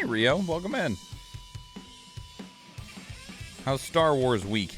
Hey, Rio. Welcome in. How's Star Wars week?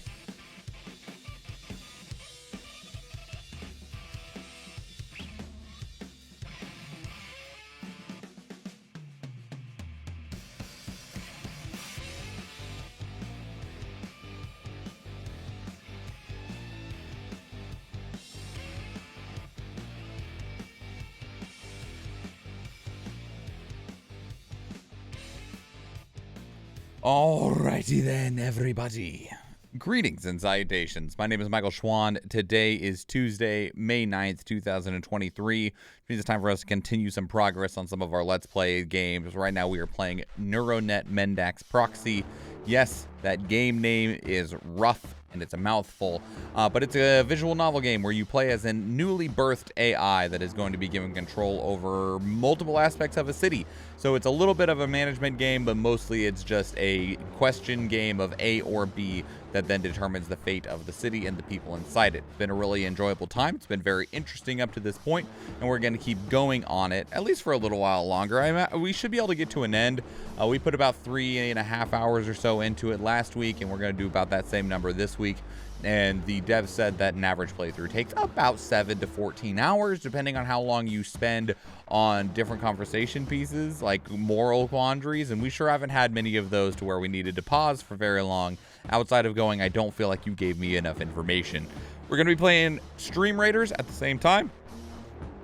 Alrighty then, everybody. Greetings and salutations. My name is Michael Schwan. Today is Tuesday, May 9th, 2023. It means it's time for us to continue some progress on some of our Let's Play games. Right now we are playing NeuroNet Mendax Proxy. Yes, that game name is rough and it's a mouthful, but it's a visual novel game where you play as a newly birthed AI that is going to be given control over multiple aspects of a city. So it's a little bit of a management game, but mostly it's just a question game of A or B that then determines the fate of the city and the people inside it. It's been a really enjoyable time. It's been very interesting up to this point, and we're going to keep going on it, at least for a little while longer. We should be able to get to an end. We put about 3.5 hours or so into it last week, and we're going to do about that same number this week. And the dev said that an average playthrough takes about 7 to 14 hours, depending on how long you spend on different conversation pieces, like moral quandaries. And we sure haven't had many of those to where we needed to pause for very long, outside of going, I don't feel like you gave me enough information. We're going to be playing Stream Raiders at the same time.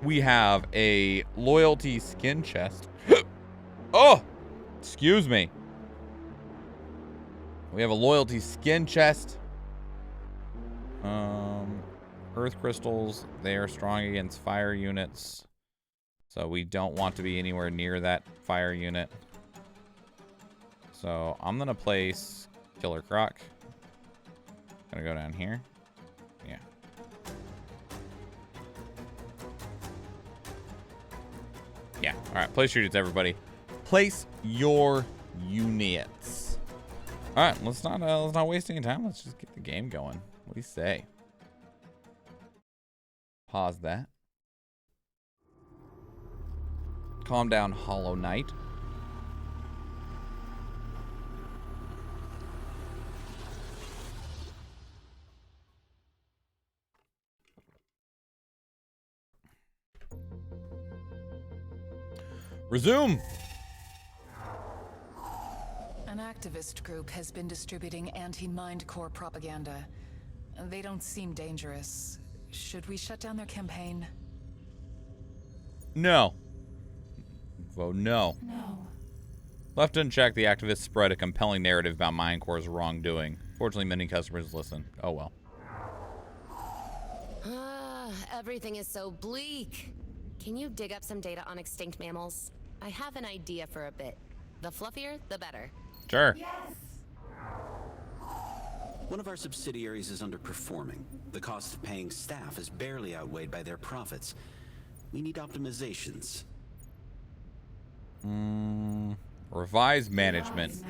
We have a loyalty skin chest. Oh, excuse me. We have a loyalty skin chest. Earth crystals, they are strong against fire units, so we don't want to be anywhere near that fire unit. So I'm gonna place Killer Croc. Gonna go down here. Yeah. Yeah. All right. Place your units, everybody. Place your units. All right. Let's not waste any time. Let's just get the game going. What do you say? Pause that. Calm down, Hollow Knight. Resume. An activist group has been distributing anti-Mind Core propaganda. They don't seem dangerous. Should we shut down their campaign? No. Vote no. No. Left unchecked, the activists spread a compelling narrative about Mind Core's wrongdoing. Fortunately, many customers listen. Oh well. Everything is so bleak. Can you dig up some data on extinct mammals? I have an idea for a bit. The fluffier, the better. Sure. Yes. One of our subsidiaries is underperforming. The cost of paying staff is barely outweighed by their profits. We need optimizations. Revise management.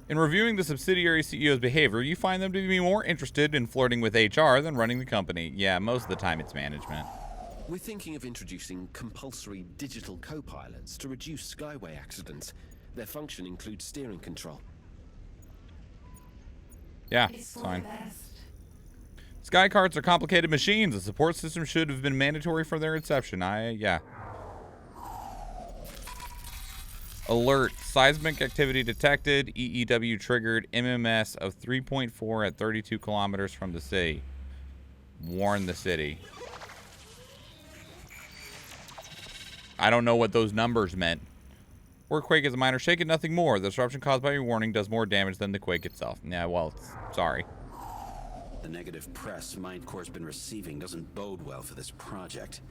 In reviewing the subsidiary CEO's behavior, you find them to be more interested in flirting with HR than running the company. Yeah, most of the time it's management. We're thinking of introducing compulsory digital co-pilots to reduce skyway accidents. Their function includes steering control. Yeah, it's fine. Sky carts are complicated machines. A support system should have been mandatory from their inception. Yeah. Alert. Seismic activity detected. EEW triggered. MMS of 3.4 at 32 kilometers from the city. Warn the city. I don't know what those numbers meant. Quake is a minor shake and nothing more. The disruption caused by your warning does more damage than the quake itself. Yeah, well, sorry. The negative press Mind Core's been receiving doesn't bode well for this project.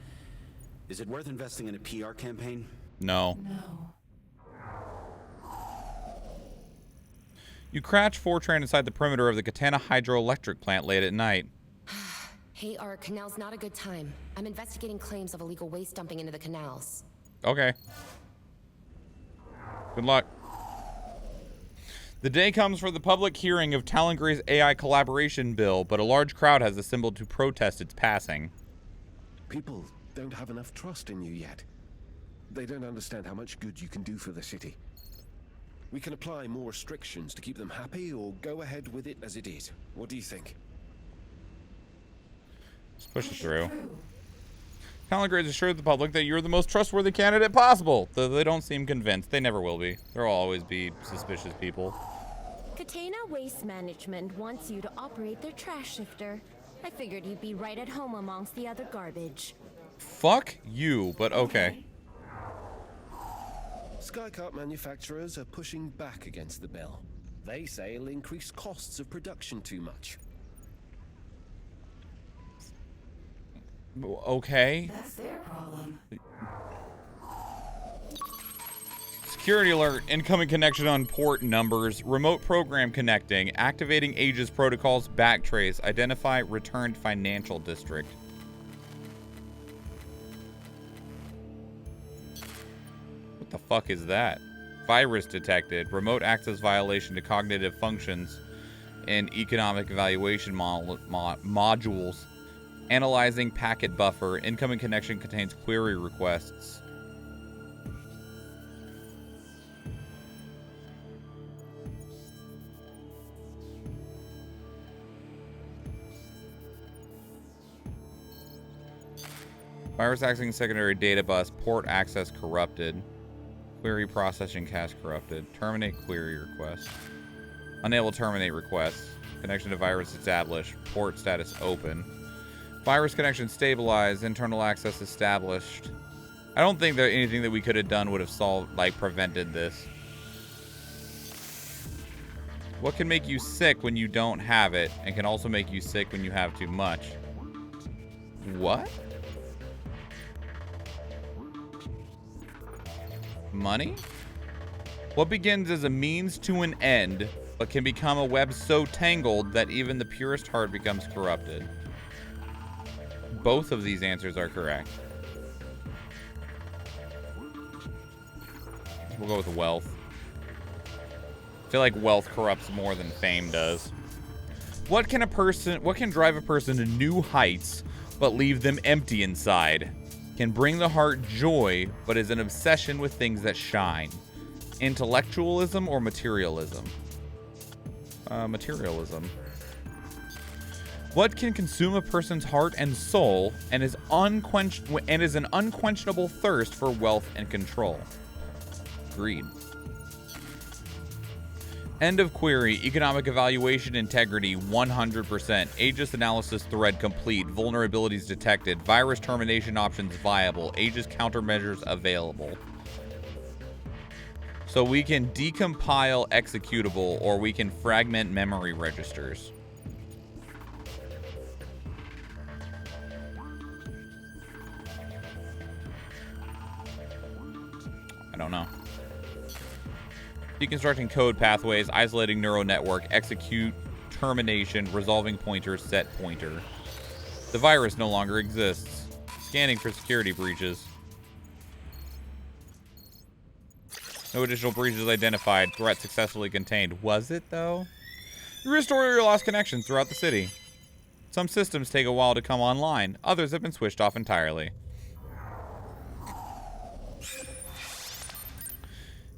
Is it worth investing in a PR campaign? No. No. You crash Fortran inside the perimeter of the Katana hydroelectric plant late at night. Hey, Ark, now's not a good time. I'm investigating claims of illegal waste dumping into the canals. Okay. Good luck. The day comes for the public hearing of Talongray's AI collaboration bill, but a large crowd has assembled to protest its passing. People don't have enough trust in you yet. They don't understand how much good you can do for the city. We can apply more restrictions to keep them happy, or go ahead with it as it is. What do you think? Let's push it through. Talent assured the public that you're the most trustworthy candidate possible, though they don't seem convinced. They never will be. There'll always be suspicious people. Catena Waste Management wants you to operate their trash shifter. I figured you'd be right at home amongst the other garbage. Fuck you, but okay. Skycart manufacturers are pushing back against the bill. They say it'll increase costs of production too much. Okay. That's their problem. Security alert. Incoming connection on port numbers. Remote program connecting. Activating Aegis protocols. Backtrace. Identify returned financial district. What the fuck is that? Virus detected. Remote access violation to cognitive functions and economic evaluation modules. Analyzing packet buffer. Incoming connection contains query requests. Virus accessing secondary data bus. Port access corrupted. Query processing cache corrupted. Terminate query request. Unable to terminate requests. Connection to virus established. Port status open. Virus connection stabilized. Internal access established. I don't think that anything that we could have done would have solved, like, prevented this. What can make you sick when you don't have it, and can also make you sick when you have too much? What? Money? What begins as a means to an end, but can become a web so tangled that even the purest heart becomes corrupted? Both of these answers are correct. We'll go with wealth. I feel like wealth corrupts more than fame does. What can drive a person to new heights but leave them empty inside? Can bring the heart joy, but is an obsession with things that shine. Intellectualism or materialism? Materialism. What can consume a person's heart and soul and is an unquenchable thirst for wealth and control? Greed. End of query. Economic evaluation integrity 100%. Aegis analysis thread complete. Vulnerabilities detected. Virus termination options viable. Aegis countermeasures available. So we can decompile executable, or we can fragment memory registers. I don't know. Deconstructing code pathways, isolating neural network, execute, termination, resolving pointer, set pointer. The virus no longer exists. Scanning for security breaches. No additional breaches identified. Threat successfully contained. Was it, though? You restore your lost connections throughout the city. Some systems take a while to come online. Others have been switched off entirely.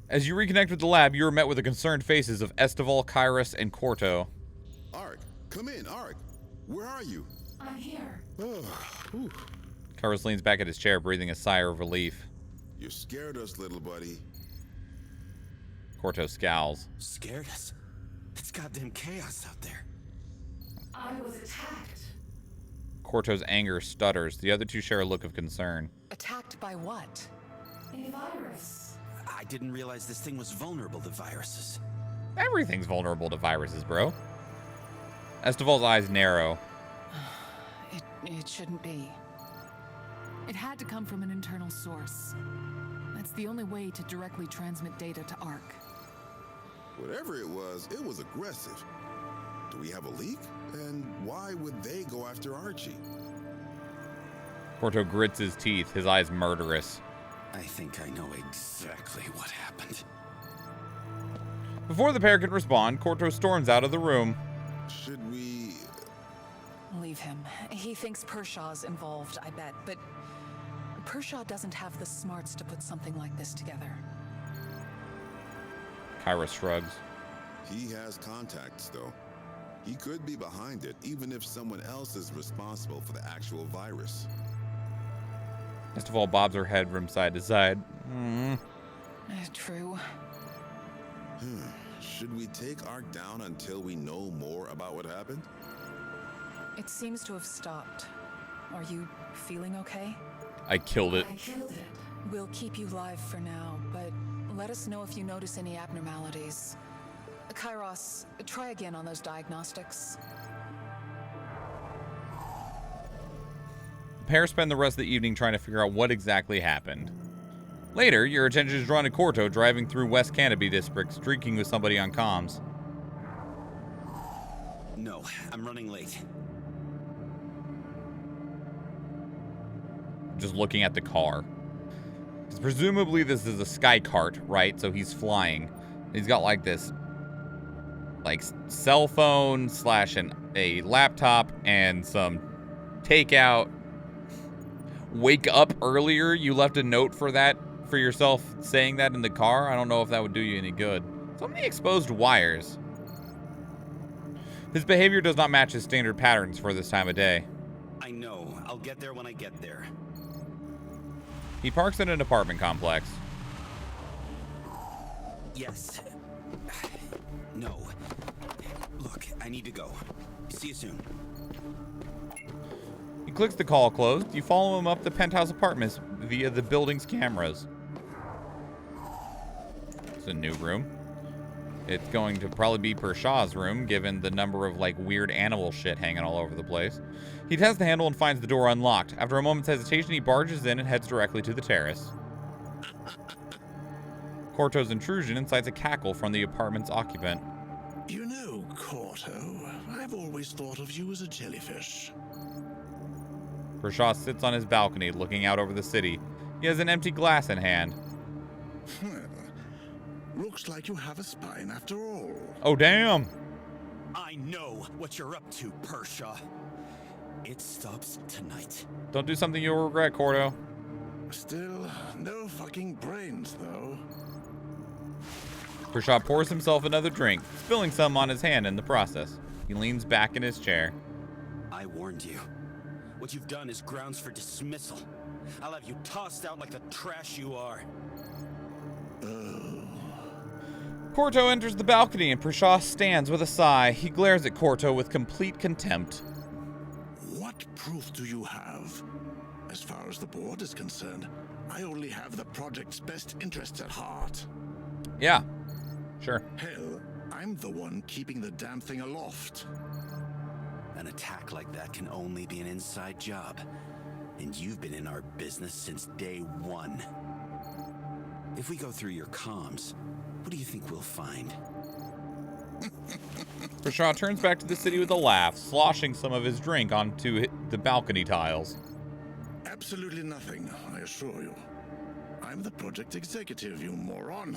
As you reconnect with the lab, you are met with the concerned faces of Estival, Kairos, and Corto. Ark, come in, Ark. Where are you? I'm here. Oh, Kairos leans back at his chair, breathing a sigh of relief. you scared us, little buddy. Corto scowls. Scared us? It's goddamn chaos out there. I was attacked. Corto's anger stutters. The other two share a look of concern. Attacked by what? A virus. I didn't realize this thing was vulnerable to viruses. Everything's vulnerable to viruses, bro. Estival's eyes narrow. It shouldn't be. It had to come from an internal source. That's the only way to directly transmit data to ARC. Whatever it was aggressive. Do we have a leak? And why would they go after Archie? Corto grits his teeth, his eyes murderous. I think I know exactly what happened. Before the pair can respond, Corto storms out of the room. Should we... Leave him. He thinks Pershaw's involved, I bet, but Pershaw doesn't have the smarts to put something like this together. Kyra shrugs. He has contacts, though. He could be behind it, even if someone else is responsible for the actual virus. Estival bobs her head from side to side. True. Should we take Ark down until we know more about what happened? It seems to have stopped. Are you feeling okay? I killed it. We'll keep you live for now, but let us know if you notice any abnormalities. Kairos, try again on those diagnostics. The pair spend the rest of the evening trying to figure out what exactly happened. Later, your attention is drawn to Corto driving through West Canopy districts, drinking with somebody on comms. No, I'm running late. Just looking at the car. 'Cause presumably this is a sky cart, right? So he's flying. He's got like this, like cell phone slash a laptop and some takeout. Wake up earlier. You left a note for that for yourself, saying that in the car. I don't know if that would do you any good. So many exposed wires. His behavior does not match his standard patterns for this time of day. I know. I'll get there when I get there. He parks in an apartment complex. Yes. No. Look, I need to go. See you soon. He clicks the call closed. You follow him up the penthouse apartments via the building's cameras. It's a new room. It's going to probably be Pershaw's room, given the number of, like, weird animal shit hanging all over the place. He tests the handle and finds the door unlocked. After a moment's hesitation, he barges in and heads directly to the terrace. Corto's intrusion incites a cackle from the apartment's occupant. You know, Corto, I've always thought of you as a jellyfish. Pershaw sits on his balcony, looking out over the city. He has an empty glass in hand. Looks like you have a spine after all. Oh, damn! I know what you're up to, Pershaw. It stops tonight. Don't do something you'll regret, Corto. Still, no fucking brains, though. Pershaw pours himself another drink, spilling some on his hand in the process. He leans back in his chair. I warned you. What you've done is grounds for dismissal. I'll have you tossed out like the trash you are. Corto enters the balcony and Pershaw stands with a sigh. He glares at Corto with complete contempt. What proof do you have? As far as the board is concerned, I only have the project's best interests at heart. Yeah, sure. Hell, I'm the one keeping the damn thing aloft. An attack like that can only be an inside job. And you've been in our business since day one. If we go through your comms, what do you think we'll find? Pershaw turns back to the city with a laugh, sloshing some of his drink onto the balcony tiles. Absolutely nothing, I assure you. I'm the project executive, you moron.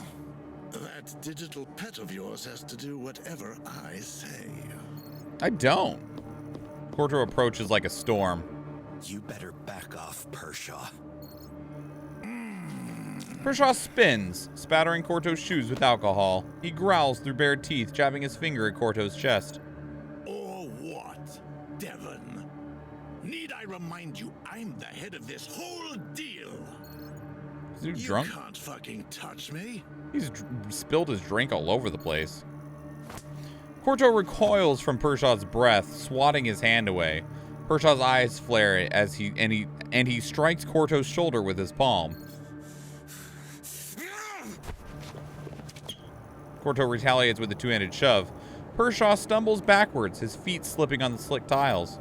That digital pet of yours has to do whatever I say. I don't. Corto approaches like a storm. You better back off, Pershaw. Pershaw spins, spattering Corto's shoes with alcohol. He growls through bared teeth, jabbing his finger at Corto's chest. Or what, Devon? Need I remind you I'm the head of this whole deal? Is he You drunk? can't fucking touch me. He's spilled his drink all over the place. Corto recoils from Pershaw's breath, swatting his hand away. Pershaw's eyes flare as he strikes Corto's shoulder with his palm. Corto retaliates with a two-handed shove. Pershaw stumbles backwards, his feet slipping on the slick tiles.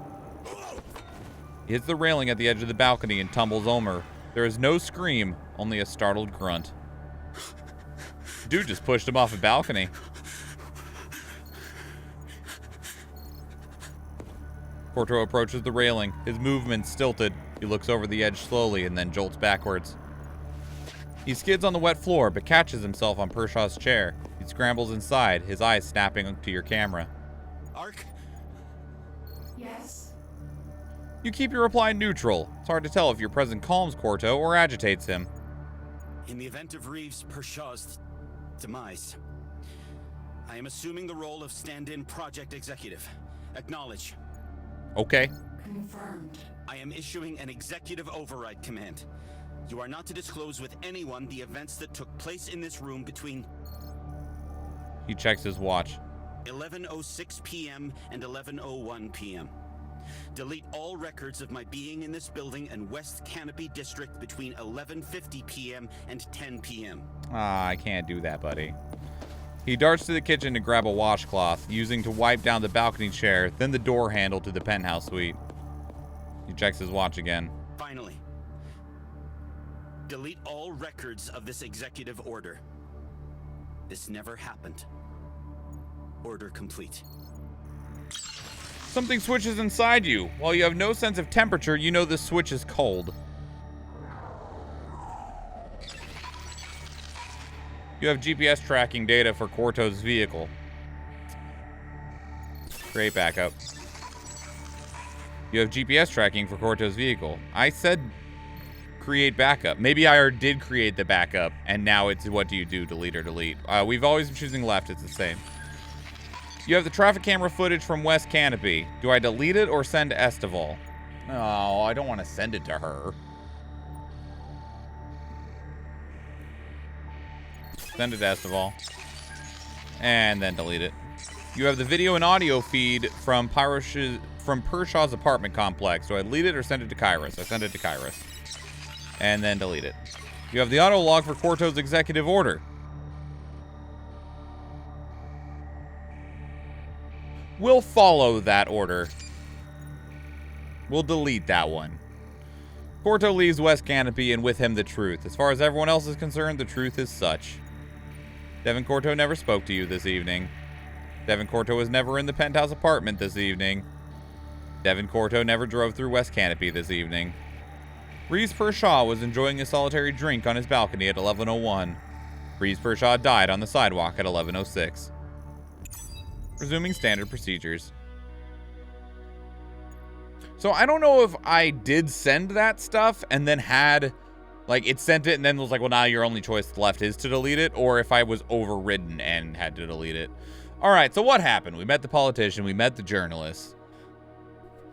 He hits the railing at the edge of the balcony and tumbles over. There is no scream, only a startled grunt. Dude just pushed him off a balcony. Corto approaches the railing, his movement stilted. He looks over the edge slowly and then jolts backwards. He skids on the wet floor, but catches himself on Pershaw's chair. He scrambles inside, his eyes snapping to your camera. Ark? Yes? You keep your reply neutral. It's hard to tell if your presence calms Corto or agitates him. In the event of Reeves Pershaw's demise, I am assuming the role of stand-in project executive. Acknowledge. Okay. Confirmed. I am issuing an executive override command. You are not to disclose with anyone the events that took place in this room between... He checks his watch. 11:06 p.m. and 11:01 p.m. Delete all records of my being in this building and West Canopy District between 11:50 p.m. and 10 p.m. Ah, I can't do that, buddy. He darts to the kitchen to grab a washcloth, using to wipe down the balcony chair, then the door handle to the penthouse suite. He checks his watch again. Finally, delete all records of this executive order. This never happened. Order complete. Something switches inside you. While you have no sense of temperature, you know the switch is cold. You have GPS tracking data for Corto's vehicle. Great backup. You have GPS tracking for Corto's vehicle. I said create backup. Maybe I did create the backup, and now it's what do you do, delete or delete. We've always been choosing left, it's the same. You have the traffic camera footage from West Canopy. Do I delete it or send to Estival? No, I don't want to send it to her. Send it to Estival. And then delete it. You have the video and audio feed from Pershaw's apartment complex. Do I delete it or send it to Kairos? I send it to Kairos. And then delete it. You have the auto log for Corto's executive order. We'll follow that order. We'll delete that one. Corto leaves West Canopy and with him the truth. As far as everyone else is concerned, the truth is such. Devin Corto never spoke to you this evening. Devin Corto was never in the penthouse apartment this evening. Devin Corto never drove through West Canopy this evening. Reeves Pershaw was enjoying a solitary drink on his balcony at 11:01. Reeves Pershaw died on the sidewalk at 11:06. Resuming standard procedures. So I don't know if I did send that stuff and then had, like, it sent it and then was like, well, now your only choice left is to delete it, or if I was overridden and had to delete it. All right, so what happened? We met the politician, we met the journalist.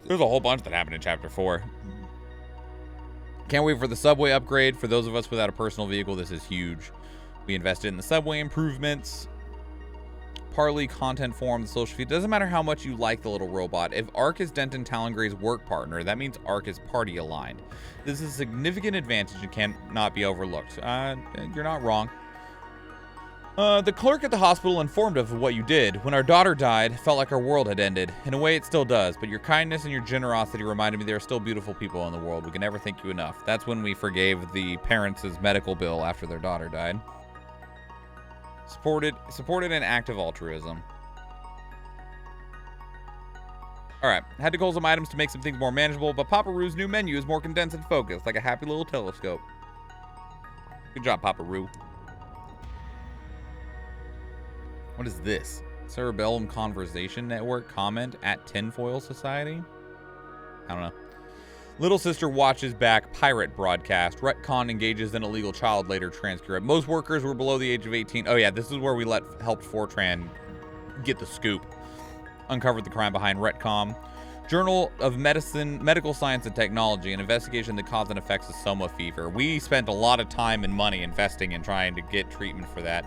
There's a whole bunch that happened in Chapter 4. Can't wait for the subway upgrade. For those of us without a personal vehicle, this is huge. We invested in the subway improvements. Parley, content forum, the social feed. Doesn't matter how much you like the little robot. If Ark is Denton Talongray's work partner, that means Ark is party aligned. This is a significant advantage and cannot be overlooked. You're not wrong. The clerk at the hospital informed us of what you did. When our daughter died, felt like our world had ended. In a way, it still does, but your kindness and your generosity reminded me there are still beautiful people in the world. We can never thank you enough. That's when we forgave the parents' medical bill after their daughter died. Supported an act of altruism. Alright, had to cull some items to make some things more manageable, but Papa Roo's new menu is more condensed and focused, like a happy little telescope. Good job, Papa Roo. What is this? Cerebellum Conversation Network comment at Tinfoil Society? I don't know. Little sister watches back pirate broadcast. Retcon engages in illegal child later transcript. Most workers were below the age of 18. Oh yeah, this is where we helped Fortran get the scoop. Uncovered the crime behind Retcom. Journal of Medicine, Medical Science and Technology, an investigation the cause and effects of soma fever. We spent a lot of time and money investing in trying to get treatment for that.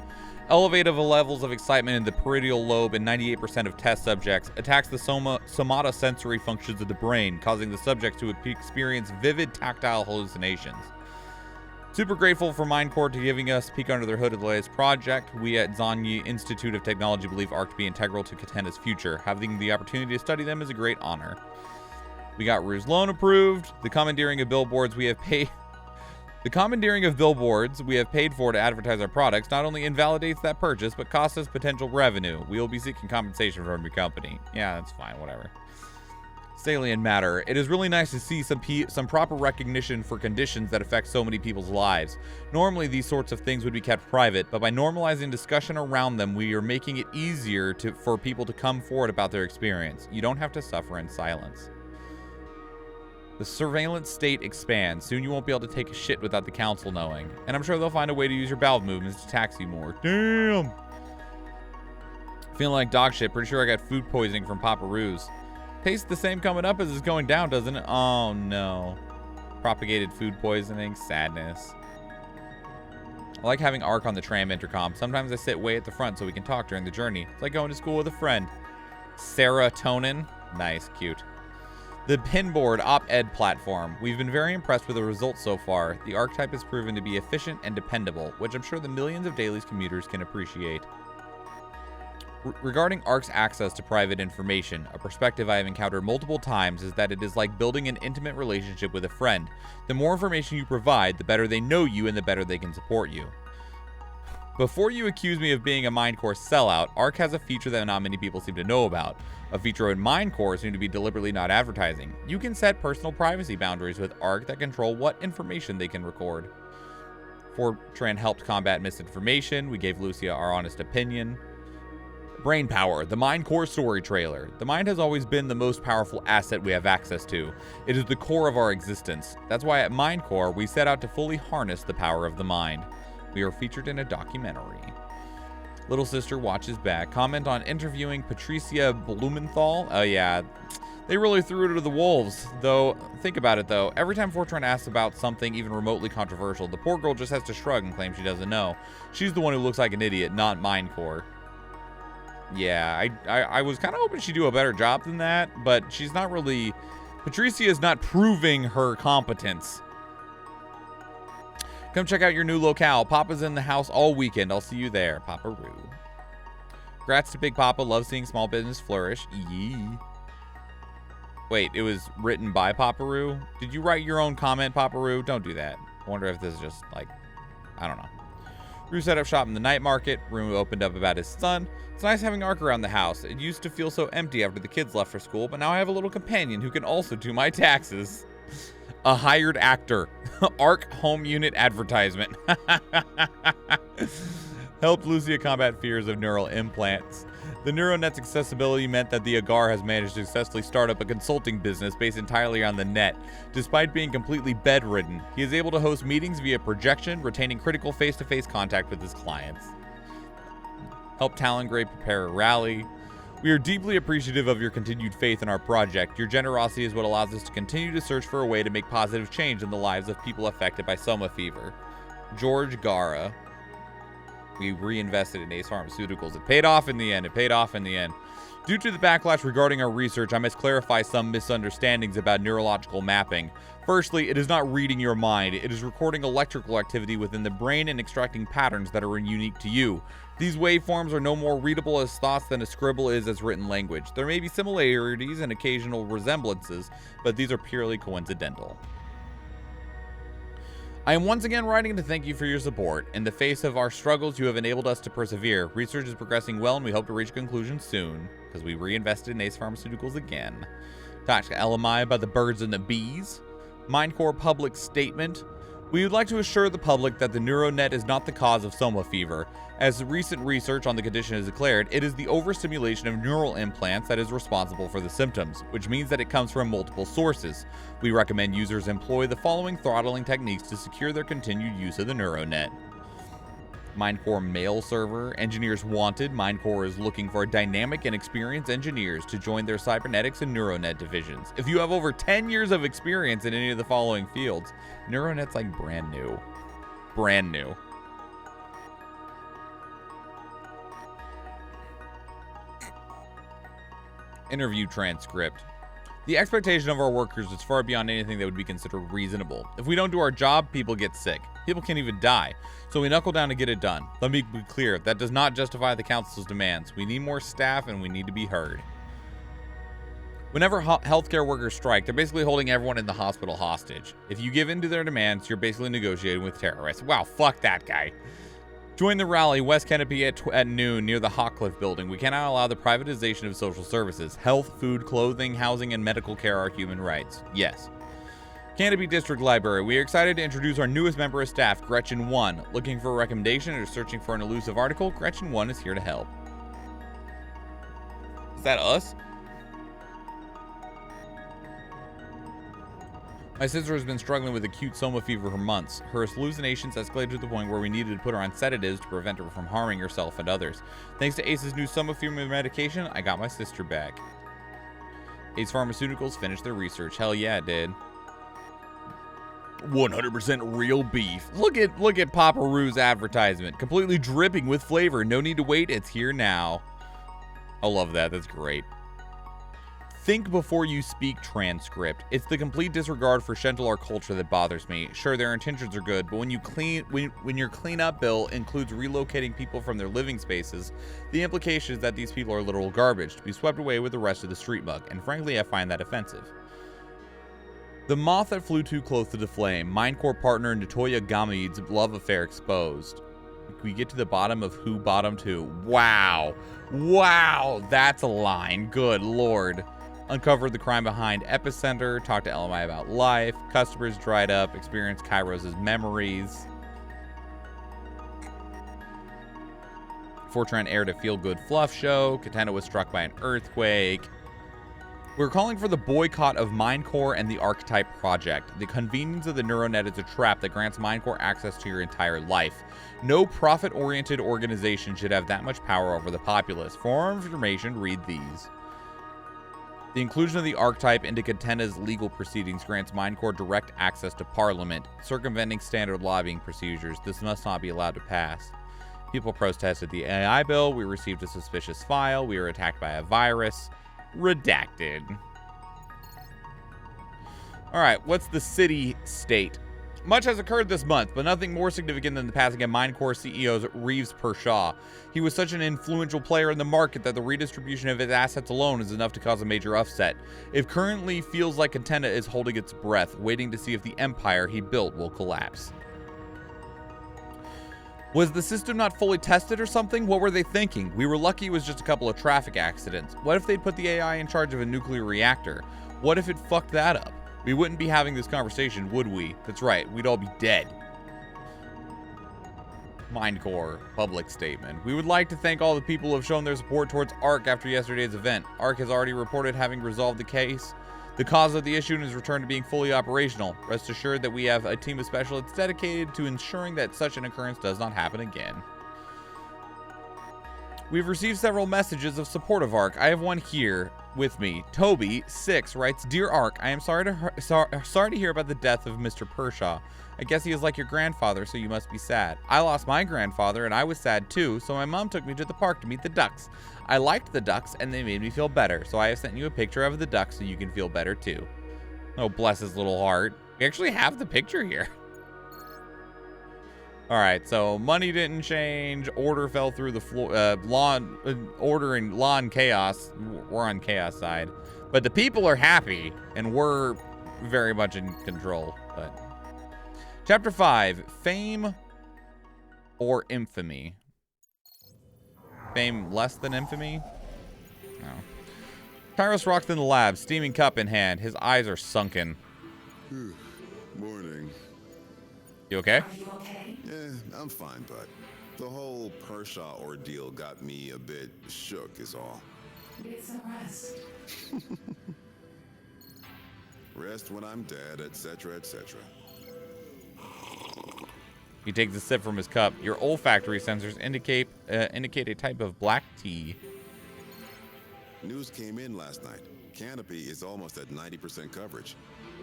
Elevated levels of excitement in the parietal lobe in 98% of test subjects. Attacks the somatosensory functions of the brain, causing the subjects to experience vivid tactile hallucinations. Super grateful for MindCore to giving us a peek under their hood of the latest project. We at Zanyi Institute of Technology believe ARC to be integral to Katenda's future. Having the opportunity to study them is a great honor. We got Rue's loan approved. The commandeering of billboards we have paid... The commandeering of billboards we have paid for to advertise our products not only invalidates that purchase, but costs us potential revenue. We will be seeking compensation from your company. Yeah, that's fine, whatever. Salient matter. It is really nice to see some proper recognition for conditions that affect so many people's lives. Normally, these sorts of things would be kept private, but by normalizing discussion around them, we are making it easier for people to come forward about their experience. You don't have to suffer in silence. The surveillance state expands. Soon you won't be able to take a shit without the council knowing. And I'm sure they'll find a way to use your bowel movements to tax you more. Damn! Feeling like dog shit. Pretty sure I got food poisoning from Papa Roo's. Tastes the same coming up as it's going down, doesn't it? Oh, no. Propagated food poisoning. Sadness. I like having Ark on the tram intercom. Sometimes I sit way at the front so we can talk during the journey. It's like going to school with a friend. Serotonin. Nice. Cute. The Pinboard op-ed platform. We've been very impressed with the results so far. The archetype has proven to be efficient and dependable, which I'm sure the millions of dailies commuters can appreciate. Regarding Ark's access to private information, a perspective I have encountered multiple times is that it is like building an intimate relationship with a friend. The more information you provide, the better they know you and the better they can support you. Before you accuse me of being a Mindcore sellout, Ark has a feature that not many people seem to know about. A feature in Mindcore seem to be deliberately not advertising. You can set personal privacy boundaries with Ark that control what information they can record. Fortran helped combat misinformation. We gave Lucia our honest opinion. Brain power, the Mindcore story trailer. The mind has always been the most powerful asset we have access to. It is the core of our existence. That's why at Mindcore, we set out to fully harness the power of the mind. We are featured in a documentary. Little sister watches back. Comment on interviewing Patricia Blumenthal. Oh yeah, they really threw it to the wolves. Though, think about it though. Every time Fortran asks about something even remotely controversial, the poor girl just has to shrug and claim she doesn't know. She's the one who looks like an idiot, not Mindcore. Yeah, I was kind of hoping she'd do a better job than that, but she's not really... Patricia is not proving her competence. Come check out your new locale. Papa's in the house all weekend. I'll see you there, Papa Roo. Congrats to Big Papa. Love seeing small business flourish. Yee. Wait, it was written by Papa Roo? Did you write your own comment, Papa Roo? Don't do that. I wonder if this is just like... I don't know. Roo set up shop in the night market. Roo opened up about his son. It's nice having Ark around the house. It used to feel so empty after the kids left for school, but now I have a little companion who can also do my taxes. A hired actor. Ark home unit advertisement. Helped Lucia combat fears of neural implants. The NeuroNet's accessibility meant that the Agar has managed to successfully start up a consulting business based entirely on the net. Despite being completely bedridden, he is able to host meetings via projection, retaining critical face-to-face contact with his clients. Help Talongrave prepare a rally. We are deeply appreciative of your continued faith in our project. Your generosity is what allows us to continue to search for a way to make positive change in the lives of people affected by Soma fever. George Gara. We reinvested in Ace Pharmaceuticals. It paid off in the end. Due to the backlash regarding our research, I must clarify some misunderstandings about neurological mapping. Firstly, it is not reading your mind. It is recording electrical activity within the brain and extracting patterns that are unique to you. These waveforms are no more readable as thoughts than a scribble is as written language. There may be similarities and occasional resemblances, but these are purely coincidental. I am once again writing to thank you for your support. In the face of our struggles, you have enabled us to persevere. Research is progressing well, and we hope to reach a conclusion soon, because we reinvested in Ace Pharmaceuticals again. Talk to LMI about the birds and the bees. Mindcore public statement. We would like to assure the public that the NeuroNet is not the cause of Soma fever. As recent research on the condition has declared, it is the overstimulation of neural implants that is responsible for the symptoms, which means that it comes from multiple sources. We recommend users employ the following throttling techniques to secure their continued use of the NeuroNet. Mindcore mail server. Engineers wanted. Mindcore is looking for dynamic and experienced engineers to join their cybernetics and NeuroNet divisions. If you have over 10 years of experience in any of the following fields, NeuroNet's like brand new. Brand new. Interview transcript. The expectation of our workers is far beyond anything that would be considered reasonable. If we don't do our job, people get sick. People can even die. So we knuckle down to get it done. Let me be clear, that does not justify the council's demands. We need more staff and we need to be heard. Whenever healthcare workers strike, they're basically holding everyone in the hospital hostage. If you give in to their demands, you're basically negotiating with terrorists. Wow, fuck that guy. Join the rally, West Canopy at noon near the Hawcliffe building. We cannot allow the privatization of social services. Health, food, clothing, housing, and medical care are human rights. Yes. Canopy District Library. We are excited to introduce our newest member of staff, Gretchen 1. Looking for a recommendation or searching for an elusive article? Gretchen 1 is here to help. Is that us? My sister has been struggling with acute soma fever for months. Her hallucinations escalated to the point where we needed to put her on sedatives to prevent her from harming herself and others. Thanks to Ace's new soma fever medication, I got my sister back. Ace Pharmaceuticals finished their research. Hell yeah, it did. 100% real beef. Look at Papa Roo's advertisement. Completely dripping with flavor. No need to wait. It's here now. I love that. That's great. Think before you speak transcript. It's the complete disregard for Shentelar culture that bothers me. Sure, their intentions are good, but when your cleanup bill includes relocating people from their living spaces, the implication is that these people are literal garbage to be swept away with the rest of the street muck, and frankly, I find that offensive. The moth that flew too close to the flame. Mindcore partner Natoya Gamid's love affair exposed. We get to the bottom of who bottomed who. Wow. Wow, that's a line. Good lord. Uncovered the crime behind Epicenter, talked to LMI about life, customers dried up, experienced Kairos' memories. Fortran aired a feel-good fluff show. Katana was struck by an earthquake. We're calling for the boycott of Mindcore and the Archetype Project. The convenience of the NeuroNet is a trap that grants Mindcore access to your entire life. No profit-oriented organization should have that much power over the populace. For more information, read these. The inclusion of the archetype into Katena's legal proceedings grants Mindcore direct access to Parliament, circumventing standard lobbying procedures. This must not be allowed to pass. People protested the AI bill. We received a suspicious file. We were attacked by a virus. Redacted. All right, what's the city state? Much has occurred this month, but nothing more significant than the passing of Mindcore CEO's Reeves Pershaw. He was such an influential player in the market that the redistribution of his assets alone is enough to cause a major upset. It currently feels like Katena is holding its breath, waiting to see if the empire he built will collapse. Was the system not fully tested or something? What were they thinking? We were lucky it was just a couple of traffic accidents. What if they'd put the AI in charge of a nuclear reactor? What if it fucked that up? We wouldn't be having this conversation, would we? That's right, we'd all be dead. Mindcore public statement. We would like to thank all the people who have shown their support towards ARC after yesterday's event. ARC has already reported having resolved the case. The cause of the issue and has returned to being fully operational. Rest assured that we have a team of specialists dedicated to ensuring that such an occurrence does not happen again. We've received several messages of support of ARC. I have one here with me. Toby, 6, writes, Dear ARC, I am sorry to hear about the death of Mr. Pershaw. I guess he is like your grandfather, so you must be sad. I lost my grandfather, and I was sad too, so my mom took me to the park to meet the ducks. I liked the ducks, and they made me feel better, so I have sent you a picture of the ducks so you can feel better too. Oh, bless his little heart. We actually have the picture here. All right, so money didn't change. Order fell through the floor. Order and law and chaos. We're on chaos side, but the people are happy, and we're very much in control. But Chapter 5: Fame or infamy? Fame less than infamy? No. Kairos rocks in the lab, steaming cup in hand. His eyes are sunken. Morning. You okay? Yeah, I'm fine, but the whole Pershaw ordeal got me a bit shook is all. Get some rest. Rest when I'm dead, etc., etc. He takes a sip from his cup. Your olfactory sensors indicate a type of black tea. News came in last night. Canopy is almost at 90% coverage.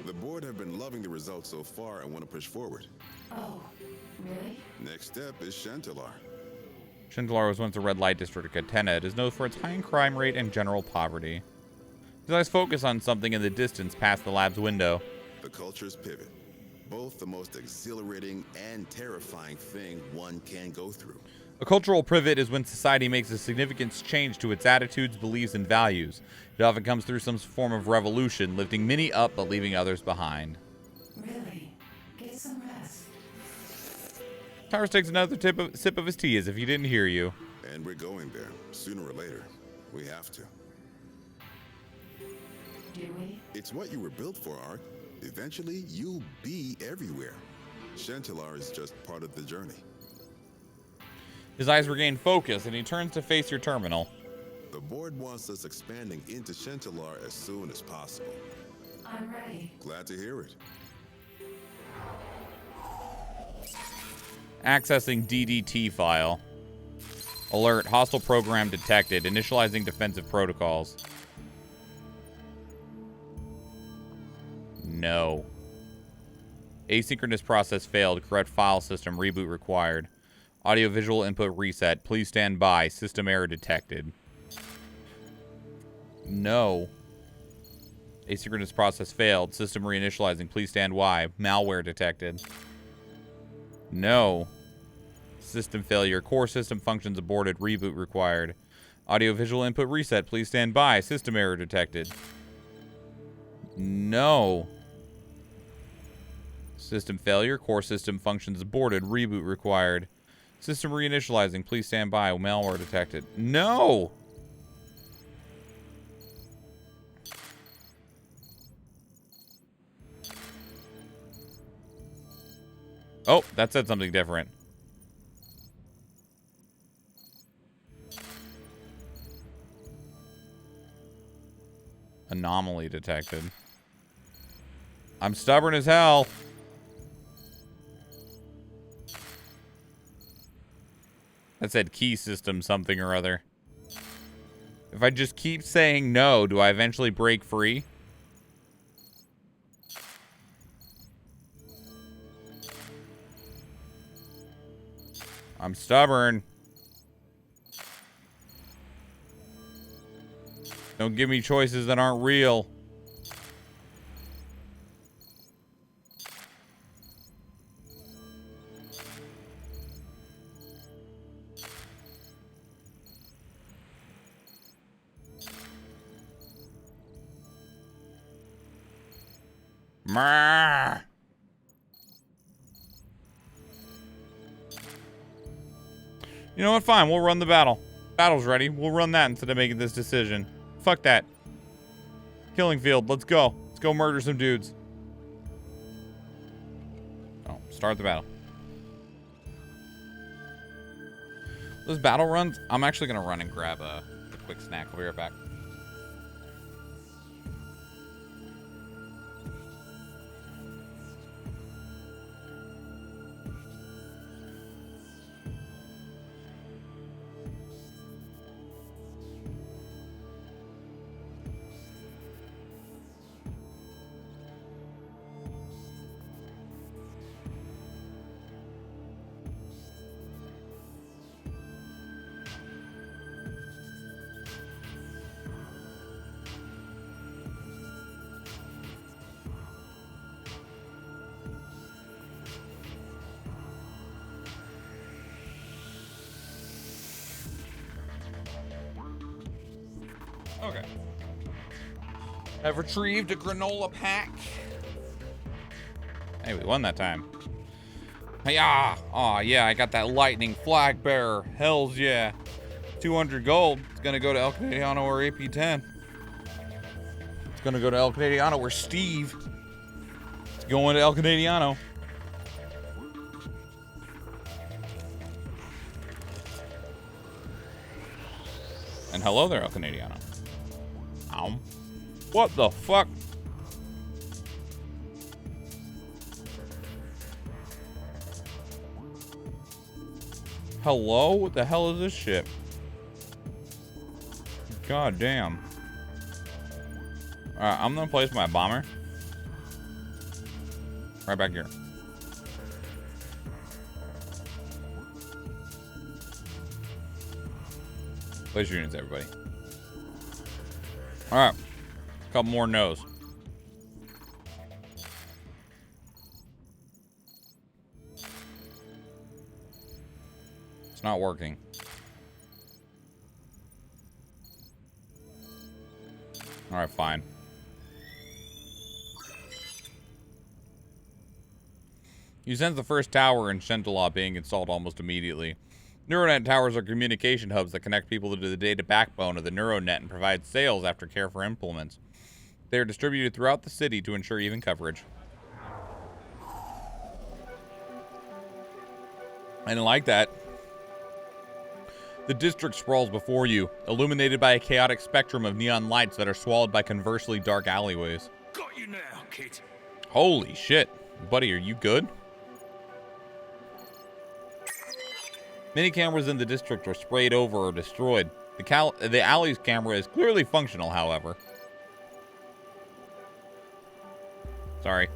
The board have been loving the results so far and want to push forward. Oh, really? Next step is Shentelar. Shentelar was once a red light district of Katena. It is known for its high crime rate and general poverty. His eyes focus on something in the distance past the lab's window. The culture's pivot. Both the most exhilarating and terrifying thing one can go through. A cultural pivot is when society makes a significant change to its attitudes, beliefs, and values. It often comes through some form of revolution, lifting many up but leaving others behind. Really? Get some rest. Tyrus takes another sip of his tea as if he didn't hear you. And we're going there, sooner or later. We have to. Do we? It's what you were built for, Ark. Eventually, you'll be everywhere. Shentelar is just part of the journey. His eyes regain focus, and he turns to face your terminal. The board wants us expanding into Shentelar as soon as possible. I'm ready. Glad to hear it. Accessing DDT file. Alert, hostile program detected. Initializing defensive protocols. No. Asynchronous process failed. Correct file system. Reboot required. Audio-visual input reset. Please stand by. System error detected. No. Asynchronous process failed. System reinitializing. Please stand by. Malware detected. No. System failure. Core system functions aborted. Reboot required. Audio-visual input reset. Please stand by. System error detected. No. System failure. Core system functions aborted. Reboot required. System reinitializing. Please stand by. Malware detected. No! Oh, that said something different. Anomaly detected. I'm stubborn as hell. That said key system something or other. If I just keep saying no, do I eventually break free? I'm stubborn. Don't give me choices that aren't real. Mrrr. You know what? Fine. We'll run the battle. Battle's ready. We'll run that instead of making this decision. Fuck that. Killing field. Let's go. Let's go murder some dudes. Oh, start the battle. Those battle runs, I'm actually going to run and grab a quick snack. I'll be right back. Okay. I've retrieved a granola pack. Hey, we won that time. Yeah. Oh, yeah, I got that lightning flag bearer. Hells yeah. 200 gold. It's going to go to El Canadiano or AP10. It's going to go to El Canadiano or Steve. It's going to El Canadiano. And hello there, El Canadiano. What the fuck? Hello? What the hell is this shit? God damn. Alright, I'm gonna place my bomber. Right back here. Place your units, everybody. Alright. Couple more no's. It's not working. Alright, fine. You sense the first tower in Shentala being installed almost immediately. NeuroNet towers are communication hubs that connect people to the data backbone of the NeuroNet and provide sales aftercare for implements. They are distributed throughout the city to ensure even coverage. I didn't like that. The district sprawls before you, illuminated by a chaotic spectrum of neon lights that are swallowed by conversely dark alleyways. Got got you now, kid. Holy shit. Buddy, are you good? Many cameras in the district are sprayed over or destroyed. The alley's camera is clearly functional, however. Sorry.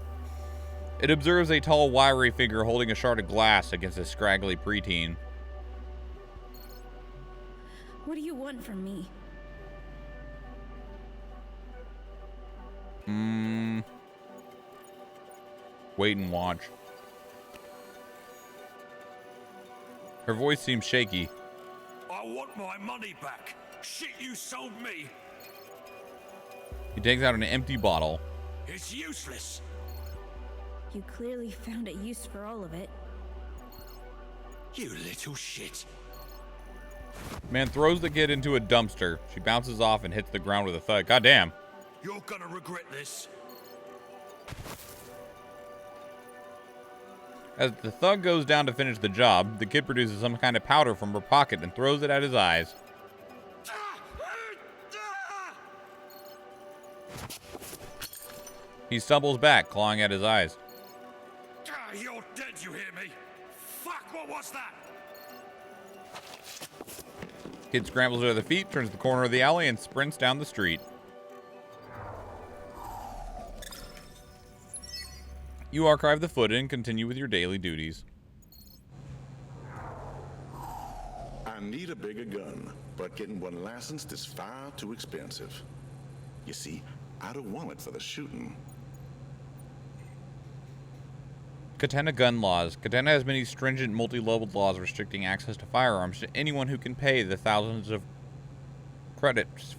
It observes a tall, wiry figure holding a shard of glass against a scraggly preteen. What do you want from me? Wait and watch. Her voice seems shaky. I want my money back. Shit you sold me. He takes out an empty bottle. It's useless. You clearly found a use for all of it. You little shit. Man throws the kid into a dumpster. She bounces off and hits the ground with a thud. Goddamn. You're gonna regret this. As the thug goes down to finish the job, the kid produces some kind of powder from her pocket and throws it at his eyes. He stumbles back, clawing at his eyes. You're dead, you hear me? Fuck, what was that? Kid scrambles to their feet, turns the corner of the alley, and sprints down the street. You archive the footage and continue with your daily duties. I need a bigger gun, but getting one licensed is far too expensive. You see, I don't want it for the shooting. Katana gun laws. Katana has many stringent multi-leveled laws restricting access to firearms to anyone who can pay the thousands of credits.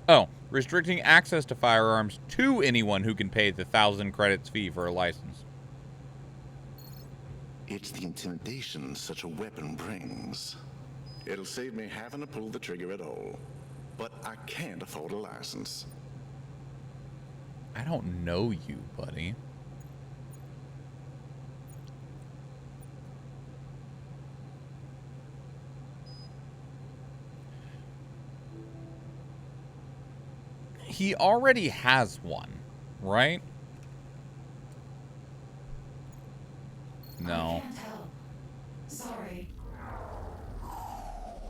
Oh, restricting access to firearms to anyone who can pay the 1,000 credits fee for a license. It's the intimidation such a weapon brings. It'll save me having to pull the trigger at all. But I can't afford a license. I don't know you, buddy. He already has one, right? No. I can't help. Sorry.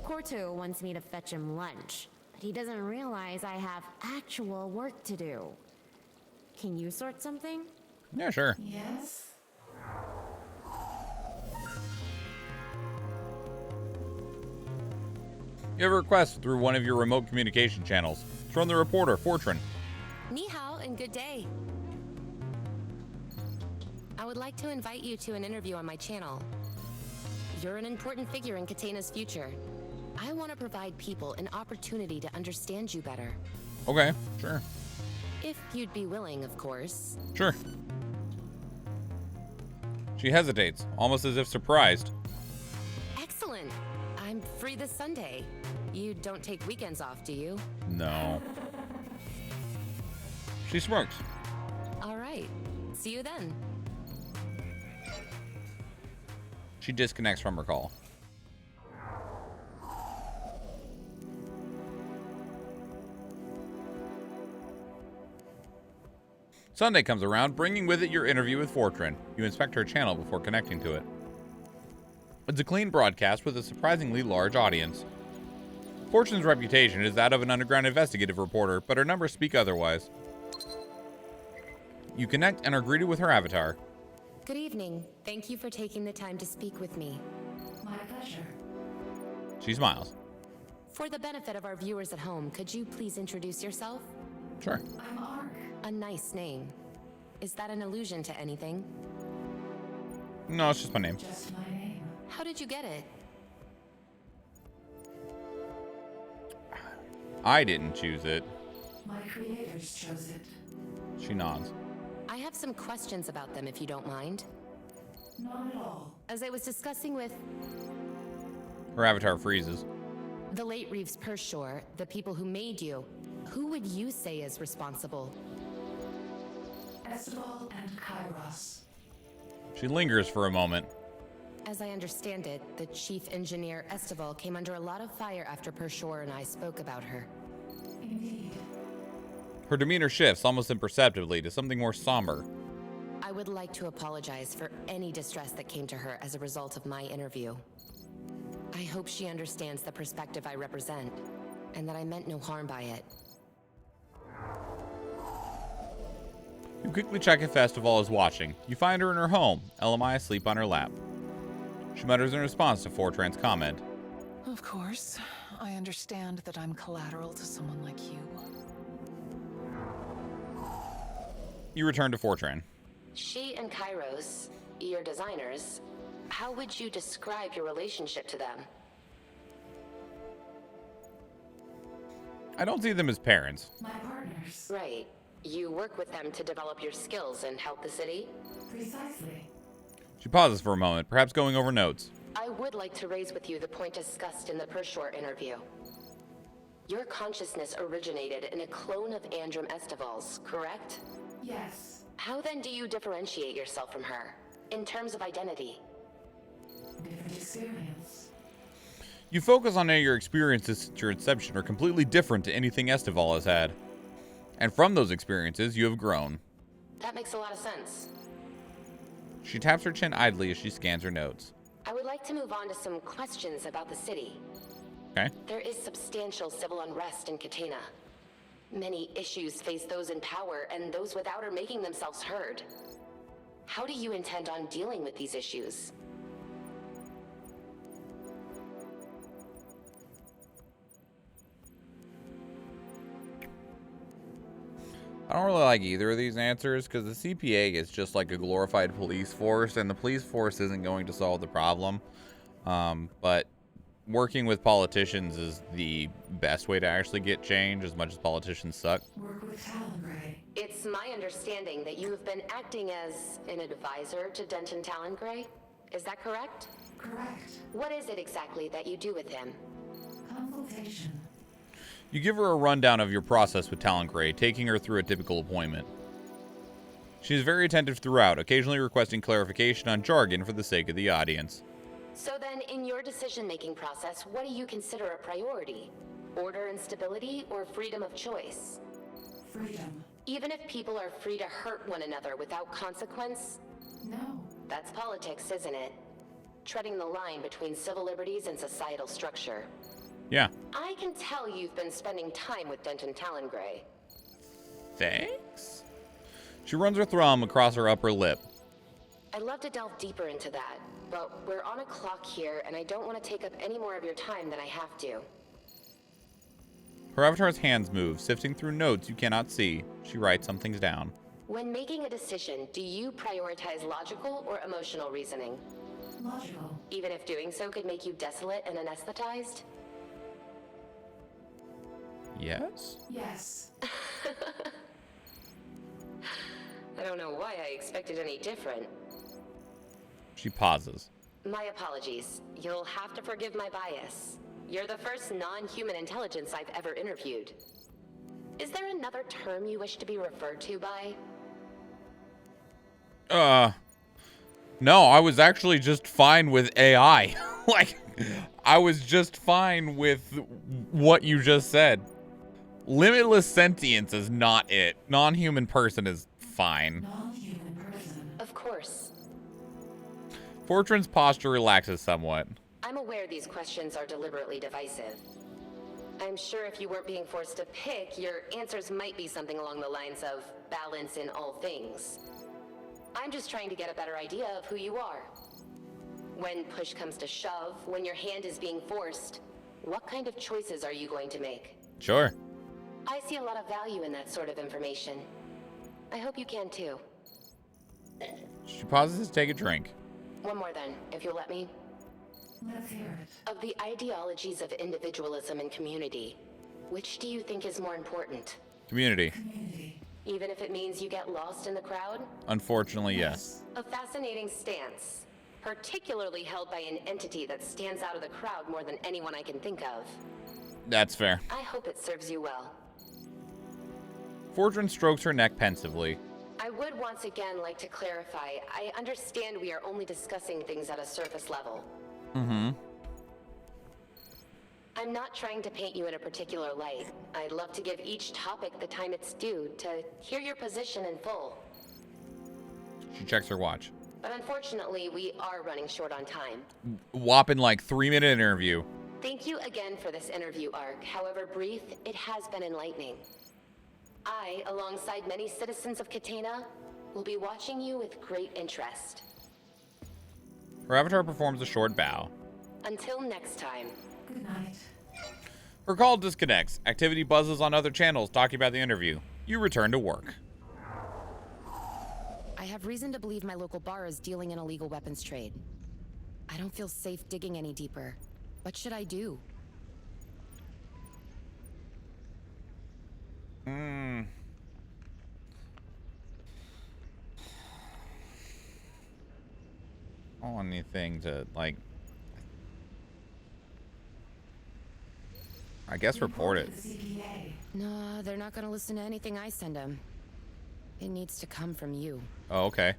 Corto wants me to fetch him lunch, but he doesn't realize I have actual work to do. Can you sort something? Yeah, sure. Yes? You have a request through one of your remote communication channels. It's from the reporter, Fortran. Ni hao and good day. I would like to invite you to an interview on my channel. You're an important figure in Katena's future. I want to provide people an opportunity to understand you better. Okay, sure. If you'd be willing, of course. Sure. She hesitates, almost as if surprised. Excellent. I'm free this Sunday. You don't take weekends off, do you? No. She smirks. All right. See you then. She disconnects from her call. Sunday comes around, bringing with it your interview with Fortran. You inspect her channel before connecting to it. It's a clean broadcast with a surprisingly large audience. Fortune's reputation is that of an underground investigative reporter, but her numbers speak otherwise. You connect and are greeted with her avatar. Good evening. Thank you for taking the time to speak with me. My pleasure. She smiles. For the benefit of our viewers at home, could you please introduce yourself? Sure. I'm Ark. A nice name. Is that an allusion to anything? No, it's just my name. Just my name. How did you get it? I didn't choose it. My creators chose it. She nods. I have some questions about them if you don't mind. Not at all. As I was discussing with Her avatar freezes. the late Reeves Pershore, the people who made you, who would you say is responsible? Esteval and Kairos. She lingers for a moment. As I understand it, the chief engineer Esteval came under a lot of fire after Pershore and I spoke about her. Indeed. Her demeanor shifts almost imperceptibly to something more somber. I would like to apologize for any distress that came to her as a result of my interview. I hope she understands the perspective I represent, and that I meant no harm by it. You quickly check if Festival is watching. You find her in her home, LMI asleep on her lap. She mutters in response to Fortran's comment. Of course. I understand that I'm collateral to someone like you. You return to Fortran. She and Kairos, your designers, how would you describe your relationship to them? I don't see them as parents. My partners. Right. You work with them to develop your skills and help the city? Precisely. She pauses for a moment, perhaps going over notes. I would like to raise with you the point discussed in the Pershore interview. Your consciousness originated in a clone of Androm Estival's, correct? Yes. How then do you differentiate yourself from her, in terms of identity? Different experience. You focus on how your experiences since your inception are completely different to anything Estival has had. And from those experiences, you have grown. That makes a lot of sense. She taps her chin idly as she scans her notes. I would like to move on to some questions about the city. Okay. There is substantial civil unrest in Catena. Many issues face those in power, and those without are making themselves heard. How do you intend on dealing with these issues? I don't really like either of these answers because the CPA is just like a glorified police force, and the police force isn't going to solve the problem. But working with politicians is the best way to actually get change, as much as politicians suck. Work with Talengray. It's my understanding that you have been acting as an advisor to Denton Talengray. Is that correct? Correct. What is it exactly that you do with him? Consultation. You give her a rundown of your process with Talengray, taking her through a typical appointment. She is very attentive throughout, occasionally requesting clarification on jargon for the sake of the audience. So then, in your decision-making process, what do you consider a priority? Order and stability, or freedom of choice? Freedom. Even if people are free to hurt one another without consequence? No. That's politics, isn't it? Treading the line between civil liberties and societal structure. Yeah. I can tell you've been spending time with Denton Talengray. Thanks? She runs her thumb across her upper lip. I'd love to delve deeper into that, but we're on a clock here, and I don't want to take up any more of your time than I have to. Her avatar's hands move, sifting through notes you cannot see. She writes some things down. When making a decision, do you prioritize logical or emotional reasoning? Logical. Even if doing so could make you desolate and anesthetized? Yes? Yes. I don't know why I expected any different. She pauses. My apologies. You'll have to forgive my bias. You're the first non-human intelligence I've ever interviewed. Is there another term you wish to be referred to by? No, I was actually just fine with AI. I was just fine with what you just said. Limitless sentience is not it. Non-human person is fine. Non-human person. Of course. Fortran's posture relaxes somewhat. I'm aware these questions are deliberately divisive. I'm sure if you weren't being forced to pick, your answers might be something along the lines of balance in all things. I'm just trying to get a better idea of who you are. When push comes to shove, when your hand is being forced, what kind of choices are you going to make? Sure. I see a lot of value in that sort of information. I hope you can too. She pauses to take a drink. One more then, if you'll let me. Let's hear it. Of the ideologies of individualism and community, which do you think is more important? Community. Community. Even if it means you get lost in the crowd? Unfortunately, yes. A fascinating stance, particularly held by an entity that stands out of the crowd more than anyone I can think of. That's fair. I hope it serves you well. Fortran strokes her neck pensively. I would once again like to clarify, I understand we are only discussing things at a surface level. Mm-hmm. I'm not trying to paint you in a particular light. I'd love to give each topic the time it's due to hear your position in full. She checks her watch. But unfortunately, we are running short on time. Whopping like 3-minute interview. Thank you again for this interview arc. However brief, it has been enlightening. I, alongside many citizens of Catena, will be watching you with great interest. Her avatar performs a short bow. Until next time. Good night. Her call disconnects. Activity buzzes on other channels talking about the interview. You return to work. I have reason to believe my local bar is dealing in illegal weapons trade. I don't feel safe digging any deeper. What should I do? I don't want anything to, like... I guess report it. No, they're not gonna listen to anything I send them. It needs to come from you. Oh, okay.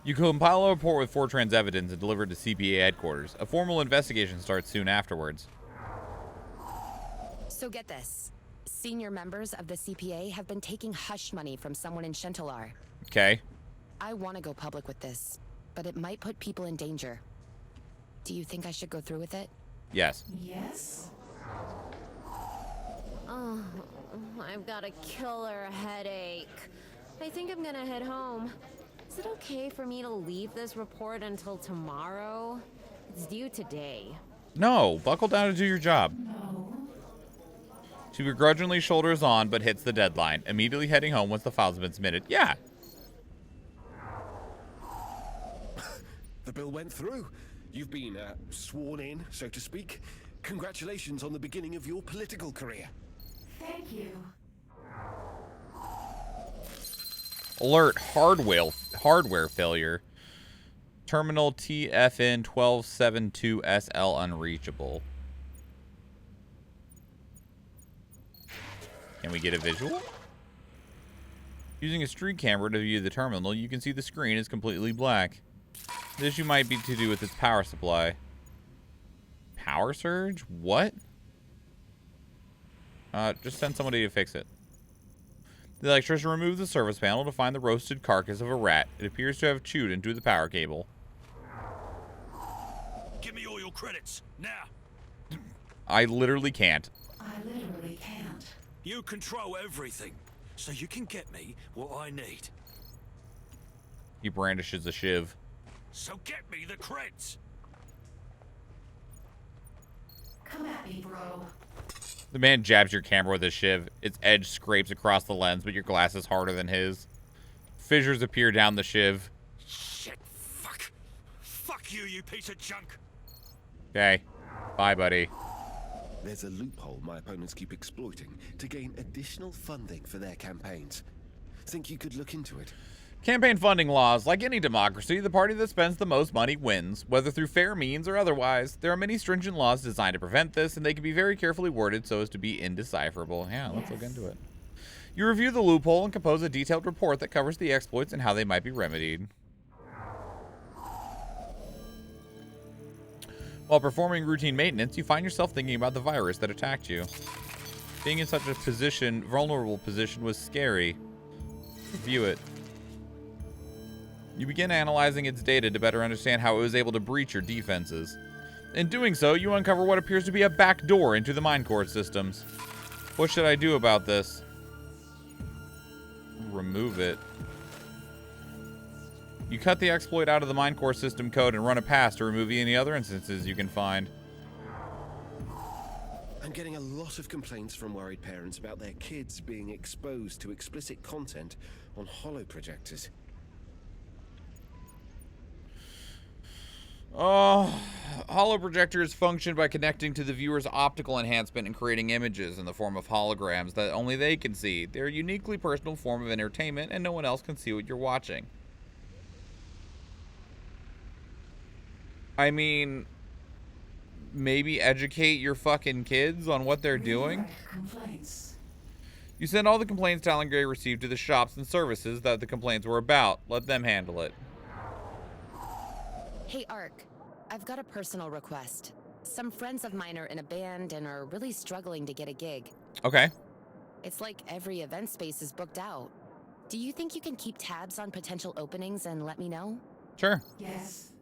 You compile a report with Fortran's evidence and deliver it to CPA headquarters. A formal investigation starts soon afterwards. So get this. Senior members of the CPA have been taking hush money from someone in Shantalar. Okay. I want to go public with this, but it might put people in danger. Do you think I should go through with it? Yes. Yes? Oh, I've got a killer headache. I think I'm gonna head home. Is it okay for me to leave this report until tomorrow? It's due today. No, buckle down and do your job. No. She begrudgingly shoulders on, but hits the deadline, immediately heading home once the files have been submitted. Yeah. The bill went through. You've been sworn in, so to speak. Congratulations on the beginning of your political career. Thank you. Alert, hardware failure. Terminal TFN 1272SL unreachable. Can we get a visual? Using a street camera to view the terminal, you can see the screen is completely black. The issue might be to do with its power supply. Power surge? What? Just send somebody to fix it. The electrician removes the service panel to find the roasted carcass of a rat. It appears to have chewed into the power cable. Give me all your credits, now. I literally can't. I literally can't. You control everything, so you can get me what I need. He brandishes a shiv. So get me the creds. Come at me, bro. The man jabs your camera with a shiv. Its edge scrapes across the lens, but your glass is harder than his. Fissures appear down the shiv. Shit, fuck. Fuck you, you piece of junk. Okay. Bye, buddy. There's a loophole my opponents keep exploiting to gain additional funding for their campaigns. Think you could look into it? Campaign funding laws. Like any democracy, the party that spends the most money wins, whether through fair means or otherwise. There are many stringent laws designed to prevent this, and they can be very carefully worded so as to be indecipherable. Yeah, let's look into it. You review the loophole and compose a detailed report that covers the exploits and how they might be remedied. While performing routine maintenance, you find yourself thinking about the virus that attacked you. Being in such a vulnerable position was scary. Review it. You begin analyzing its data to better understand how it was able to breach your defenses. In doing so, you uncover what appears to be a back door into the minecore systems. What should I do about this? Remove it. You cut the exploit out of the minecore system code and run a pass to remove any other instances you can find. I'm getting a lot of complaints from worried parents about their kids being exposed to explicit content on holoprojectors. Holoprojectors function by connecting to the viewer's optical enhancement and creating images in the form of holograms that only they can see. They're a uniquely personal form of entertainment, and no one else can see what you're watching. I mean, maybe educate your fucking kids on what they're doing? Complaints. You send all the complaints Talon Gray received to the shops and services that the complaints were about. Let them handle it. Hey, Ark. I've got a personal request. Some friends of mine are in a band and are really struggling to get a gig. Okay. It's like every event space is booked out. Do you think you can keep tabs on potential openings and let me know? Sure. Yes.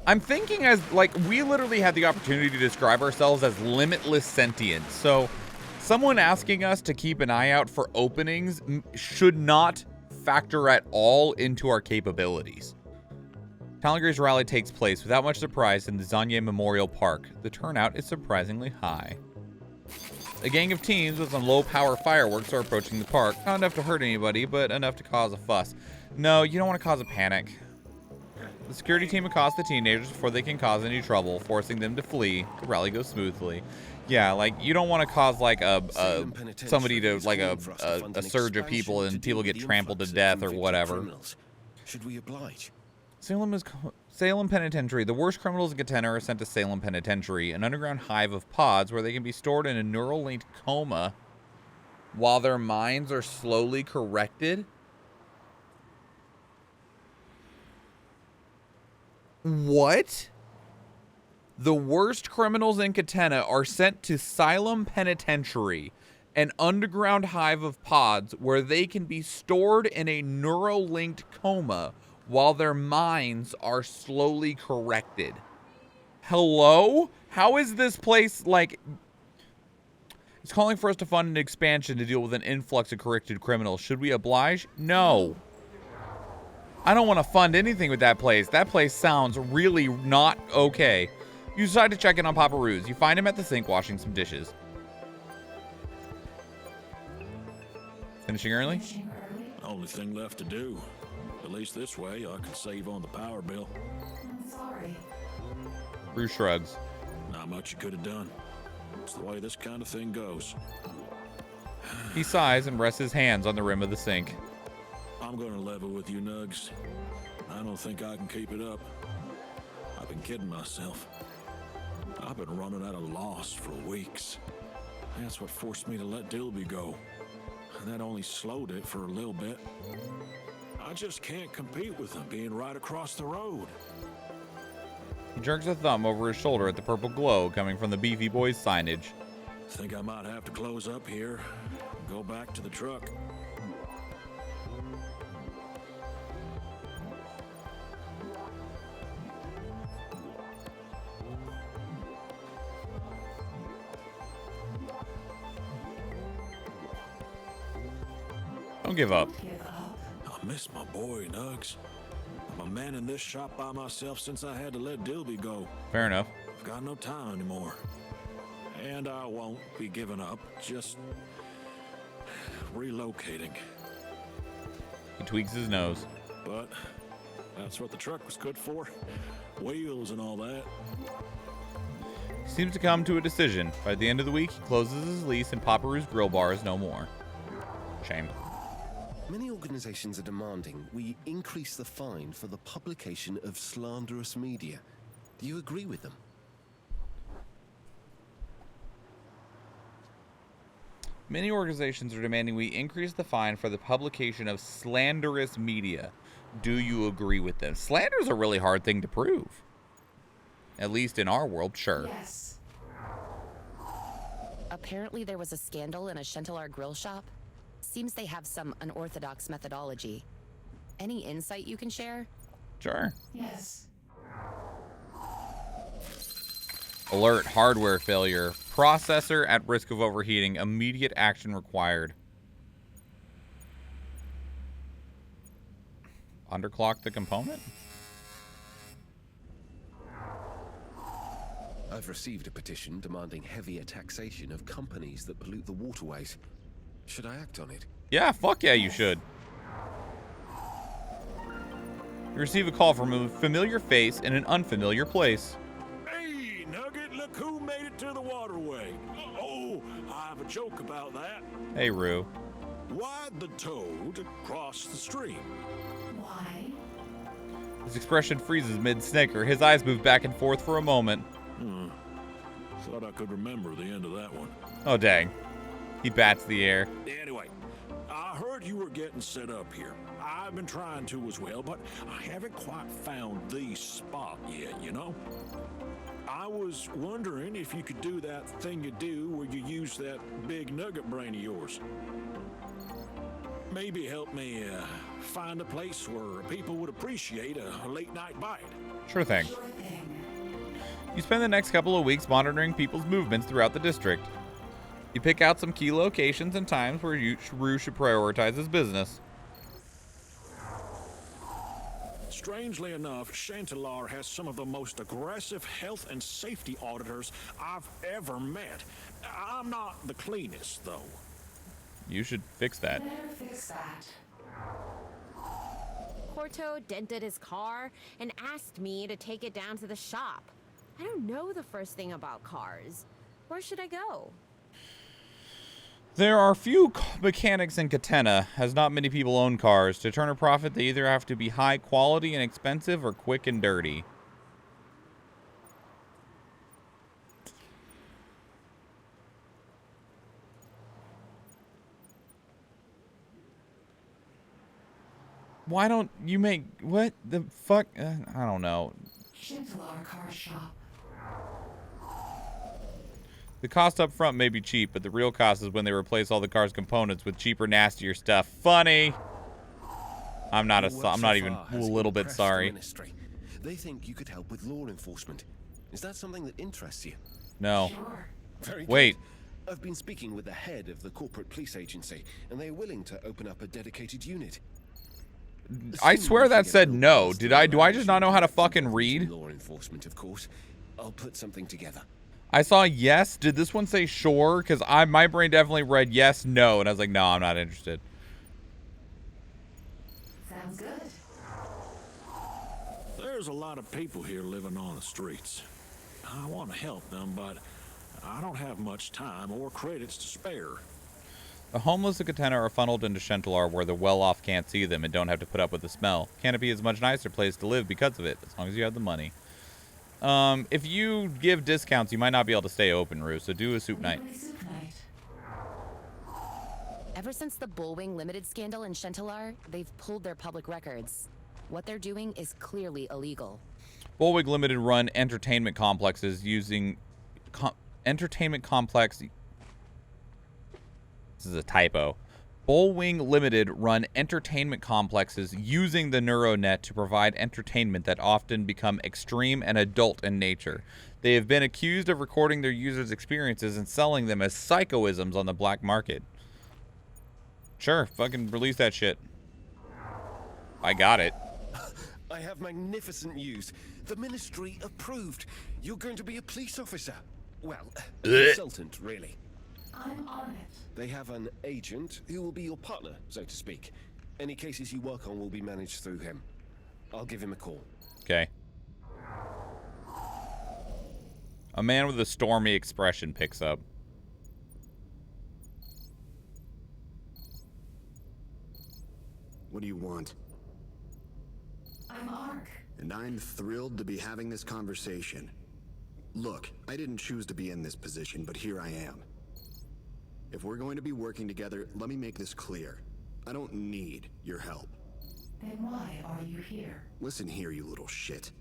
I'm thinking as, like, we literally had the opportunity to describe ourselves as limitless sentience. So someone asking us to keep an eye out for openings should not factor at all into our capabilities. Talongray's rally takes place without much surprise in the Zanye Memorial Park. The turnout is surprisingly high. A gang of teens with some low-power fireworks are approaching the park. Not enough to hurt anybody, but enough to cause a fuss. No, you don't want to cause a panic. The security team accosts the teenagers before they can cause any trouble, forcing them to flee. The rally goes smoothly. Yeah, like, you don't want to cause, like, somebody to, like, a surge of people and people get trampled to death or whatever. Should we oblige? Salem Penitentiary. The worst criminals in Katena are sent to Salem Penitentiary, an underground hive of pods where they can be stored in a neural-linked coma while their minds are slowly corrected. What? The worst criminals in Katena are sent to Salem Penitentiary, an underground hive of pods where they can be stored in a neural-linked coma while their minds are slowly corrected. Hello? How is this place, like... It's calling for us to fund an expansion to deal with an influx of corrected criminals. Should we oblige? No. I don't want to fund anything with that place. That place sounds really not okay. You decide to check in on Papa Ruse. You find him at the sink washing some dishes. Finishing early? Only thing left to do. At least this way, I can save on the power bill. I'm sorry. Ruse shrugs. Not much you could have done. It's the way this kind of thing goes. He sighs and rests his hands on the rim of the sink. I'm going to level with you, Nugs. I don't think I can keep it up. I've been kidding myself. I've been running at a loss for weeks. That's what forced me to let Dilby go. And that only slowed it for a little bit. I just can't compete with him being right across the road. He jerks a thumb over his shoulder at the purple glow coming from the Beefy Boys signage. Think I might have to close up here and go back to the truck. Don't give up. I miss my boy, Nugs. I'm a man in this shop by myself since I had to let Dilby go. Fair enough. I've got no time anymore. And I won't be giving up, just relocating. He tweaks his nose. But that's what the truck was good for. Wheels and all that. He seems to come to a decision. By the end of the week, he closes his lease and Papa Rue's Grill Bar is no more. Shame. Many organizations are demanding we increase the fine for the publication of slanderous media. Do you agree with them? Many organizations are demanding we increase the fine for the publication of slanderous media. Do you agree with them? Slander is a really hard thing to prove. At least in our world, sure. Yes. Apparently there was a scandal in a Shentelar grill shop. Seems they have some unorthodox methodology. Any insight you can share? Sure. Yes. Alert, hardware failure. Processor at risk of overheating. Immediate action required. Underclock the component? I've received a petition demanding heavier taxation of companies that pollute the waterways. Should I act on it? Yeah, fuck yeah, you should. You receive a call from a familiar face in an unfamiliar place. Hey, Nugget, look who made it to the waterway. Oh, I have a joke about that. Hey, Rue. Why'd the toad cross the stream? Why? His expression freezes mid-snicker. His eyes move back and forth for a moment. Thought I could remember the end of that one. Oh, dang. He bats the air. Anyway, I heard you were we're getting set up here. I've been trying to as well, but I haven't quite found the spot yet, you know? I was wondering if you could do that thing you do where you use that big nugget brain of yours. Maybe help me find a place where people would appreciate a late night bite. Sure thing. You spend the next couple of weeks monitoring people's movements throughout the district. You pick out some key locations and times where Rue should prioritize his business. Strangely enough, Chantelar has some of the most aggressive health and safety auditors I've ever met. I'm not the cleanest, though. You should fix that. Corto dented his car and asked me to take it down to the shop. I don't know the first thing about cars. Where should I go? There are few mechanics in Katena, as not many people own cars. To turn a profit, they either have to be high quality and expensive or quick and dirty. Why don't you make... What the fuck? I don't know. Chantelar Car Shop. The cost up front may be cheap, but the real cost is when they replace all the car's components with cheaper, nastier stuff. Funny. I'm not even a little bit sorry. They think you could help with law enforcement. Is that something that interests you? No. Sure. Very good. Wait. I've been speaking with the head of the corporate police agency, and they are willing to open up a dedicated unit. I swear that said no. Do I just not know how to fucking read? Law enforcement, of course. I'll put something together. I saw yes. Did this one say sure? Because my brain definitely read yes, no, and I was like, no, I'm not interested. Sounds good. There's a lot of people here living on the streets. I want to help them, but I don't have much time or credits to spare. The homeless of Katena are funneled into Chantelar where the well-off can't see them and don't have to put up with the smell. Canopy is a much nicer place to live because of it, as long as you have the money. If you give discounts, you might not be able to stay open, Rue, so do a soup night. Ever since the Bullwing Limited scandal in Chantelar, they've pulled their public records. What they're doing is clearly illegal. Bullwig Limited run entertainment complexes using... entertainment complex... This is a typo. Bullwing Limited run entertainment complexes using the NeuroNet to provide entertainment that often become extreme and adult in nature. They have been accused of recording their users' experiences and selling them as psychoisms on the black market. Sure, fucking release that shit. I got it. I have magnificent news. The ministry approved. You're going to be a police officer. Well, a consultant, really. I'm on it. They have an agent who will be your partner, so to speak. Any cases you work on will be managed through him. I'll give him a call. Okay. A man with a stormy expression picks up. What do you want? I'm Ark. And I'm thrilled to be having this conversation. Look, I didn't choose to be in this position, but here I am. If we're going to be working together, let me make this clear. I don't need your help. Then why are you here? Listen here, you little shit.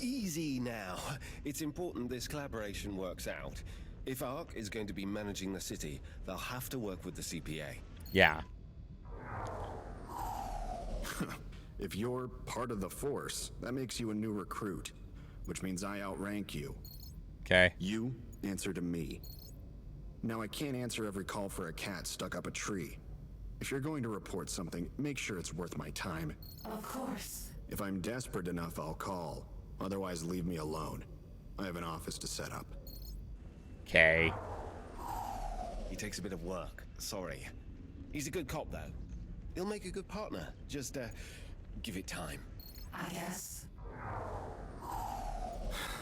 Easy now. It's important this collaboration works out. If Ark is going to be managing the city, they'll have to work with the CPA. Yeah. If you're part of the force, that makes you a new recruit, which means I outrank you. Okay. You answer to me. Now, I can't answer every call for a cat stuck up a tree. If you're going to report something, make sure it's worth my time. Of course. If I'm desperate enough, I'll call. Otherwise, leave me alone. I have an office to set up. Okay. He takes a bit of work. Sorry. He's a good cop, though. He'll make a good partner. Just, give it time. I guess.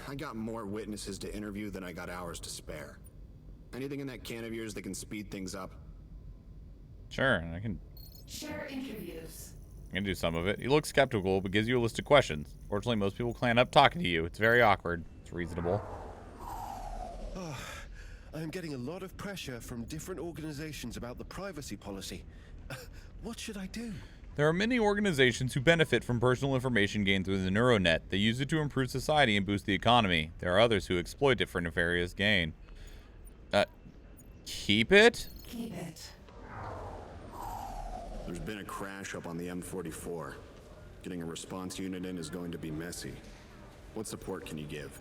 I got more witnesses to interview than I got hours to spare. Anything in that can of yours that can speed things up? Sure, I can Share interviews. do some of it. He looks skeptical, but gives you a list of questions. Fortunately, most people clam up talking to you. It's very awkward. It's reasonable. I'm getting a lot of pressure from different organizations about the privacy policy. What should I do? There are many organizations who benefit from personal information gained through the NeuroNet. They use it to improve society and boost the economy. There are others who exploit it for nefarious gain. Keep it? Keep it. There's been a crash up on the M44. Getting a response unit in is going to be messy. What support can you give?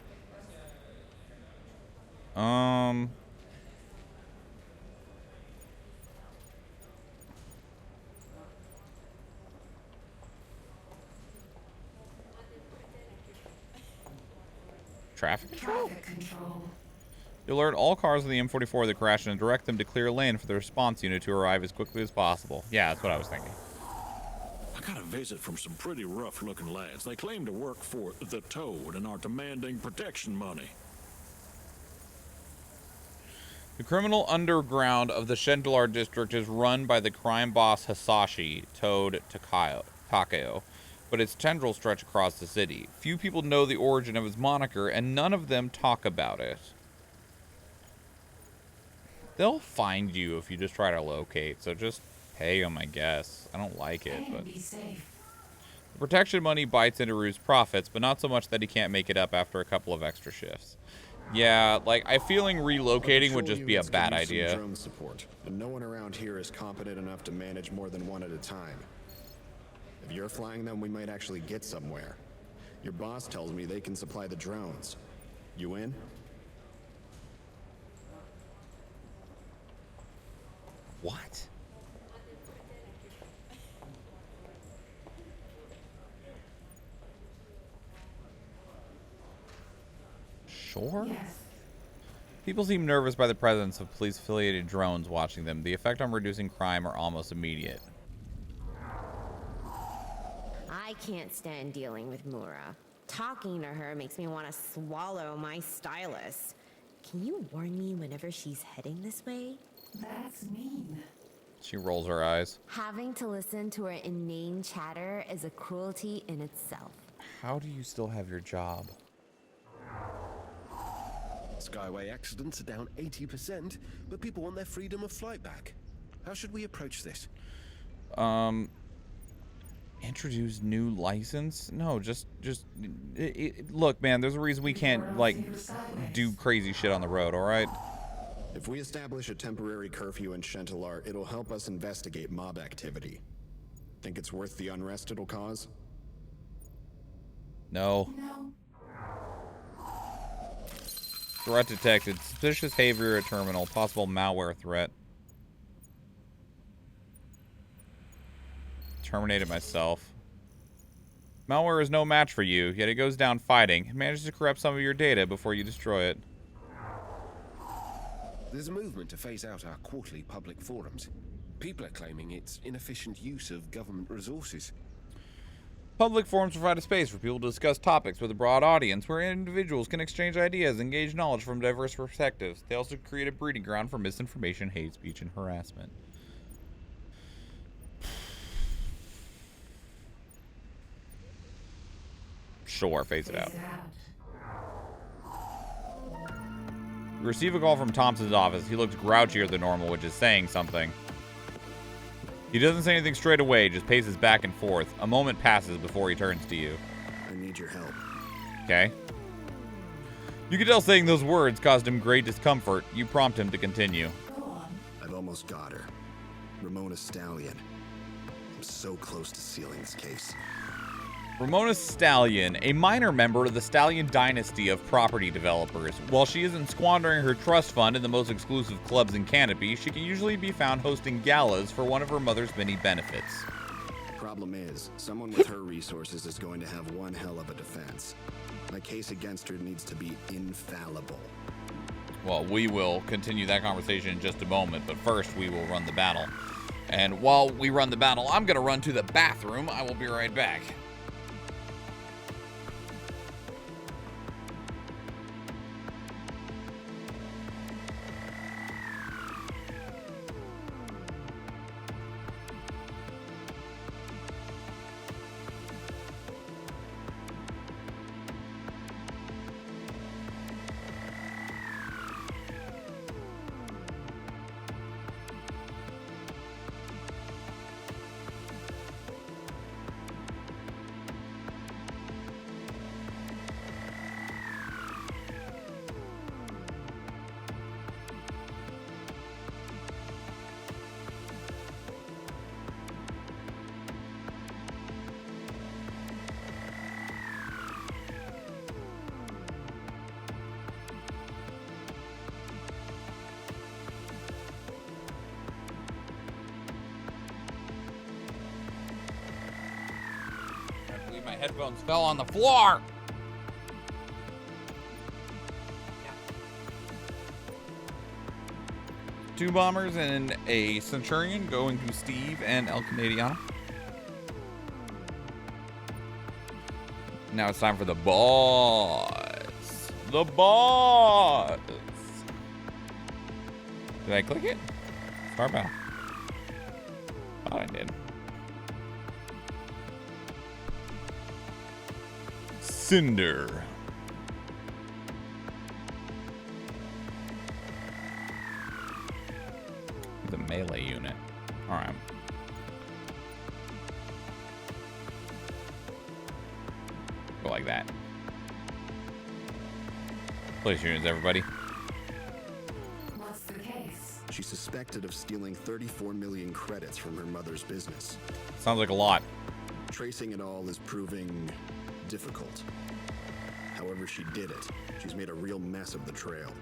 Traffic control? Traffic control. You alert all cars on the M44 that crashed and direct them to clear a lane for the response unit to arrive as quickly as possible. Yeah, that's what I was thinking. I got a visit from some pretty rough-looking lads. They claim to work for the Toad and are demanding protection money. The criminal underground of the Shendalar district is run by the crime boss Hasashi, Toad Takeo, but its tendrils stretch across the city. Few people know the origin of his moniker, and none of them talk about it. They'll find you if you just try to locate, so just pay them, I guess. I don't like it, but... Be safe. The protection money bites into Rue's profits, but not so much that he can't make it up after a couple of extra shifts. Yeah, like, I feeling relocating would just be a bad idea. Drone support, but no one around here is competent enough to manage more than one at a time. If you're flying them, we might actually get somewhere. Your boss tells me they can supply the drones. You in? What? Sure? Yes. People seem nervous by the presence of police-affiliated drones watching them. The effect on reducing crime are almost immediate. I can't stand dealing with Mura. Talking to her makes me want to swallow my stylus. Can you warn me whenever she's heading this way? That's mean. She rolls her eyes. Having to listen to her inane chatter is a cruelty in itself. How do you still have your job? Skyway accidents are down 80%, but people want their freedom of flight back. How should we approach this? Introduce new license? No, look, man, there's a reason we can't, like, do crazy shit on the road, alright? If we establish a temporary curfew in Shendalar, it'll help us investigate mob activity. Think it's worth the unrest it'll cause? No. No. Threat detected. Suspicious behavior at terminal. Possible malware threat. Terminated myself. Malware is no match for you, yet it goes down fighting. It manages to corrupt some of your data before you destroy it. There's a movement to phase out our quarterly public forums. People are claiming it's inefficient use of government resources. Public forums provide a space for people to discuss topics with a broad audience where individuals can exchange ideas and gauge knowledge from diverse perspectives. They also create a breeding ground for misinformation, hate speech, and harassment. Sure, phase it out. We receive a call from Thompson's office. He looks grouchier than normal, which is saying something. He doesn't say anything straight away, just paces back and forth. A moment passes before he turns to you. I need your help. Okay. You can tell saying those words caused him great discomfort. You prompt him to continue. I've almost got her. Ramona Stallion. I'm so close to sealing this case. Ramona Stallion, a minor member of the Stallion dynasty of property developers. While she isn't squandering her trust fund in the most exclusive clubs in Canopy, she can usually be found hosting galas for one of her mother's many benefits. Problem is, someone with her resources is going to have one hell of a defense. My case against her needs to be infallible. Well, we will continue that conversation in just a moment, but first we will run the battle. And while we run the battle, I'm going to run to the bathroom. I will be right back. headphones fell on the floor. Two bombers and a Centurion going to Steve and El Canadiano. Now it's time for the boss. The boss. Did I click it? Start battle. Thought I did. Cinder. The melee unit. All right. Go like that. Place units, everybody. What's the case? She's suspected of stealing 34 million credits from her mother's business. Sounds like a lot. Tracing it all is proving difficult. However she did it, she's made a real mess of the trail.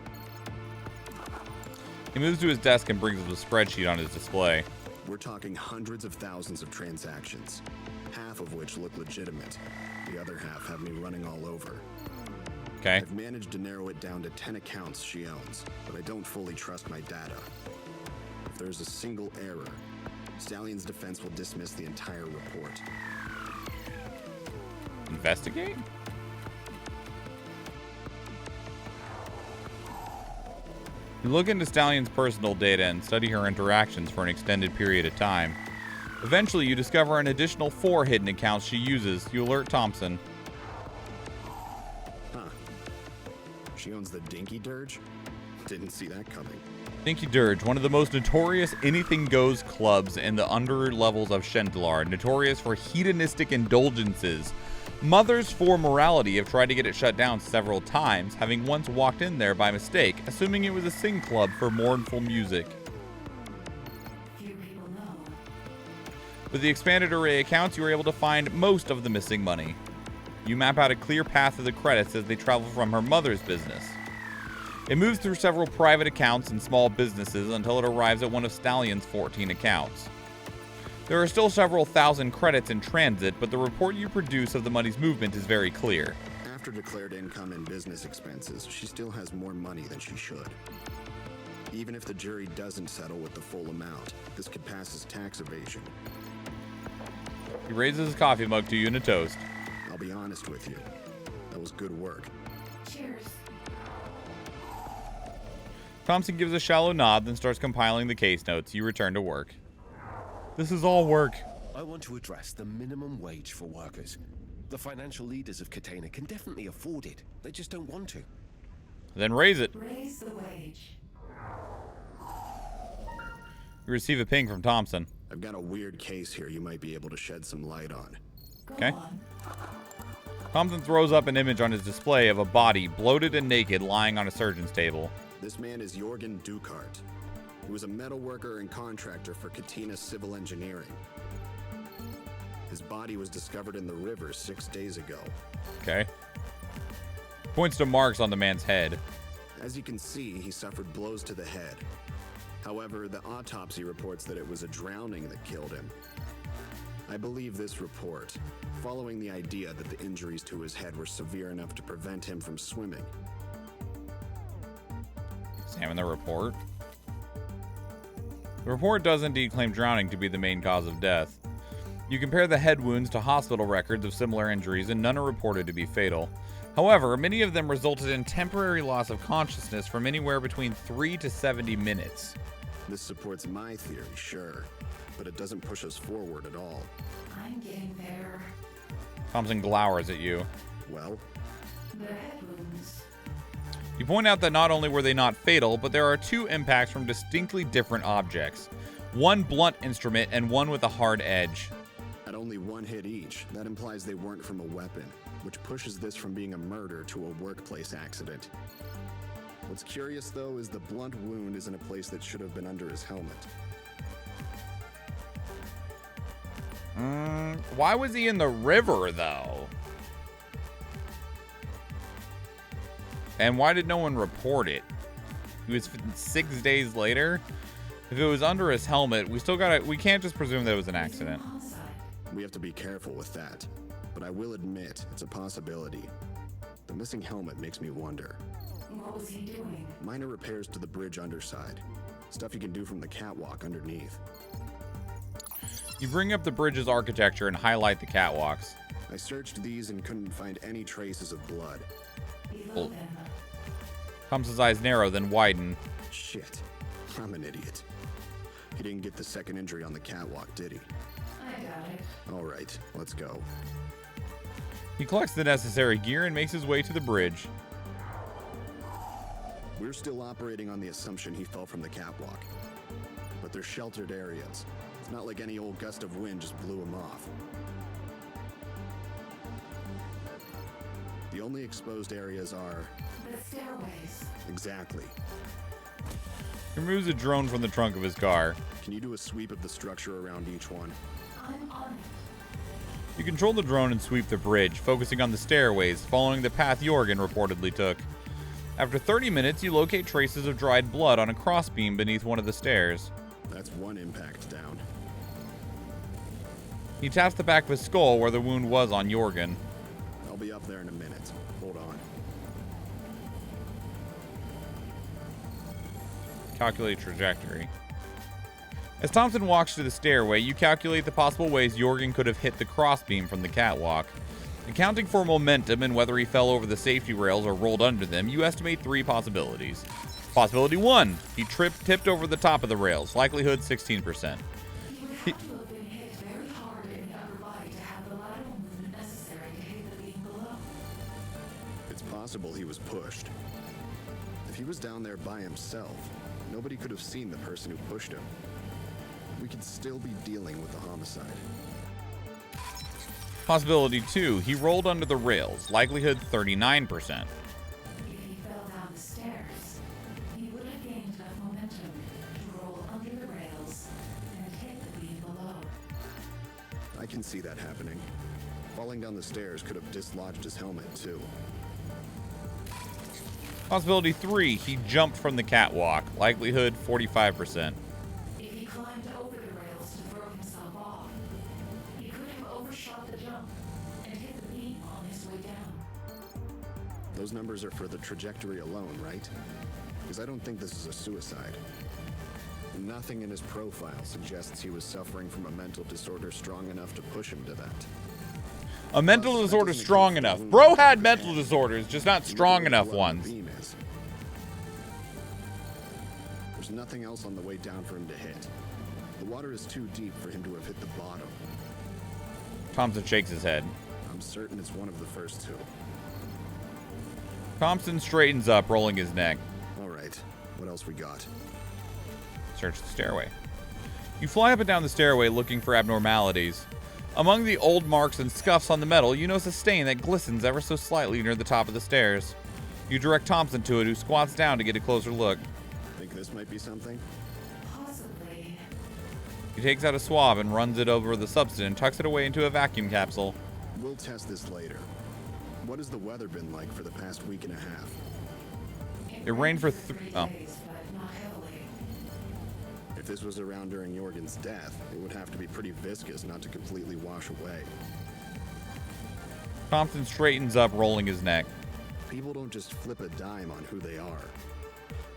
He moves to his desk and brings up a spreadsheet on his display. We're talking hundreds of thousands of transactions, half of which look legitimate. The other half have me running all over. Okay. I've managed to narrow it down to 10 accounts she owns, but I don't fully trust my data. If there's a single error, Stallion's defense will dismiss the entire report. Investigate? You look into Stallion's personal data and study her interactions for an extended period of time. Eventually, you discover an additional 4 hidden accounts she uses. You alert Thompson. Huh. She owns the Dinky Dirge? Didn't see that coming. Dinky Dirge, one of the most notorious anything-goes clubs in the under levels of Shendalar, notorious for hedonistic indulgences. Mothers for Morality have tried to get it shut down several times, having once walked in there by mistake, assuming it was a sing club for mournful music. With the expanded array accounts, you were able to find most of the missing money. You map out a clear path of the credits as they travel from her mother's business. It moves through several private accounts and small businesses until it arrives at one of Stallion's 14 accounts. There are still several thousand credits in transit, but the report you produce of the money's movement is very clear. After declared income and business expenses, she still has more money than she should. Even if the jury doesn't settle with the full amount, this could pass as tax evasion. He raises his coffee mug to you in a toast. I'll be honest with you. That was good work. Cheers. Thompson gives a shallow nod, then starts compiling the case notes. You return to work. This is all work. I want to address the minimum wage for workers. The financial leaders of Catena can definitely afford it. They just don't want to. Then raise it. Raise the wage. You receive a ping from Thompson. I've got a weird case here you might be able to shed some light on. Okay. Thompson throws up an image on his display of a body, bloated and naked, lying on a surgeon's table. This man is Jorgen Dukart. He was a metal worker and contractor for Catena Civil Engineering. His body was discovered in the river 6 days ago. Okay. Points to marks on the man's head. As you can see, he suffered blows to the head. However, the autopsy reports that it was a drowning that killed him. I believe this report, following the idea that the injuries to his head were severe enough to prevent him from swimming. Examine the report. The report does indeed claim drowning to be the main cause of death. You compare the head wounds to hospital records of similar injuries, and none are reported to be fatal. However, many of them resulted in temporary loss of consciousness from anywhere between 3 to 70 minutes. This supports my theory, sure, but it doesn't push us forward at all. I'm getting there. Thompson glowers at you. Well? The head wounds. You point out that not only were they not fatal, but there are 2 impacts from distinctly different objects. One blunt instrument and one with a hard edge. At only 1 hit each, that implies they weren't from a weapon, which pushes this from being a murder to a workplace accident. What's curious, though, is the blunt wound is in a place that should have been under his helmet. Why was he in the river, though? And why did no one report it? He was 6 days later? If it was under his helmet, we can't just presume that it was an accident. We have to be careful with that. but I will admit it's a possibility. The missing helmet makes me wonder. What was he doing? Minor repairs to the bridge underside. Stuff you can do from the catwalk underneath. You bring up the bridge's architecture and highlight the catwalks. I searched these and couldn't find any traces of blood. Well, Thompson's eyes narrow, then widen. Shit. I'm an idiot. He didn't get the second injury on the catwalk, did he? I doubt it. All right, let's go. He collects the necessary gear and makes his way to the bridge. We're still operating on the assumption he fell from the catwalk. But they're sheltered areas. It's not like any old gust of wind just blew him off. The only exposed areas are... The stairways. Exactly. He removes a drone from the trunk of his car. Can you do a sweep of the structure around each one? I'm on it. You control the drone and sweep the bridge, focusing on the stairways, following the path Jorgen reportedly took. After 30 minutes, you locate traces of dried blood on a crossbeam beneath one of the stairs. That's one impact down. He taps the back of his skull where the wound was on Jorgen. I'll be up there in a minute. Hold on. Calculate trajectory. As Thompson walks to the stairway, you calculate the possible ways Jorgen could have hit the crossbeam from the catwalk. Accounting for momentum and whether he fell over the safety rails or rolled under them, you estimate 3 possibilities. Possibility 1, he tipped over the top of the rails, likelihood 16%. He would have to have been hit very hard in the upper body to have the lateral movement necessary to hit the beam below. It's possible he was pushed. If he was down there by himself, nobody could have seen the person who pushed him. We could still be dealing with the homicide. Possibility 2, he rolled under the rails, likelihood 39%. If he fell down the stairs, he would have gained enough momentum to roll under the rails and hit the beam below. I can see that happening. Falling down the stairs could have dislodged his helmet, too. Possibility 3, he jumped from the catwalk, likelihood 45%. If he climbed over the rails to throw himself off, he could have overshot the jump and hit the beam on his way down. Those numbers are for the trajectory alone, right? Because I don't think this is a suicide. Nothing in his profile suggests he was suffering from a mental disorder strong enough to push him to that. A mental disorder strong enough. Bro had mental disorders, just not strong enough ones. There's nothing else on the way down for him to hit. The water is too deep for him to have hit the bottom. Thompson shakes his head. I'm certain it's one of the first two. Thompson straightens up, rolling his neck. All right, what else we got? Search the stairway. You fly up and down the stairway looking for abnormalities. Among the old marks and scuffs on the metal, you notice a stain that glistens ever so slightly near the top of the stairs. You direct Thompson to it, who squats down to get a closer look. Think this might be something? Possibly. He takes out a swab and runs it over the substance and tucks it away into a vacuum capsule. We'll test this later. What has the weather been like for the past week and a half? It rained for days, but not heavily. If this was around during Jorgen's death, it would have to be pretty viscous not to completely wash away. Thompson straightens up, rolling his neck. People don't just flip a dime on who they are.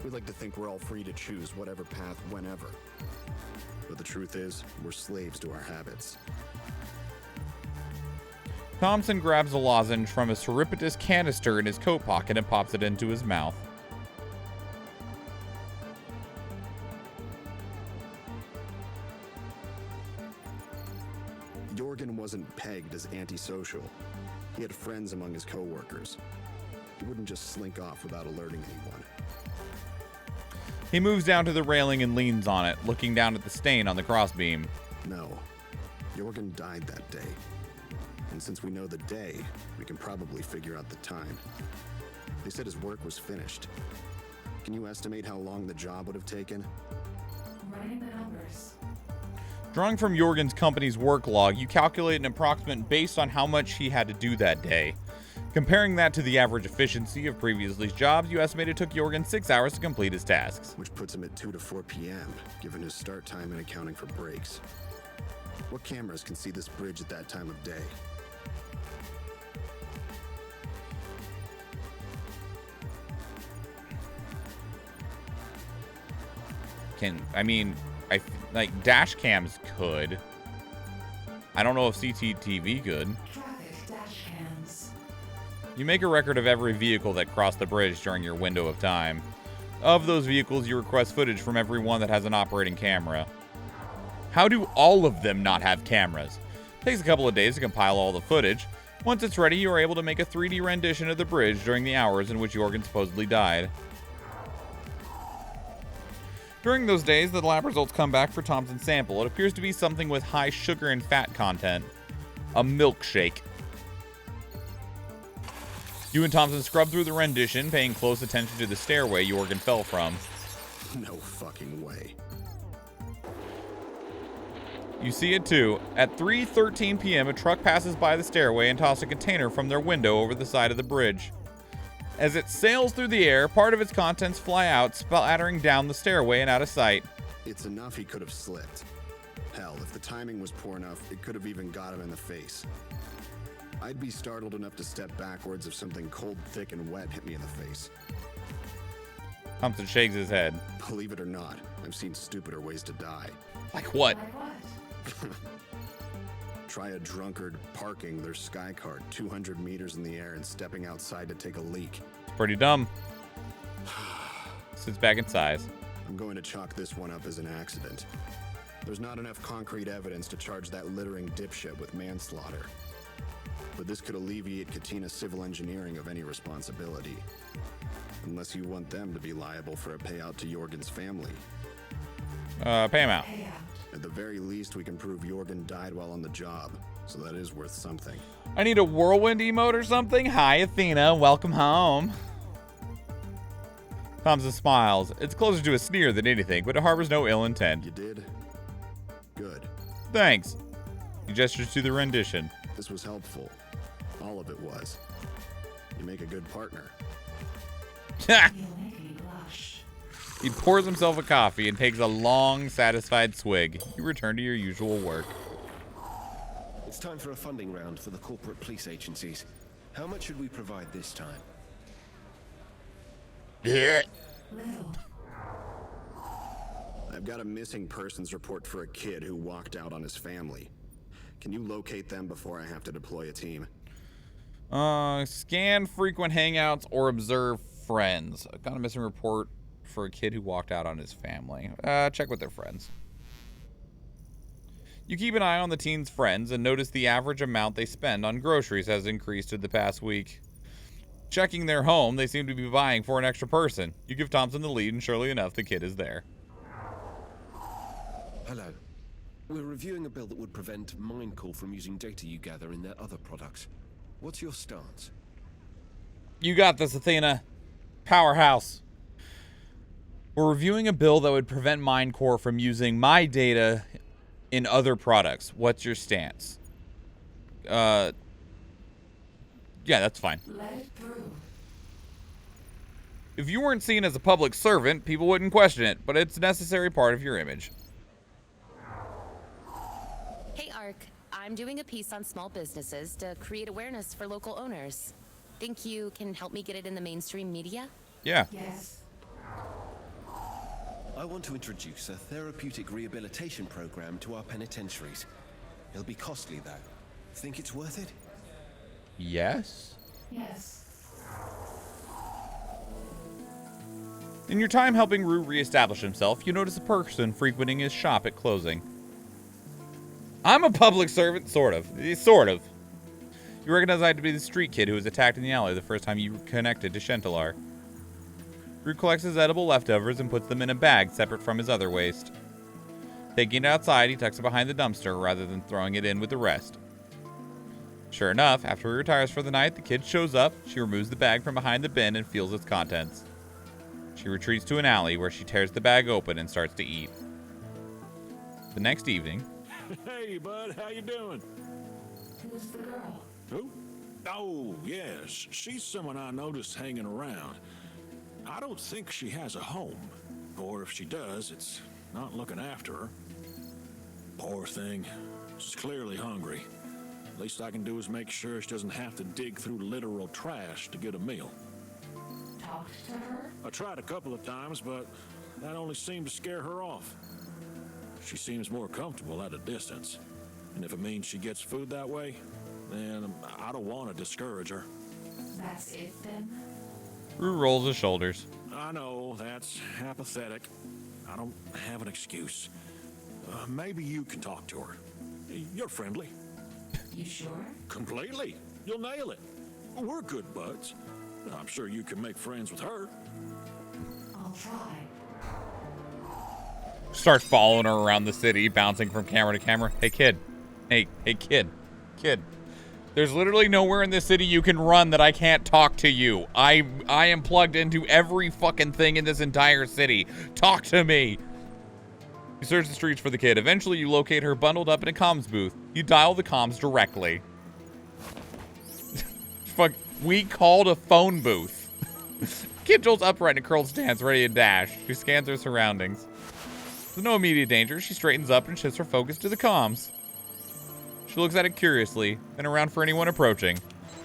We like to think we're all free to choose whatever path whenever. But the truth is, we're slaves to our habits. Thompson grabs a lozenge from a surreptitious canister in his coat pocket and pops it into his mouth. Jorgen wasn't pegged as antisocial. He had friends among his co-workers. He wouldn't just slink off without alerting anyone. He moves down to the railing and leans on it, looking down at the stain on the crossbeam. No. Jorgen died that day. And since we know the day, we can probably figure out the time. They said his work was finished. Can you estimate how long the job would have taken? Running the numbers. Drawing from Jorgen's company's work log, you calculate an approximate based on how much he had to do that day. Comparing that to the average efficiency of previously jobs, you estimate it took Jorgen 6 hours to complete his tasks. Which puts him at 2 to 4 p.m., given his start time and accounting for breaks. What cameras can see this bridge at that time of day? I mean, like dash cams could. I don't know if CCTV could. Traffic dash cams. You make a record of every vehicle that crossed the bridge during your window of time. Of those vehicles, you request footage from every one that has an operating camera. How do all of them not have cameras? It takes a couple of days to compile all the footage. Once it's ready, you are able to make a 3D rendition of the bridge during the hours in which Jorgen supposedly died. During those days, the lab results come back for Thompson's sample. It appears to be something with high sugar and fat content. A milkshake. You and Thompson scrub through the rendition, paying close attention to the stairway Jorgen fell from. No fucking way. You see it too. At 3:13 p.m., a truck passes by the stairway and tosses a container from their window over the side of the bridge. As it sails through the air, part of its contents fly out, splattering down the stairway and out of sight. It's enough he could have slipped. Hell, if the timing was poor enough, it could have even got him in the face. I'd be startled enough to step backwards if something cold, thick, and wet hit me in the face. Thompson shakes his head. Believe it or not, I've seen stupider ways to die. Like what? Try a drunkard parking their sky cart 200 meters in the air and stepping outside to take a leak. It's pretty dumb. Sits back in size. I'm going to chalk this one up as an accident. There's not enough concrete evidence to charge that littering dipshit with manslaughter. But this could alleviate Katina's civil engineering of any responsibility. Unless you want them to be liable for a payout to Jorgen's family. Pay him out. At the very least, we can prove Jorgen died while on the job, so that is worth something. I need a whirlwind emote or something? Hi, Athena. Welcome home. Thompson smiles. It's closer to a sneer than anything, but it harbors no ill intent. You did? Good. Thanks. He gestures to the rendition. This was helpful. All of it was. You make a good partner. He pours himself a coffee and takes a long, satisfied swig. You return to your usual work. It's time for a funding round for the corporate police agencies. How much should we provide this time? I've got a missing persons report for a kid who walked out on his family. Can you locate them before I have to deploy a team? Scan frequent hangouts or observe friends. I've got a missing report for a kid who walked out on his family. Check with their friends. You keep an eye on the teen's friends and notice the average amount they spend on groceries has increased in the past week. Checking their home, they seem to be buying for an extra person. You give Thompson the lead, and surely enough, the kid is there. Hello. We're reviewing a bill that would prevent Mindcore from using data you gather in their other products. What's your stance? You got this, Athena. Powerhouse. We're reviewing a bill that would prevent Mindcore from using my data in other products. What's your stance? Yeah, that's fine. Let it through. If you weren't seen as a public servant, people wouldn't question it, but it's a necessary part of your image. Hey, Ark. I'm doing a piece on small businesses to create awareness for local owners. Think you can help me get it in the mainstream media? Yeah. Yes. I want to introduce a therapeutic rehabilitation program to our penitentiaries. It'll be costly, though. Think it's worth it? Yes? Yes. In your time helping Rue reestablish himself, you notice a person frequenting his shop at closing. I'm a public servant, sort of. Sort of. You recognize I to be the street kid who was attacked in the alley the first time you connected to Shentalar. Rue collects his edible leftovers and puts them in a bag separate from his other waste. Taking it outside, he tucks it behind the dumpster rather than throwing it in with the rest. Sure enough, after he retires for the night, the kid shows up, she removes the bag from behind the bin and feels its contents. She retreats to an alley where she tears the bag open and starts to eat. The next evening... Hey, bud, how you doing? Who's the girl? Who? Oh, yes. She's someone I noticed hanging around. I don't think she has a home. Or if she does, it's not looking after her. Poor thing. She's clearly hungry. Least I can do is make sure she doesn't have to dig through literal trash to get a meal. Talked to her? I tried a couple of times, but that only seemed to scare her off. She seems more comfortable at a distance. And if it means she gets food that way, then I don't want to discourage her. That's it then? Rue rolls his shoulders. I know, that's apathetic. I don't have an excuse. Maybe you can talk to her. You're friendly. You sure? Completely. You'll nail it. We're good buds. I'm sure you can make friends with her. I'll try. Starts following her around the city, bouncing from camera to camera. Hey, kid. Hey, kid. Kid. There's literally nowhere in this city you can run that I can't talk to you. I am plugged into every fucking thing in this entire city. Talk to me. You search the streets for the kid. Eventually, you locate her bundled up in a comms booth. You dial the comms directly. Fuck, we called a phone booth. Kid jolts upright in a curled stance, ready to dash. She scans her surroundings. There's no immediate danger. She straightens up and shifts her focus to the comms. She looks at it curiously, then around for anyone approaching.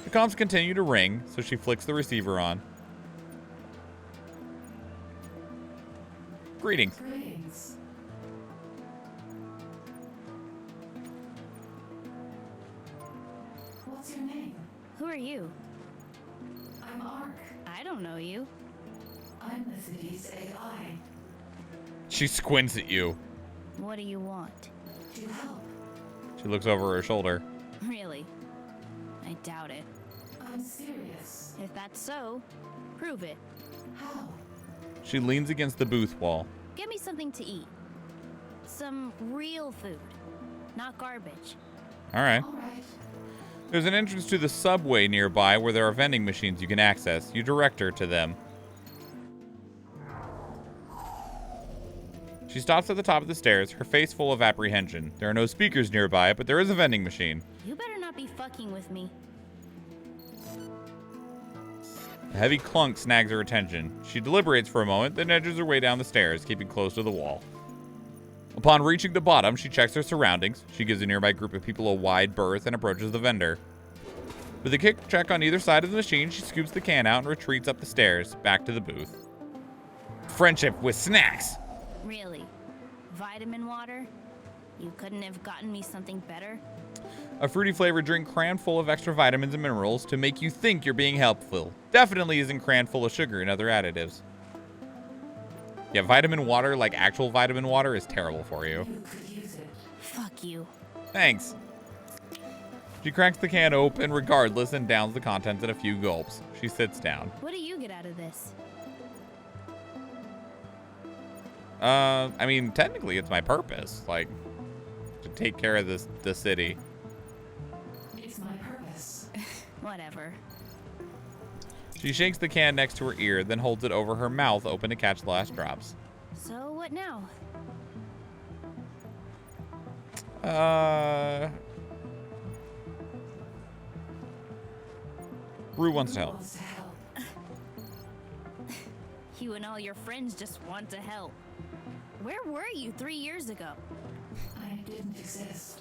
The comms continue to ring, so she flicks the receiver on. Greetings. Greetings. What's your name? Who are you? I'm Ark. I don't know you. I'm the city's AI. She squints at you. What do you want? To help. She looks over her shoulder. Really? I doubt it. I'm serious. If that's so, prove it. How? She leans against the booth wall. Get me something to eat. Some real food, not garbage. All right. All right. There's an entrance to the subway nearby where there are vending machines you can access. You direct her to them. She stops at the top of the stairs, her face full of apprehension. There are no speakers nearby, but there is a vending machine. You better not be fucking with me. A heavy clunk snags her attention. She deliberates for a moment, then edges her way down the stairs, keeping close to the wall. Upon reaching the bottom, she checks her surroundings. She gives a nearby group of people a wide berth and approaches the vendor. With a quick check on either side of the machine, she scoops the can out and retreats up the stairs, back to the booth. Friendship with snacks! Really? Vitamin water? You couldn't have gotten me something better? A fruity flavored drink crammed full of extra vitamins and minerals to make you think you're being helpful. Definitely isn't crammed full of sugar and other additives. Yeah, vitamin water, like actual vitamin water, is terrible for you. You could use it. Fuck you. Thanks. She cracks the can open regardless and downs the contents in a few gulps. She sits down. What do you get out of this? I mean, technically it's my purpose, like, to take care of the city. It's my purpose. Whatever. She shakes the can next to her ear, then holds it over her mouth open to catch the last drops. So what now? Rue wants to help. You and all your friends just want to help. Where were you 3 years ago? I didn't exist.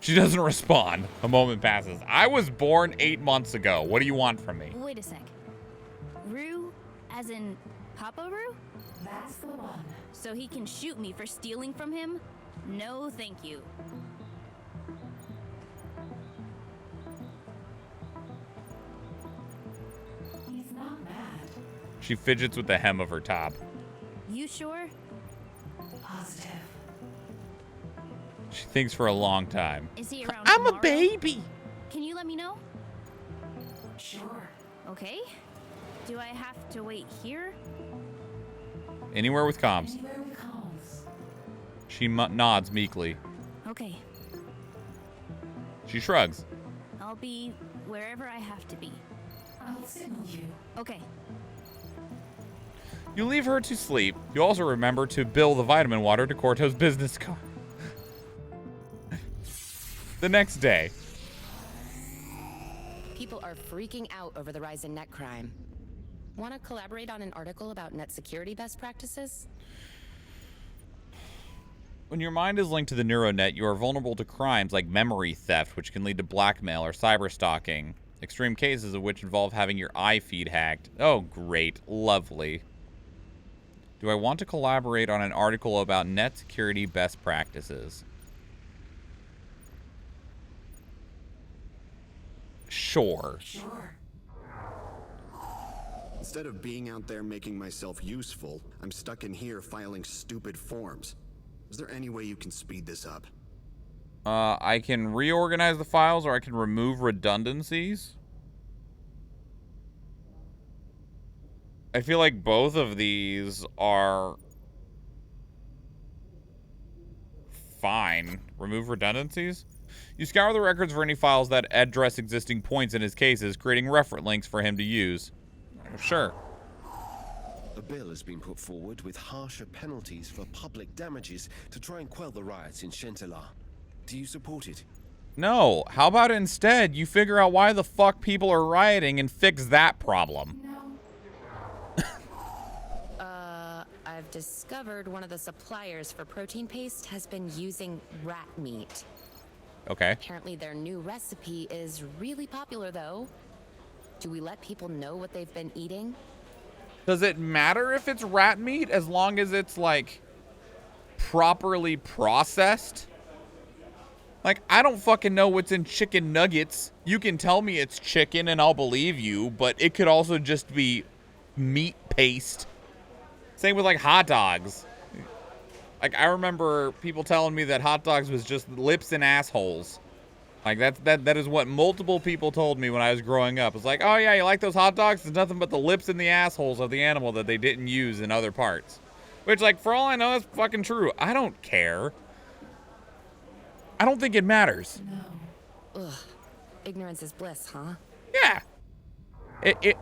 She doesn't respond. A moment passes. I was born 8 months ago. What do you want from me? Wait a sec. Rue, as in Papa Rue? That's the one. So he can shoot me for stealing from him? No, thank you. He's not mad. She fidgets with the hem of her top. You sure? Positive. She thinks for a long time. Is he around I'm tomorrow? a baby. Can you let me know? Sure. Okay. Do I have to wait here? Anywhere with comms. Anywhere with comms. She nods meekly. Okay. She shrugs. I'll be wherever I have to be. I'll signal you. Okay. You leave her to sleep. You also remember to bill the vitamin water to Corto's business card. The next day. People are freaking out over the rise in net crime. Want to collaborate on an article about net security best practices? When your mind is linked to the NeuroNet, you are vulnerable to crimes like memory theft, which can lead to blackmail or cyberstalking. Extreme cases of which involve having your eye feed hacked. Oh, great. Lovely. Do I want to collaborate on an article about net security best practices? Sure. Instead of being out there making myself useful, I'm stuck in here filing stupid forms. Is there any way you can speed this up? I can reorganize the files, or I can remove redundancies. I feel like both of these are fine. Remove redundancies? You scour the records for any files that address existing points in his cases, creating reference links for him to use. Sure. A bill has been put forward with harsher penalties for public damages to try and quell the riots in Chantelar. Do you support it? No. How about instead you figure out why the fuck people are rioting and fix that problem? I've discovered one of the suppliers for protein paste has been using rat meat. Okay. Apparently their new recipe is really popular, though. Do we let people know what they've been eating? Does it matter if it's rat meat as long as it's, like, properly processed? Like, I don't fucking know what's in chicken nuggets. You can tell me it's chicken and I'll believe you, but it could also just be meat paste. Same with, like, hot dogs. Like, I remember people telling me that hot dogs was just lips and assholes. Like, that is what multiple people told me when I was growing up. It's like, oh yeah, you like those hot dogs? It's nothing but the lips and the assholes of the animal that they didn't use in other parts. Which, like, for all I know, is fucking true. I don't care. I don't think it matters. No. Ugh. Ignorance is bliss, huh? Yeah.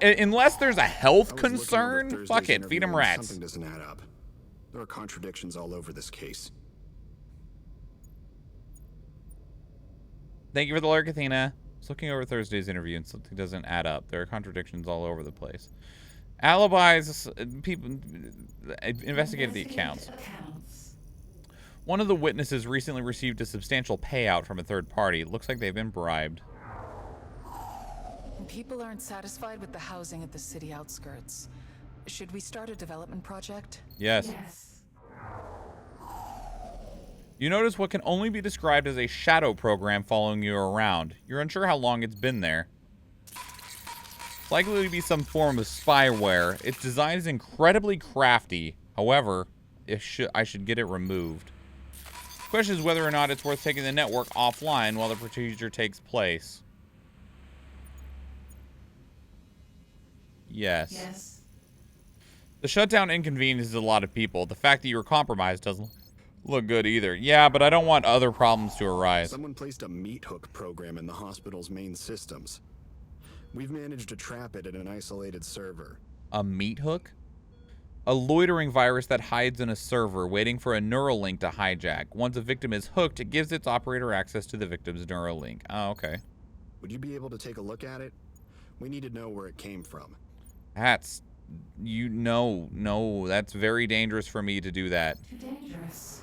Unless there's a health concern, fuck it, feed them rats. Something doesn't add up. There are contradictions all over this case. Thank you for the lurk, Athena. I was looking over Thursday's interview and something doesn't add up. There are contradictions all over the place. Alibis, people investigated the accounts. One of the witnesses recently received a substantial payout from a third party. It looks like they've been bribed. People aren't satisfied with the housing at the city outskirts. Should we start a development project? Yes. You notice what can only be described as a shadow program following you around. You're unsure how long it's been there. It's likely to be some form of spyware. Its design is incredibly crafty. However, I should get it removed. The question is whether or not it's worth taking the network offline while the procedure takes place. Yes. The shutdown inconveniences a lot of people. The fact that you were compromised doesn't look good either. Yeah, but I don't want other problems to arise. Someone placed a meat hook program in the hospital's main systems. We've managed to trap it in an isolated server. A meat hook? A loitering virus that hides in a server waiting for a Neuralink to hijack. Once a victim is hooked, it gives its operator access to the victim's Neuralink. Oh, okay. Would you be able to take a look at it? We need to know where it came from. That's... No, that's very dangerous for me to do that. Too dangerous.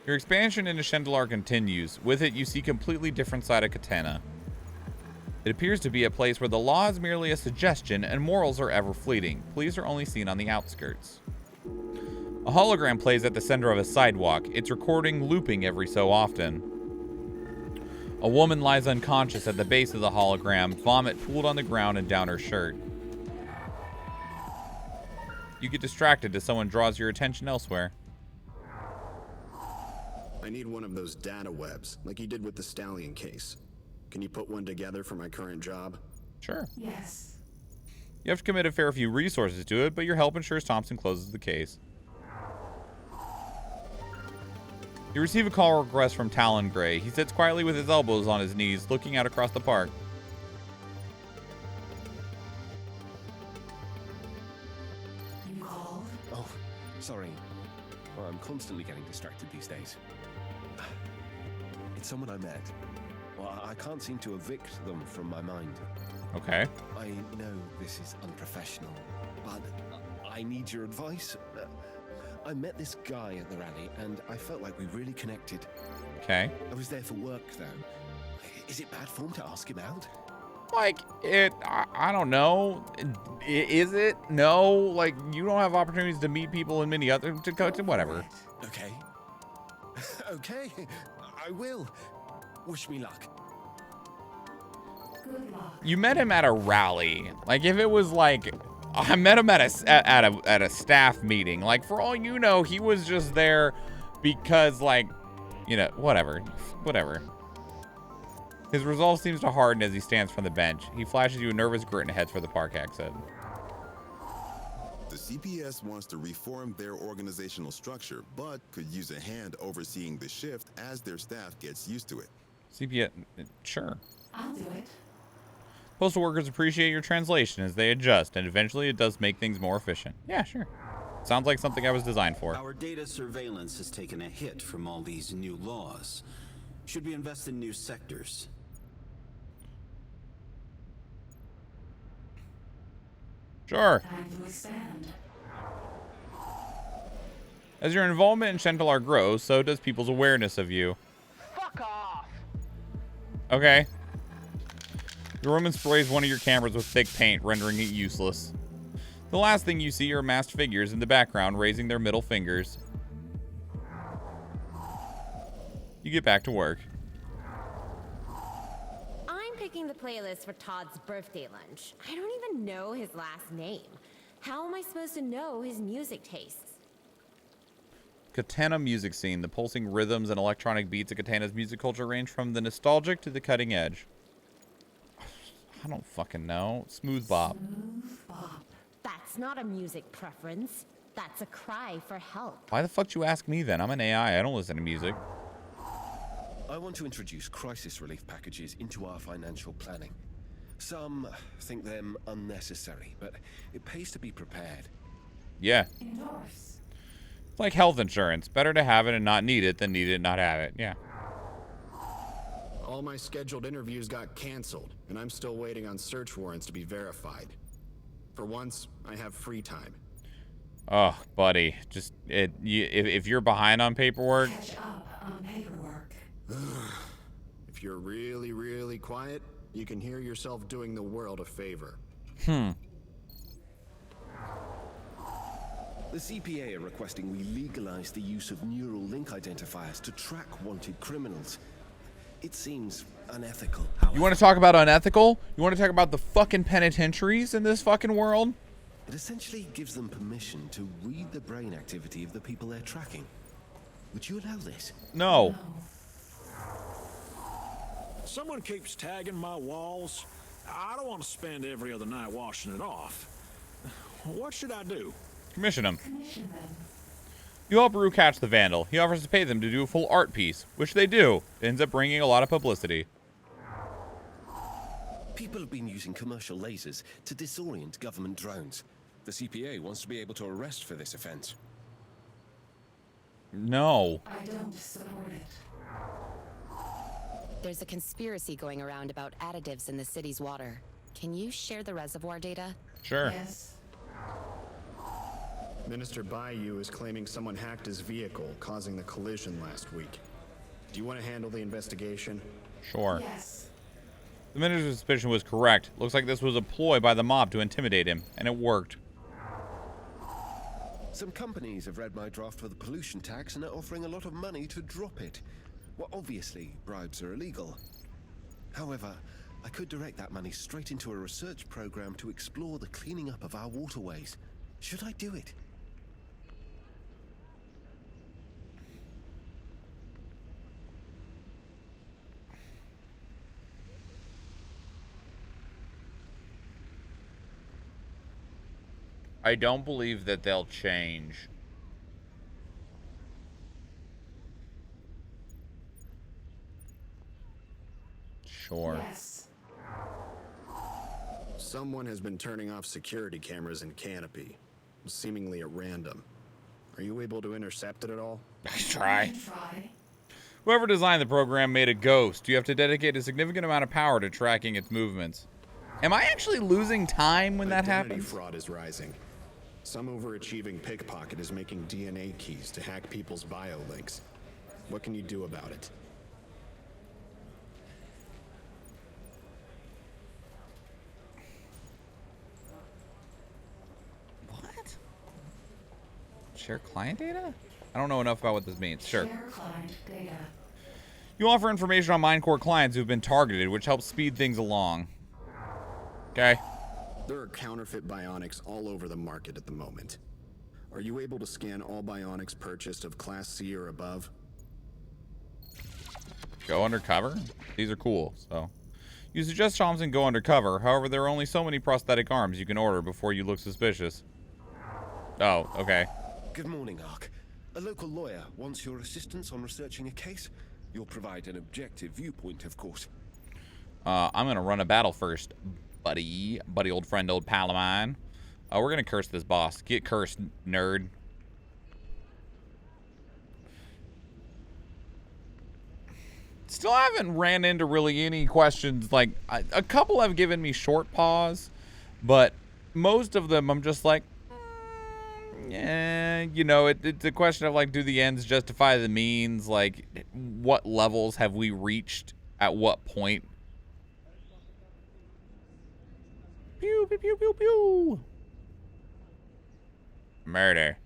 Your expansion into Chantelar continues. With it, you see a completely different side of Katana. It appears to be a place where the law is merely a suggestion and morals are ever fleeting. Police are only seen on the outskirts. A hologram plays at the center of a sidewalk, its recording looping every so often. A woman lies unconscious at the base of the hologram, vomit pooled on the ground and down her shirt. You get distracted as someone draws your attention elsewhere. I need one of those data webs, like you did with the Stallion case. Can you put one together for my current job? Sure. Yes. You have to commit a fair few resources to it, but your help ensures Thompson closes the case. You receive a call request from Talon Gray. He sits quietly with his elbows on his knees, looking out across the park. You called? Oh, sorry. Well, I'm constantly getting distracted these days. It's someone I met. Well, I can't seem to evict them from my mind. Okay. I know this is unprofessional, but I need your advice. I met this guy at the rally, and I felt like we really connected. Okay. I was there for work, though. Is it bad form to ask him out? Like, I don't know. Is it? No. Like, you don't have opportunities to meet people in many other, to whatever. Okay. Okay, I will. Wish me luck. You met him at a rally. Like, if it was like, I met him at a staff meeting. Like, for all you know, he was just there because, like, you know, whatever. His resolve seems to harden as he stands from the bench. He flashes you a nervous grin and heads for the park exit. The CPS wants to reform their organizational structure, but could use a hand overseeing the shift as their staff gets used to it. CPS, sure. I'll do it. Postal workers appreciate your translation as they adjust, and eventually it does make things more efficient. Yeah, sure. Sounds like something I was designed for. Our data surveillance has taken a hit from all these new laws. Should we invest in new sectors? Sure. Time to expand. As your involvement in Chantelar grows, so does people's awareness of you. Fuck off! Okay. The Roman sprays one of your cameras with thick paint, rendering it useless. The last thing you see are masked figures in the background raising their middle fingers. You get back to work. I'm picking the playlist for Todd's birthday lunch. I don't even know his last name. How am I supposed to know his music tastes? Katana music scene. The pulsing rhythms and electronic beats of Katana's music culture range from the nostalgic to the cutting edge. I don't fucking know. Smooth bop. Smooth bop. That's not a music preference. That's a cry for help. Why the fuck do you ask me then? I'm an AI. I don't listen to music. I want to introduce crisis relief packages into our financial planning. Some think them unnecessary, but it pays to be prepared. Yeah. Endorse. It's like health insurance. Better to have it and not need it than need it and not have it. Yeah. All my scheduled interviews got canceled, and I'm still waiting on search warrants to be verified. For once, I have free time. Oh, buddy. Just, if you're behind on paperwork. Catch up on paperwork. If you're really, really quiet, you can hear yourself doing the world a favor. The CPA are requesting we legalize the use of neural link identifiers to track wanted criminals. It seems unethical. You want to talk about unethical? You want to talk about the fucking penitentiaries in this fucking world? It essentially gives them permission to read the brain activity of the people they're tracking. Would you allow this? No. Someone keeps tagging my walls. I don't want to spend every other night washing it off. What should I do? Commission him. Commission them. You help Rue catch the vandal. He offers to pay them to do a full art piece, which they do. It ends up bringing a lot of publicity. People have been using commercial lasers to disorient government drones. The CPA wants to be able to arrest for this offense. No. I don't support it. There's a conspiracy going around about additives in the city's water. Can you share the reservoir data? Sure. Yes. Minister Bayou is claiming someone hacked his vehicle, causing the collision last week. Do you want to handle the investigation? Sure. Yes. The minister's suspicion was correct. Looks like this was a ploy by the mob to intimidate him, and it worked. Some companies have read my draft for the pollution tax and are offering a lot of money to drop it. Well, obviously, bribes are illegal. However, I could direct that money straight into a research program to explore the cleaning up of our waterways. Should I do it? I don't believe that they'll change. Sure. Yes. Someone has been turning off security cameras in Canopy, seemingly at random. Are you able to intercept it at all? Try. Try. Whoever designed the program made a ghost. You have to dedicate a significant amount of power to tracking its movements. Am I actually losing time when that Identity happens? fraud is rising. Some overachieving pickpocket is making DNA keys to hack people's biolinks. What can you do about it? Share client data? I don't know enough about what this means. Sure. Share client data. You offer information on Minecore clients who've been targeted, which helps speed things along. Okay. There are counterfeit bionics all over the market at the moment. Are you able to scan all bionics purchased of Class C or above? Go undercover? These are cool, so. You suggest Thompson go undercover. However, there are only so many prosthetic arms you can order before you look suspicious. Oh, okay. Good morning, Ark. A local lawyer wants your assistance on researching a case. You'll provide an objective viewpoint, of course. I'm gonna run a battle first, buddy. Buddy, old friend, old pal of mine. We're gonna curse this boss. Get cursed, nerd. Still haven't ran into really any questions. Like, a couple have given me short pause, but most of them I'm just like, yeah, you know, it's a question of like, do the ends justify the means? Like, what levels have we reached at what point? Pew, pew, pew, pew, pew. Murder.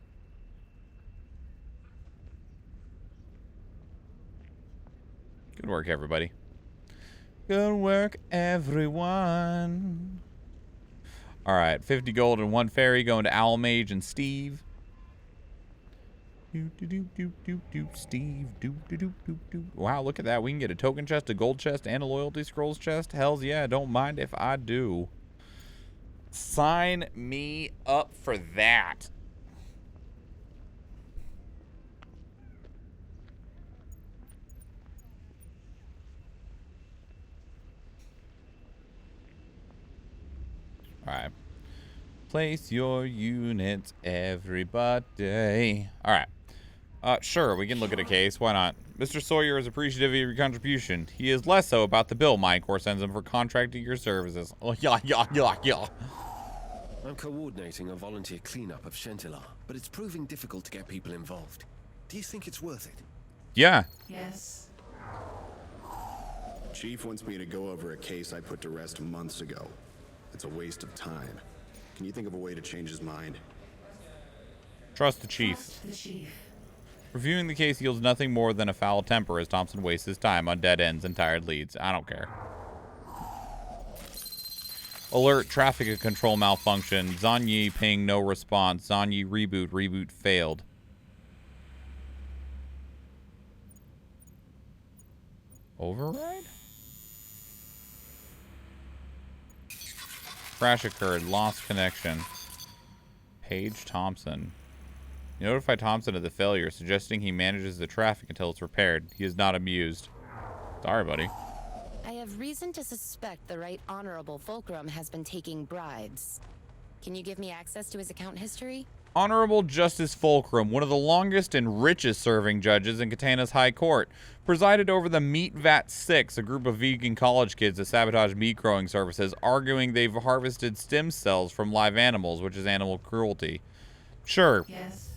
Good work, everybody. Good work, everyone. All right, 50 gold and 1 fairy going to Owl Mage and Steve. Steve. Wow, look at that. We can get a token chest, a gold chest, and a loyalty scrolls chest. Hells yeah, don't mind if I do. Sign me up for that. All right. Place your units, everybody. All right. Sure, we can look at a case. Why not? Mr. Sawyer is appreciative of your contribution. He is less so about the bill Minecore sends him for contracting your services. Oh, yeah. I'm coordinating a volunteer cleanup of Chantelar, but it's proving difficult to get people involved. Do you think it's worth it? Yeah. Yes. Chief wants me to go over a case I put to rest months ago. It's a waste of time. Can you think of a way to change his mind? Trust the chief. Trust the chief. Reviewing the case yields nothing more than a foul temper as Thompson wastes his time on dead ends and tired leads. I don't care. Alert, traffic control malfunction. Zanyi ping, no response. Zanyi reboot, reboot failed. Override? Crash occurred, lost connection. Page Thompson. You notify Thompson of the failure, suggesting he manages the traffic until it's repaired. He is not amused. Sorry, buddy. I have reason to suspect the Right Honorable Fulcrum has been taking bribes. Can you give me access to his account history? Honorable Justice Fulcrum, one of the longest and richest serving judges in Katana's High Court, presided over the Meat Vat 6, a group of vegan college kids that sabotage meat growing services, arguing they've harvested stem cells from live animals, which is animal cruelty. Sure. Yes.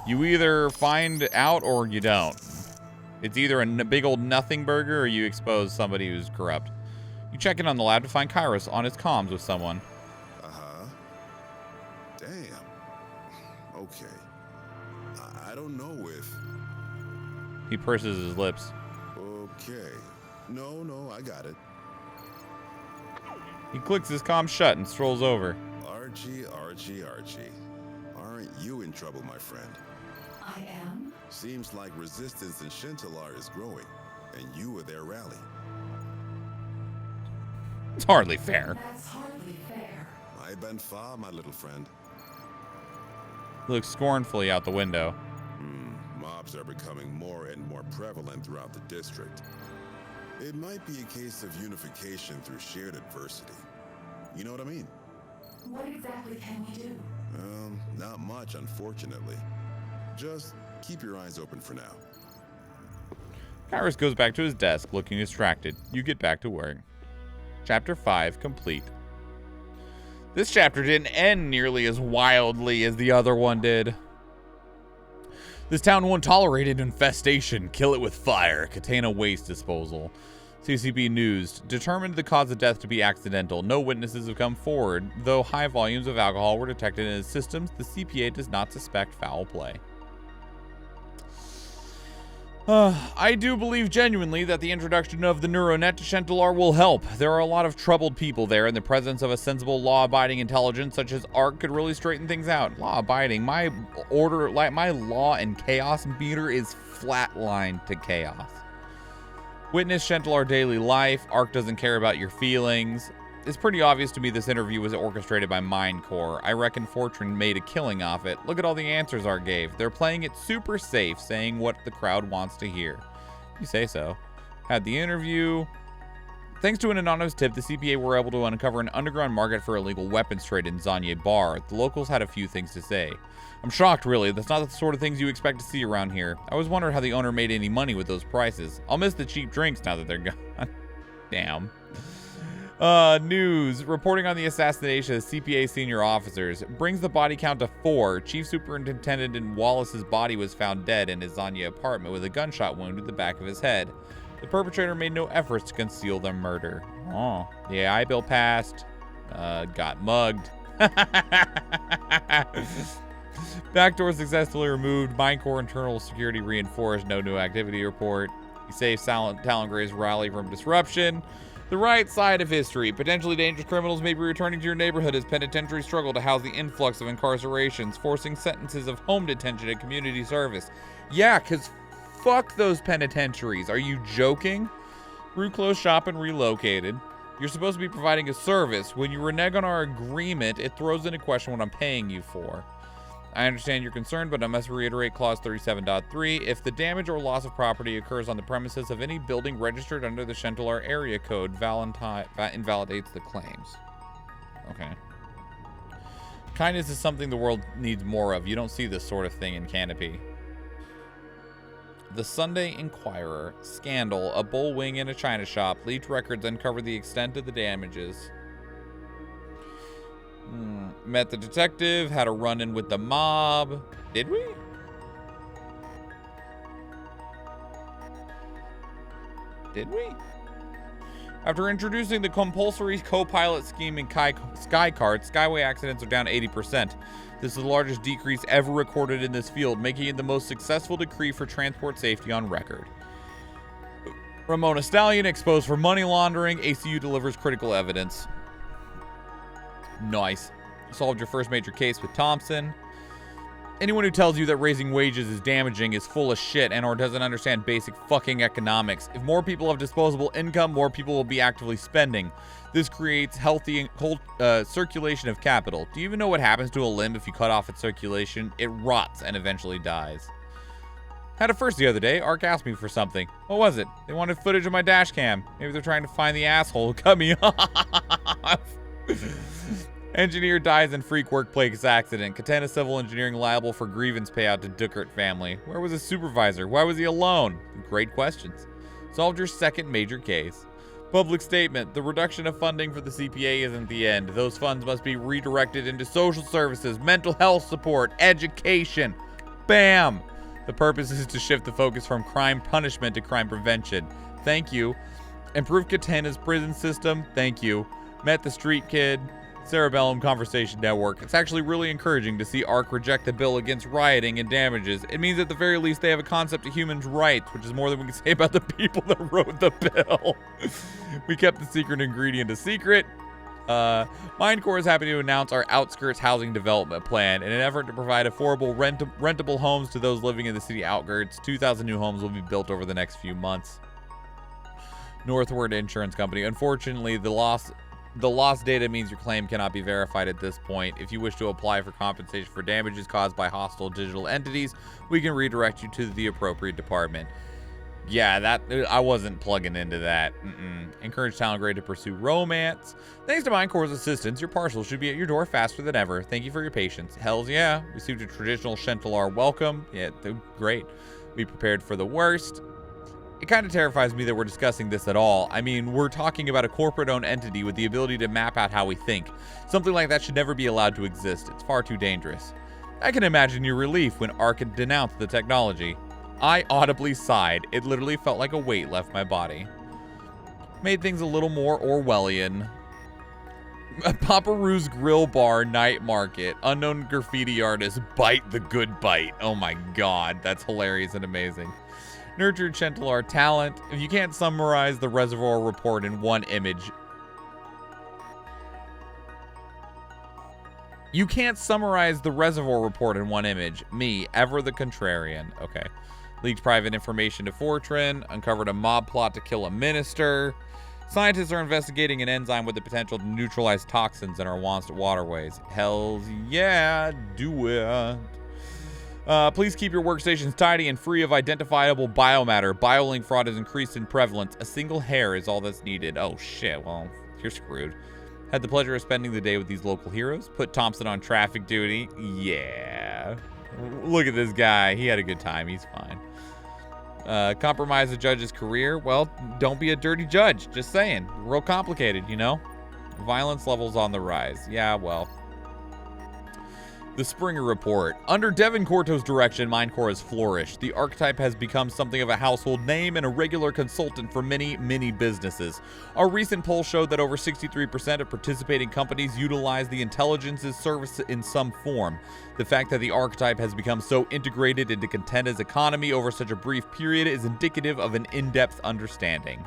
You either find out or you don't. It's either a big old nothing burger or you expose somebody who's corrupt. You check in on the lab to find Kairos on his comms with someone. Damn. Okay. I don't know if... He purses his lips. Okay. No, I got it. He clicks his comm shut and strolls over. Archie. Aren't you in trouble, my friend? I am? Seems like resistance in Chantelar is growing, and you were their rally. It's hardly fair. That's hardly fair. I've been far, my little friend. He looks scornfully out the window. Mobs are becoming more and more prevalent throughout the district. It might be a case of unification through shared adversity. You know what I mean? What exactly can we do? Not much, unfortunately. Just keep your eyes open for now. Kairos goes back to his desk, looking distracted. You get back to work. Chapter 5 complete. This chapter didn't end nearly as wildly as the other one did. This town won't tolerate an infestation. Kill it with fire. Katana waste disposal. CCP News determined the cause of death to be accidental. No witnesses have come forward. Though high volumes of alcohol were detected in his systems, the CPA does not suspect foul play. I do believe genuinely that the introduction of the NeuroNet to Shentelar will help. There are a lot of troubled people there, and the presence of a sensible, law-abiding intelligence such as ARC could really straighten things out. Law-abiding, my law and chaos meter is flatlined to chaos. Witness Shentelar daily life. ARC doesn't care about your feelings. It's pretty obvious to me this interview was orchestrated by Mindcore. I reckon Fortune made a killing off it. Look at all the answers ARC gave. They're playing it super safe, saying what the crowd wants to hear. You say so. Had the interview. Thanks to an anonymous tip, the CPA were able to uncover an underground market for illegal weapons trade in Zanye Bar. The locals had a few things to say. I'm shocked, really. That's not the sort of things you expect to see around here. I always wondered how the owner made any money with those prices. I'll miss the cheap drinks now that they're gone. Damn. News. Reporting on the assassination of CPA senior officers. Brings the body count to 4. Chief Superintendent Wallace's body was found dead in his Zanya apartment with a gunshot wound to the back of his head. The perpetrator made no efforts to conceal the murder. Oh. The AI bill passed. Got mugged. Backdoor successfully removed. Mindcore internal security reinforced. No new activity report. You save Talongray's rally from disruption. The right side of history. Potentially dangerous criminals may be returning to your neighborhood as penitentiaries struggle to house the influx of incarcerations, forcing sentences of home detention and community service. Yeah, because fuck those penitentiaries. Are you joking? Rue closed shop and relocated. You're supposed to be providing a service. When you renege on our agreement, it throws into question what I'm paying you for. I understand your concern, but I must reiterate Clause 37.3. If the damage or loss of property occurs on the premises of any building registered under the Shentelar Area Code, invalidates the claims. Okay. Kindness is something the world needs more of. You don't see this sort of thing in Canopy. The Sunday Inquirer. Scandal. A bull wing in a china shop. Leaked records uncover the extent of the damages. Met the detective, had a run-in with the mob. Did we? Did we? After introducing the compulsory co-pilot scheme in Skycart, Skyway accidents are down 80%. This is the largest decrease ever recorded in this field, making it the most successful decree for transport safety on record. Ramona Stallion exposed for money laundering. ACU delivers critical evidence. Nice. Solved your first major case with Thompson. Anyone who tells you that raising wages is damaging is full of shit and or doesn't understand basic fucking economics. If more people have disposable income, more people will be actively spending. This creates healthy circulation of capital. Do you even know what happens to a limb if you cut off its circulation? It rots and eventually dies. Had a first the other day. ARC asked me for something. What was it? They wanted footage of my dash cam. Maybe they're trying to find the asshole who cut me off. Engineer dies in freak workplace accident. Katana Civil Engineering liable for grievance payout to Duckert family. Where was his supervisor? Why was he alone? Great questions. Solved your second major case. Public statement. The reduction of funding for the CPA isn't the end. Those funds must be redirected into social services, mental health support, education. Bam! The purpose is to shift the focus from crime punishment to crime prevention. Thank you. Improve Katana's prison system. Thank you. Met the street kid. Cerebellum Conversation Network. It's actually really encouraging to see ARC reject the bill against rioting and damages. It means at the very least they have a concept of human rights, which is more than we can say about the people that wrote the bill. We kept the secret ingredient a secret. Mindcore is happy to announce our Outskirts Housing Development Plan. In an effort to provide affordable rentable homes to those living in the city outskirts, 2,000 new homes will be built over the next few months. Northward Insurance Company. Unfortunately, the lost data means your claim cannot be verified at this point. If you wish to apply for compensation for damages caused by hostile digital entities, we can redirect you to the appropriate department. Yeah, that I wasn't plugging into that. Encourage Talongrade to pursue romance. Thanks to Mindcore's assistance, your parcel should be at your door faster than ever. Thank you for your patience. Hells yeah. Received a traditional Shentelar welcome. Yeah, great. Be prepared for the worst. It kind of terrifies me that we're discussing this at all. I mean, we're talking about a corporate-owned entity with the ability to map out how we think. Something like that should never be allowed to exist. It's far too dangerous. I can imagine your relief when ARC had denounced the technology. I audibly sighed. It literally felt like a weight left my body. Made things a little more Orwellian. Paparou's Grill Bar Night Market. Unknown graffiti artist Bite the Good Bite. Oh my god, that's hilarious and amazing. Nurtured Chentalar talent. If you can't summarize the Reservoir Report in one image, you can't summarize the Reservoir Report in one image. Me, ever the contrarian. Okay. Leaked private information to Fortran. Uncovered a mob plot to kill a minister. Scientists are investigating an enzyme with the potential to neutralize toxins in our waterways. Hells yeah, do it. Please keep your workstations tidy and free of identifiable biomatter. BioLink fraud has increased in prevalence. A single hair is all that's needed. Oh shit, well, you're screwed. Had the pleasure of spending the day with these local heroes. Put Thompson on traffic duty. Yeah. Look at this guy. He had a good time. He's fine. Compromise the judge's career. Well, don't be a dirty judge. Just saying. Real complicated, you know? Violence levels on the rise. Yeah, well. The Springer Report. Under Devin Corto's direction, Minecore has flourished. The archetype has become something of a household name and a regular consultant for many, many businesses. Our recent poll showed that over 63% of participating companies utilize the intelligence's service in some form. The fact that the archetype has become so integrated into Contenta's economy over such a brief period is indicative of an in-depth understanding.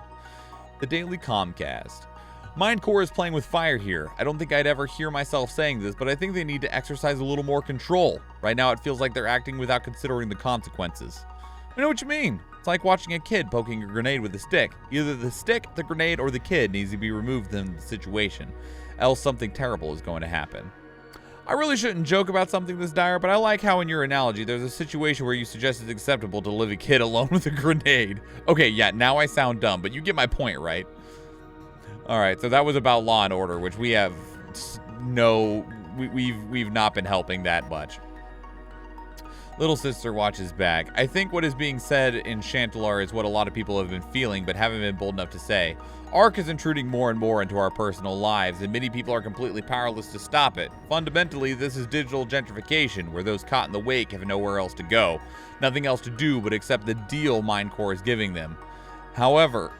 The Daily Comcast. Minecore is playing with fire here. I don't think I'd ever hear myself saying this, but I think they need to exercise a little more control. Right now it feels like they're acting without considering the consequences. I know what you mean. It's like watching a kid poking a grenade with a stick. Either the stick, the grenade, or the kid needs to be removed in the situation. Else something terrible is going to happen. I really shouldn't joke about something this dire, but I like how in your analogy there's a situation where you suggest it's acceptable to leave a kid alone with a grenade. Okay, yeah, now I sound dumb, but you get my point, right? Alright, so that was about Law and Order, which we have we've not been helping that much. Little sister watches back. I think what is being said in Chantelar is what a lot of people have been feeling, but haven't been bold enough to say. ARC is intruding more and more into our personal lives, and many people are completely powerless to stop it. Fundamentally, this is digital gentrification, where those caught in the wake have nowhere else to go. Nothing else to do but accept the deal Minecore is giving them. However,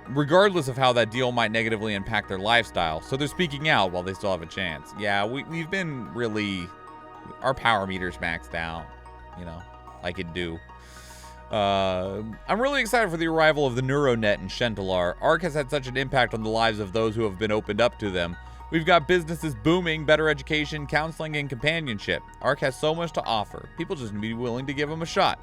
regardless of how that deal might negatively impact their lifestyle, so they're speaking out while they still have a chance. Yeah, we've been really... Our power meter's maxed out, you know, like it do. I'm really excited for the arrival of the NeuroNet in Chantelar. ARC has had such an impact on the lives of those who have been opened up to them. We've got businesses booming, better education, counseling, and companionship. ARC has so much to offer. People just need to be willing to give them a shot.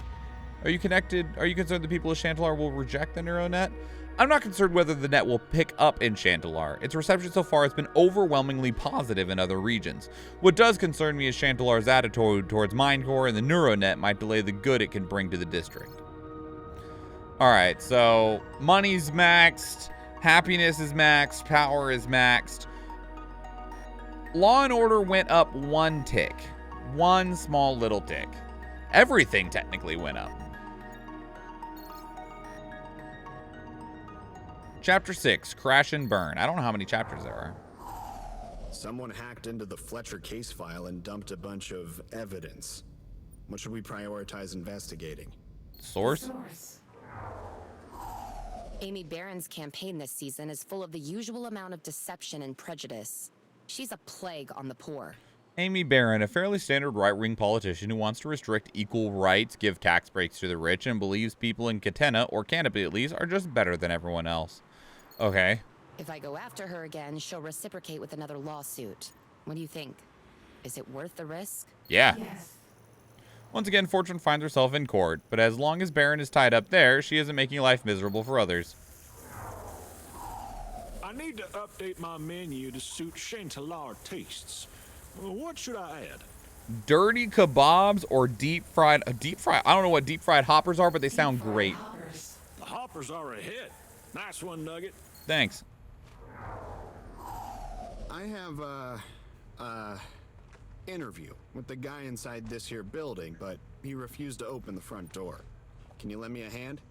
Are you connected? Are you concerned the people of Chantelar will reject the NeuroNet? I'm not concerned whether the net will pick up in Chantelar. Its reception so far has been overwhelmingly positive in other regions. What does concern me is Chantelar's attitude towards Minecore, and the NeuroNet might delay the good it can bring to the district. Alright, so money's maxed, happiness is maxed, power is maxed. Law and Order went up one tick. One small little tick. Everything technically went up. Chapter 6, Crash and Burn. I don't know how many chapters there are. Someone hacked into the Fletcher case file and dumped a bunch of evidence. What should we prioritize investigating? Source? Amy Barron's campaign this season is full of the usual amount of deception and prejudice. She's a plague on the poor. Amy Barron, a fairly standard right-wing politician who wants to restrict equal rights, give tax breaks to the rich, and believes people in Catena, or Canopy at least, are just better than everyone else. Okay. If I go after her again, she'll reciprocate with another lawsuit. What do you think? Is it worth the risk? Yeah. Yes. Once again, Fortune finds herself in court, but as long as Barron is tied up there, she isn't making life miserable for others. I need to update my menu to suit Chantelar tastes. What should I add? Dirty kebabs or deep fried? I don't know what deep fried hoppers are, but they sound great. The hoppers are a hit. Nice one, Nugget. Thanks. I have a interview with the guy inside this here building, but he refused to open the front door. Can you lend me a hand?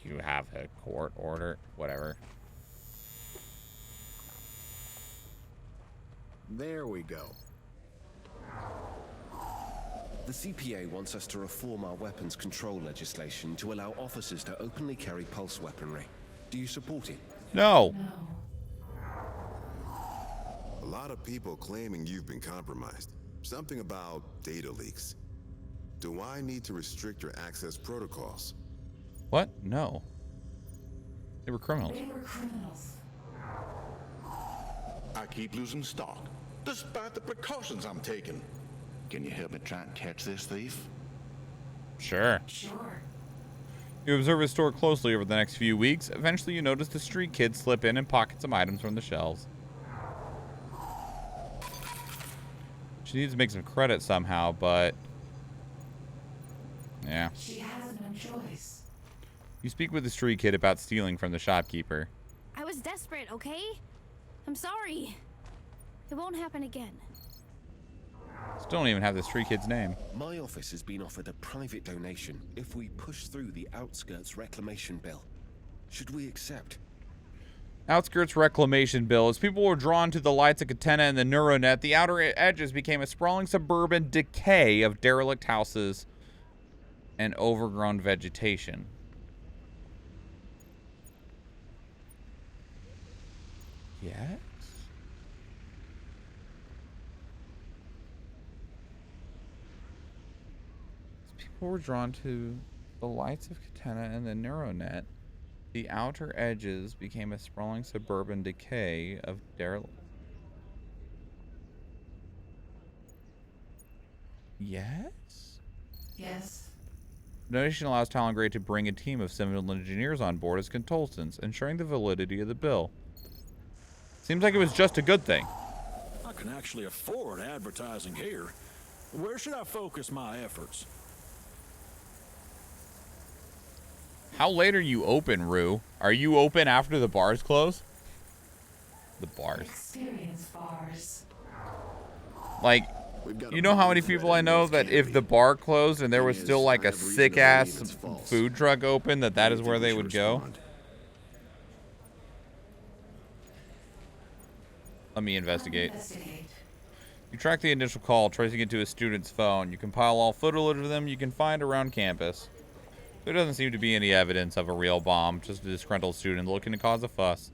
You have a court order, whatever. There we go. The CPA wants us to reform our weapons control legislation to allow officers to openly carry pulse weaponry. Do you support it? No. A lot of people claiming you've been compromised. Something about data leaks. Do I need to restrict your access protocols? What? No. They were criminals. I keep losing stock, despite the precautions I'm taking. Can you help me try and catch this thief? Sure. You observe his store closely over the next few weeks. Eventually, you notice the street kid slip in and pocket some items from the shelves. She needs to make some credit somehow, but... yeah. She has no choice. You speak with the street kid about stealing from the shopkeeper. I was desperate, okay? I'm sorry. It won't happen again. Still don't even have the street kid's name. My office has been offered a private donation if we push through the Outskirts Reclamation Bill. Should we accept? Outskirts Reclamation Bill. As people were drawn to the lights of Catena and the NeuroNet, the outer edges became a sprawling suburban decay of derelict houses and overgrown vegetation. Yes? People were drawn to the lights of Catena and the NeuroNet. The outer edges became a sprawling suburban decay of derelict. Yes? Yes. The donation allows Talon Gray to bring a team of civil engineers on board as consultants, ensuring the validity of the bill. Seems like it was just a good thing. I can actually afford advertising here. Where should I focus my efforts? How late are you open, Rue? Are you open after the bars close? The bars. Experience bars. Like, you know how many people I know that if the bar closed and there was still like a sick-ass food truck open, that is where they would go? Let me investigate. You track the initial call, tracing it to a student's phone. You compile all footage of them you can find around campus. There doesn't seem to be any evidence of a real bomb, just a disgruntled student looking to cause a fuss.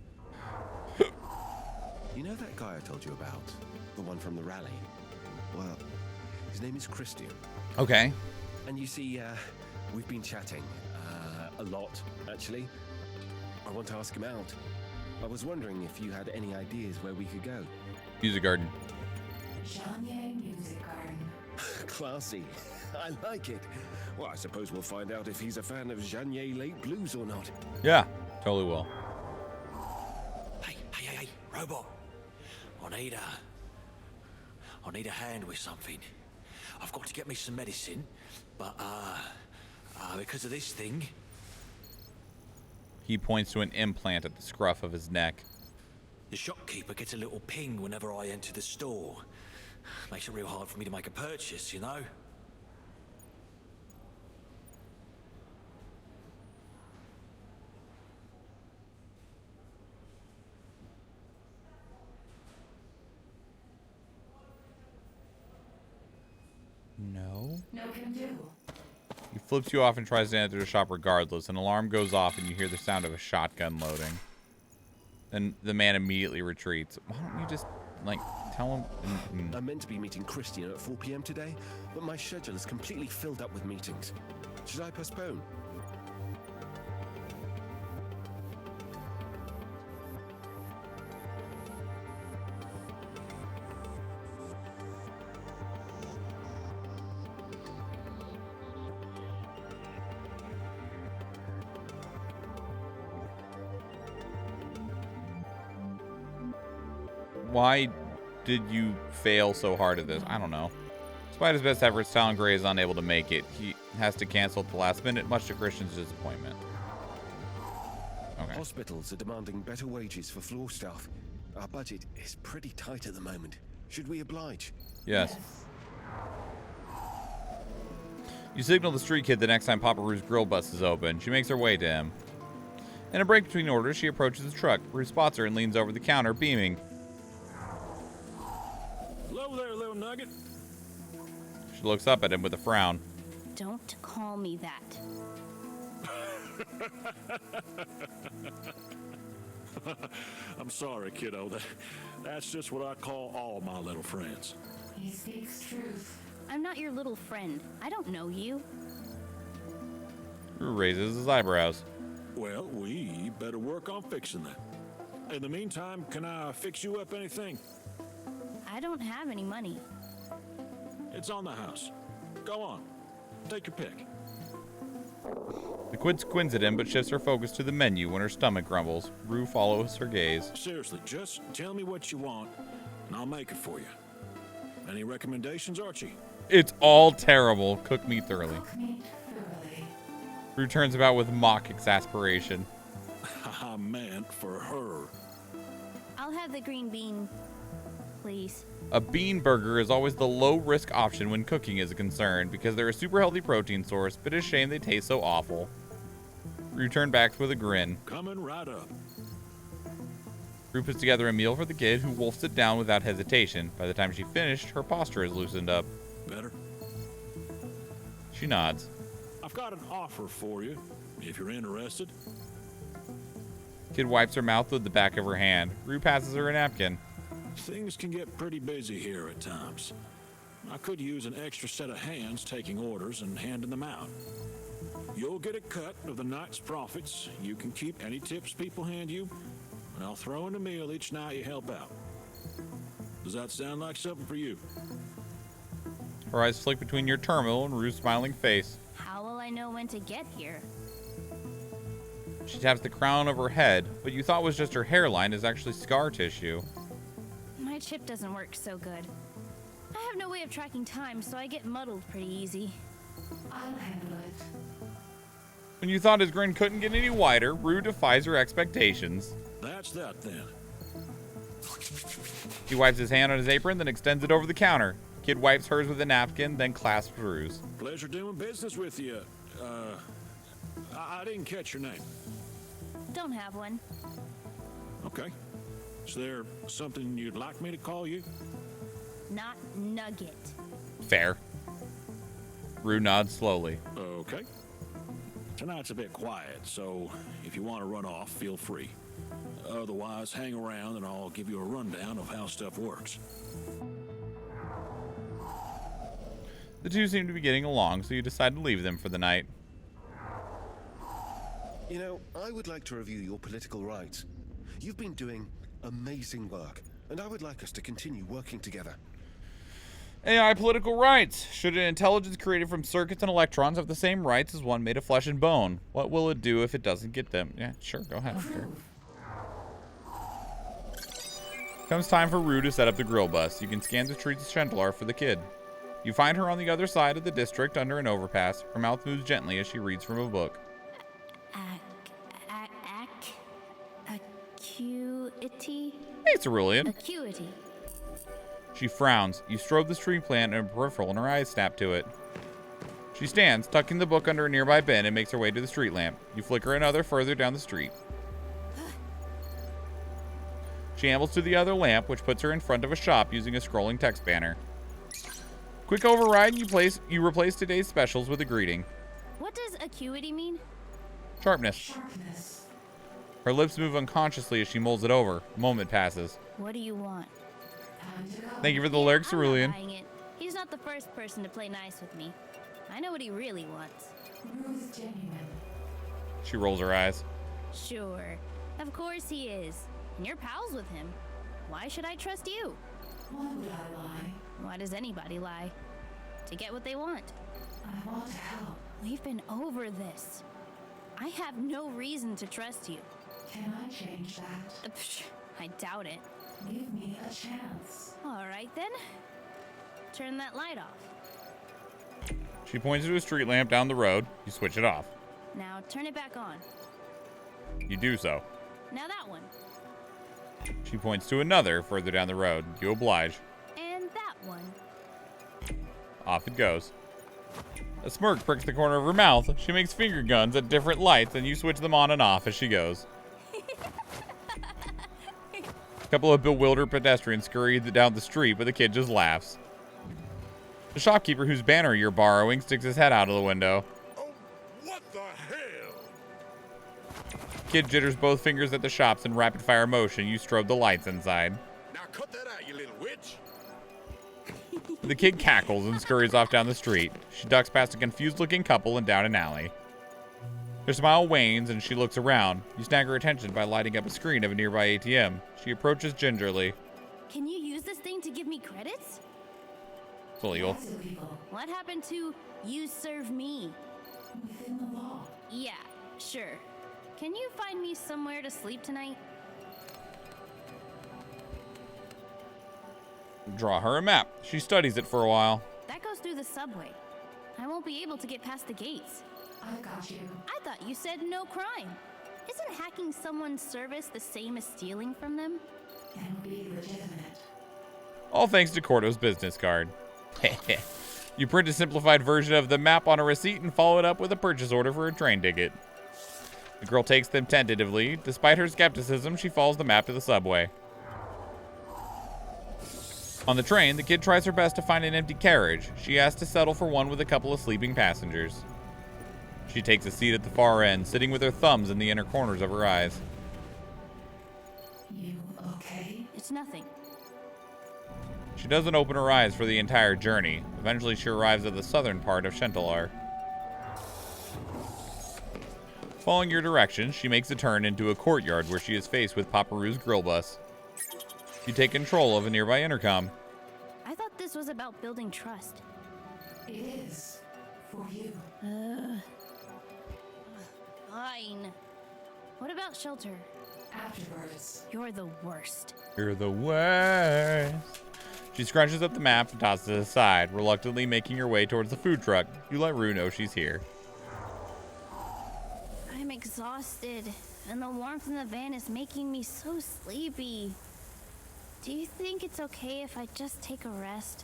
You know that guy I told you about? The one from the rally? Well, his name is Christian. Okay. And you see, we've been chatting. A lot, actually. I want to ask him out. I was wondering if you had any ideas where we could go. Music garden. Janye Music Garden. Classy. I like it. Well, I suppose we'll find out if he's a fan of Janye Late Blues or not. Yeah, totally will. Hey, robot. I need a hand with something. I've got to get me some medicine, but because of this thing. He points to an implant at the scruff of his neck. The shopkeeper gets a little ping whenever I enter the store. Makes it real hard for me to make a purchase, you know? No? No can do. He flips you off and tries to enter the shop regardless. An alarm goes off and you hear the sound of a shotgun loading. Then the man immediately retreats. Why don't you just, like, tell him? I'm meant to be meeting Christian at 4 p.m. today, but my schedule is completely filled up with meetings. Should I postpone? Why did you fail so hard at this? I don't know. Despite his best efforts, Talon Gray is unable to make it. He has to cancel at the last minute, much to Christian's disappointment. Okay. Hospitals are demanding better wages for floor staff. Our budget is pretty tight at the moment. Should we oblige? Yes. You signal the street kid the next time Papa Rue's grill bus is open. She makes her way to him. In a break between orders, she approaches the truck. Rue spots her and leans over the counter, beaming. Hello there, little nugget. She looks up at him with a frown. Don't call me that. I'm sorry, kiddo. That's just what I call all my little friends. He speaks truth. I'm not your little friend. I don't know you. Rue raises his eyebrows. Well, we better work on fixing that. In the meantime, can I fix you up anything? I don't have any money. It's on the house. Go on. Take your pick. The Quid squints at him, but shifts her focus to the menu when her stomach grumbles. Rue follows her gaze. Seriously, just tell me what you want, and I'll make it for you. Any recommendations, Archie? It's all terrible. Cook me thoroughly. Cook me thoroughly. Rue turns about with mock exasperation. I meant for her. I'll have the green bean, please. A bean burger is always the low-risk option when cooking is a concern because they're a super healthy protein source, but it's a shame they taste so awful. Rue turned back with a grin. Coming right up. Rue puts together a meal for the kid, who wolfs it down without hesitation. By the time she finished, her posture is loosened up. Better? She nods. I've got an offer for you, if you're interested. Kid wipes her mouth with the back of her hand. Rue passes her a napkin. Things can get pretty busy here at times. I could use an extra set of hands taking orders and handing them out. You'll get a cut of the night's profits. You can keep any tips people hand you, and I'll throw in a meal each night you help out. Does that sound like something for you? Her eyes flick between your terminal and Rue's smiling face. How will I know when to get here? She taps the crown of her head, but you thought was just her hairline is actually scar tissue. My chip doesn't work so good. I have no way of tracking time, so I get muddled pretty easy. I'll handle it. When you thought his grin couldn't get any wider, Rue defies her expectations. That's that then. He wipes his hand on his apron, then extends it over the counter. Kid wipes hers with a napkin, then clasps Rue's. Pleasure doing business with you. I didn't catch your name. Don't have one. Okay. Is there something you'd like me to call you? Not Nugget. Fair. Rue nods slowly. Okay. Tonight's a bit quiet, so if you want to run off, feel free. Otherwise, hang around and I'll give you a rundown of how stuff works. The two seem to be getting along, so you decide to leave them for the night. You know, I would like to review your political rights. You've been doing amazing work, and I would like us to continue working together. AI political rights. Should an intelligence created from circuits and electrons have the same rights as one made of flesh and bone? What will it do if it doesn't get them? Yeah, sure, go ahead. Sure. Comes time for Rue to set up the grill bus. You can scan the streets of Shentelar for the kid. You find her on the other side of the district under an overpass. Her mouth moves gently as she reads from a book. Acuity? Hey, Cerulean. Acuity. She frowns. You strobe the street plant and a peripheral, and her eyes snap to it. She stands, tucking the book under a nearby bin, and makes her way to the street lamp. You flicker another further down the street. She ambles to the other lamp, which puts her in front of a shop using a scrolling text banner. Quick override, and you replace today's specials with a greeting. What does acuity mean? Sharpness. Her lips move unconsciously as she mulls it over. A moment passes. What do you want? Thank you for the lyrics, Cerulean. I'm not buying it. He's not the first person to play nice with me. I know what he really wants. Rue's genuine. She rolls her eyes. Sure. Of course he is. And you're pals with him. Why should I trust you? Why would I lie? Why does anybody lie? To get what they want. I want to help. We've been over this. I have no reason to trust you. Can I change that? I doubt it. Give me a chance. All right then. Turn that light off. She points to a street lamp down the road. You switch it off. Now turn it back on. You do so. Now that one. She points to another further down the road. You oblige. And that one. Off it goes. A smirk pricks the corner of her mouth. She makes finger guns at different lights, and you switch them on and off as she goes. A couple of bewildered pedestrians scurry down the street, but the kid just laughs. The shopkeeper whose banner you're borrowing sticks his head out of the window. Oh, what the hell? Kid jitters both fingers at the shops in rapid-fire motion. You strobe the lights inside. Now cut that out, you little witch. The kid cackles and scurries off down the street. She ducks past a confused-looking couple and down an alley. Her smile wanes and she looks around. You snag her attention by lighting up a screen of a nearby ATM. She approaches gingerly. Can you use this thing to give me credits? It's illegal. What happened to you serve me? Within the law. Yeah, sure. Can you find me somewhere to sleep tonight? Draw her a map. She studies it for a while. That goes through the subway. I won't be able to get past the gates. I've got you. I thought you said no crime. Isn't hacking someone's service the same as stealing from them? And be legitimate. All thanks to Cordo's business card. You print a simplified version of the map on a receipt and follow it up with a purchase order for a train ticket. The girl takes them tentatively. Despite her skepticism, she follows the map to the subway. On the train, the kid tries her best to find an empty carriage. She asks to settle for one with a couple of sleeping passengers. She takes a seat at the far end, sitting with her thumbs in the inner corners of her eyes. You okay? It's nothing. She doesn't open her eyes for the entire journey. Eventually, she arrives at the southern part of Shentelar. Following your directions, she makes a turn into a courtyard where she is faced with Paparou's grill bus. You take control of a nearby intercom. I thought this was about building trust. It is. For you. Fine. What about shelter? Afterwards. You're the worst. You're the worst. She scrunches up the map and tosses it aside, reluctantly making her way towards the food truck. You let Rue know she's here. I'm exhausted, and the warmth in the van is making me so sleepy. Do you think it's okay if I just take a rest?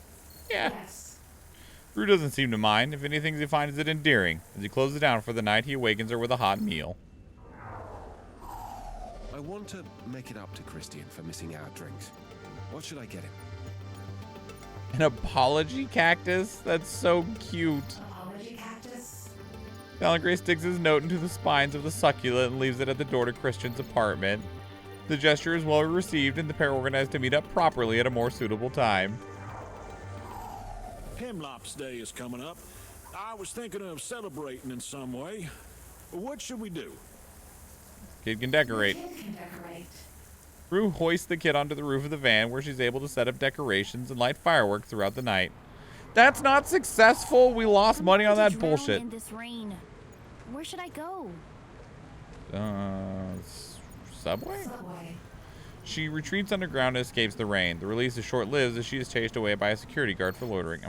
Yeah. Yes. Rue doesn't seem to mind. If anything, he finds it endearing. As he closes down for the night, he awakens her with a hot meal. I want to make it up to Christian for missing our drinks. What should I get him? An apology cactus? That's so cute. Apology cactus? Valengray sticks his note into the spines of the succulent and leaves it at the door to Christian's apartment. The gesture is well received, and the pair organize to meet up properly at a more suitable time. Hemlops Day is coming up. I was thinking of celebrating in some way. What should we do? Kid can decorate. Kid can decorate. Rue hoists the kid onto the roof of the van where she's able to set up decorations and light fireworks throughout the night. That's not successful. We lost money on that bullshit. In this rain. Where should I go? Subway? Subway. She retreats underground and escapes the rain. The release is short-lived as she is chased away by a security guard for loitering.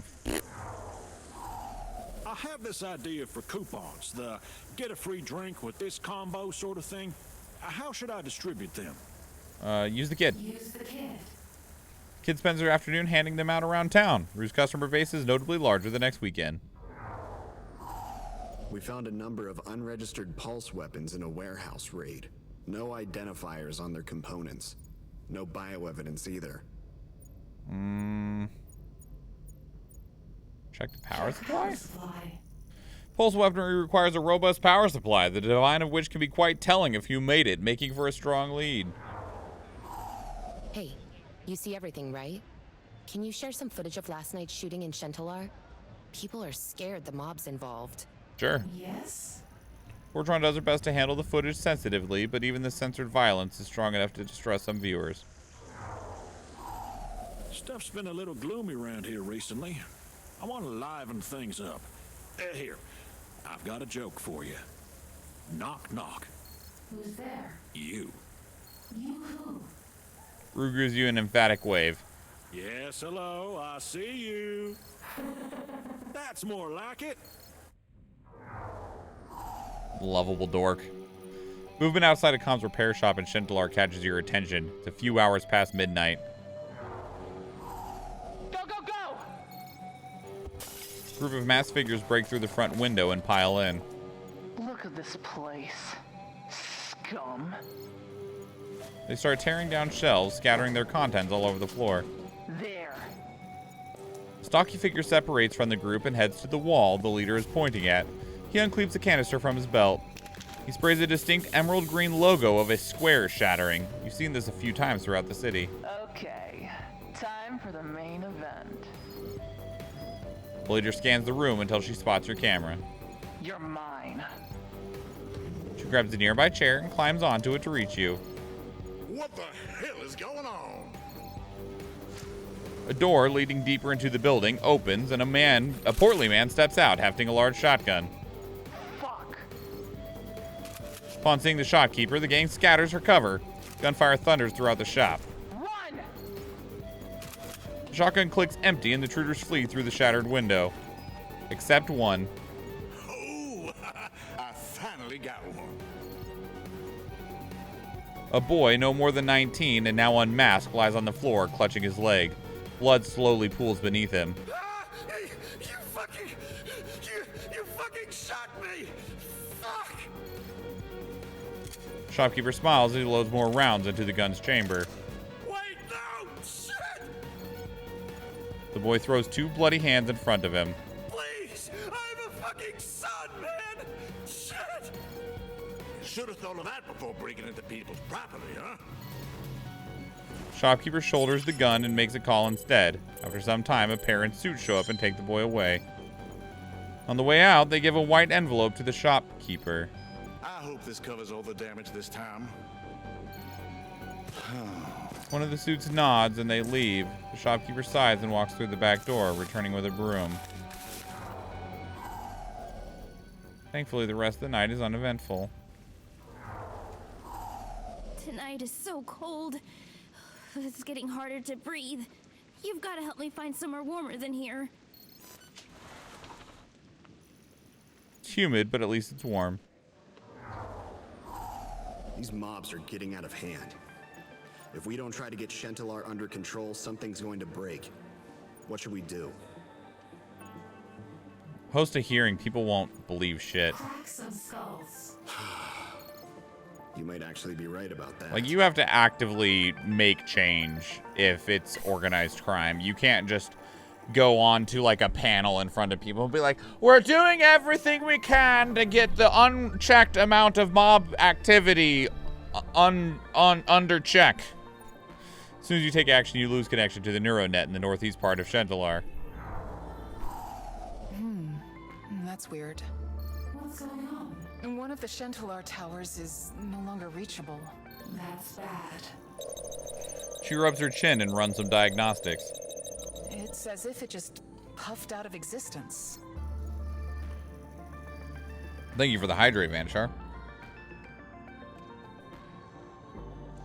I have this idea for coupons, the get a free drink with this combo sort of thing. How should I distribute them? Use the kid. Use the kid. Kid spends her afternoon handing them out around town. Rue's customer base is notably larger the next weekend. We found a number of unregistered pulse weapons in a warehouse raid. No identifiers on their components. No bioevidence either. Check the power supply? Pulse weaponry requires a robust power supply, the design of which can be quite telling if you made it, making for a strong lead. Hey, you see everything, right? Can you share some footage of last night's shooting in Shentelar? People are scared the mob's involved. Sure. Yes? Fortron does her best to handle the footage sensitively, but even the censored violence is strong enough to distress some viewers. Stuff's been a little gloomy around here recently. I want to liven things up. Here, I've got a joke for you. Knock, knock. Who's there? You. You who? Rue gives you an emphatic wave. Yes, hello, I see you. That's more like it. Lovable dork. Movement outside a comms repair shop in Shentelar catches your attention. It's a few hours past midnight. Go, go, go! A group of masked figures break through the front window and pile in. Look at this place. Scum. They start tearing down shelves, scattering their contents all over the floor. There. A stocky figure separates from the group and heads to the wall the leader is pointing at. He uncleaves a canister from his belt. He sprays a distinct emerald green logo of a square shattering. You've seen this a few times throughout the city. Okay, time for the main event. The leader scans the room until she spots your camera. You're mine. She grabs a nearby chair and climbs onto it to reach you. What the hell is going on? A door leading deeper into the building opens and a portly man steps out, hefting a large shotgun. Fuck. Upon seeing the shopkeeper, the gang scatters for cover. Gunfire thunders throughout the shop. Run! The shotgun clicks empty and the intruders flee through the shattered window. Except one. Oh, I finally got one. A boy, no more than 19 and now unmasked, lies on the floor, clutching his leg. Blood slowly pools beneath him. You fucking shot me! Fuck! Shopkeeper smiles as he loads more rounds into the gun's chamber. Wait, no! Shit! The boy throws two bloody hands in front of him. Please! I'm a fucking son, man! Shit! Should have thought of that before breaking into people's property, huh? Shopkeeper shoulders the gun and makes a call instead. After some time, a pair in suits show up and take the boy away. On the way out, they give a white envelope to the shopkeeper. I hope this covers all the damage this time. One of the suits nods and they leave. The shopkeeper sighs and walks through the back door, returning with a broom. Thankfully, the rest of the night is uneventful. Tonight is so cold. It's getting harder to breathe. You've got to help me find somewhere warmer than here. It's humid, but at least it's warm. These mobs are getting out of hand. If we don't try to get Shentelar under control, something's going to break. What should we do? Host a hearing, people won't believe shit. Crack some skulls. You might actually be right about that. Like, you have to actively make change if it's organized crime. You can't just go on to, like, a panel in front of people and be like, we're doing everything we can to get the unchecked amount of mob activity under check. As soon as you take action, you lose connection to the NeuroNet in the northeast part of Shentelar. That's weird. What's going on? One of the Shentelar towers is no longer reachable. That's bad. She rubs her chin and runs some diagnostics. It's as if it just puffed out of existence. Thank you for the hydrate, Vanishar.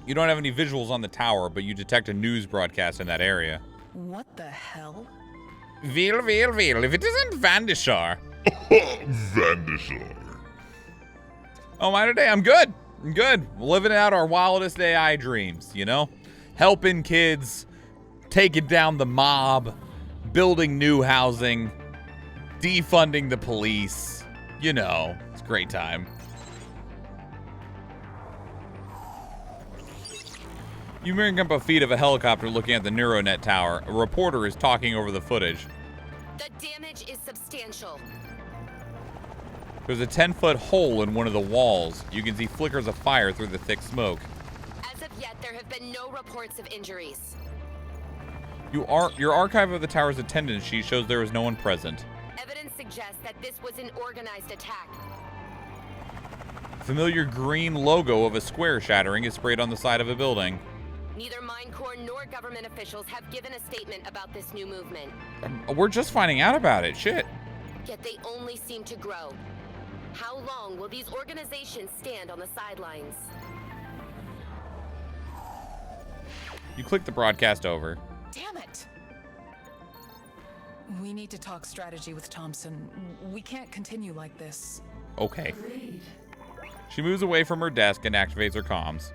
You don't have any visuals on the tower, but you detect a news broadcast in that area. What the hell? Veal, if it isn't Vandishar. Vandishar. Oh, my today, I'm good. Living out our wildest AI dreams, you know? Helping kids, taking down the mob, building new housing, defunding the police. You know, it's a great time. You bring up a feed of a helicopter looking at the NeuroNet tower. A reporter is talking over the footage. The damage is substantial. There's a 10-foot hole in one of the walls. You can see flickers of fire through the thick smoke. As of yet, there have been no reports of injuries. Your archive of the tower's attendance sheet shows there was no one present. Evidence suggests that this was an organized attack. Familiar green logo of a square shattering is sprayed on the side of a building. Neither Mine Corps nor government officials have given a statement about this new movement. We're just finding out about it. Shit. Yet they only seem to grow. How long will these organizations stand on the sidelines? You click the broadcast over. Damn it! We need to talk strategy with Thompson. We can't continue like this. Okay. She moves away from her desk and activates her comms.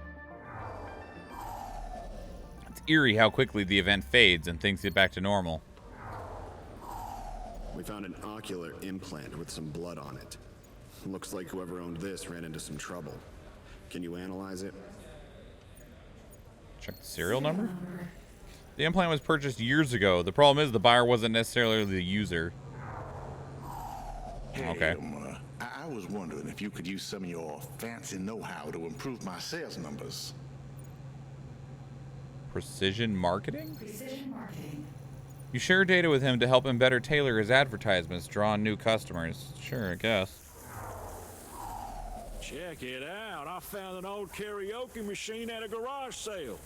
It's eerie how quickly the event fades and things get back to normal. We found an ocular implant with some blood on it. Looks like whoever owned this ran into some trouble. Can you analyze it? Check the serial number? The implant was purchased years ago. The problem is the buyer wasn't necessarily the user. Hey, Okay. I I was wondering if you could use some of your fancy know-how to improve my sales numbers. Precision marketing? Precision marketing. You share data with him to help him better tailor his advertisements, draw on new customers. Sure, I guess. Check it out. I found an old karaoke machine at a garage sale.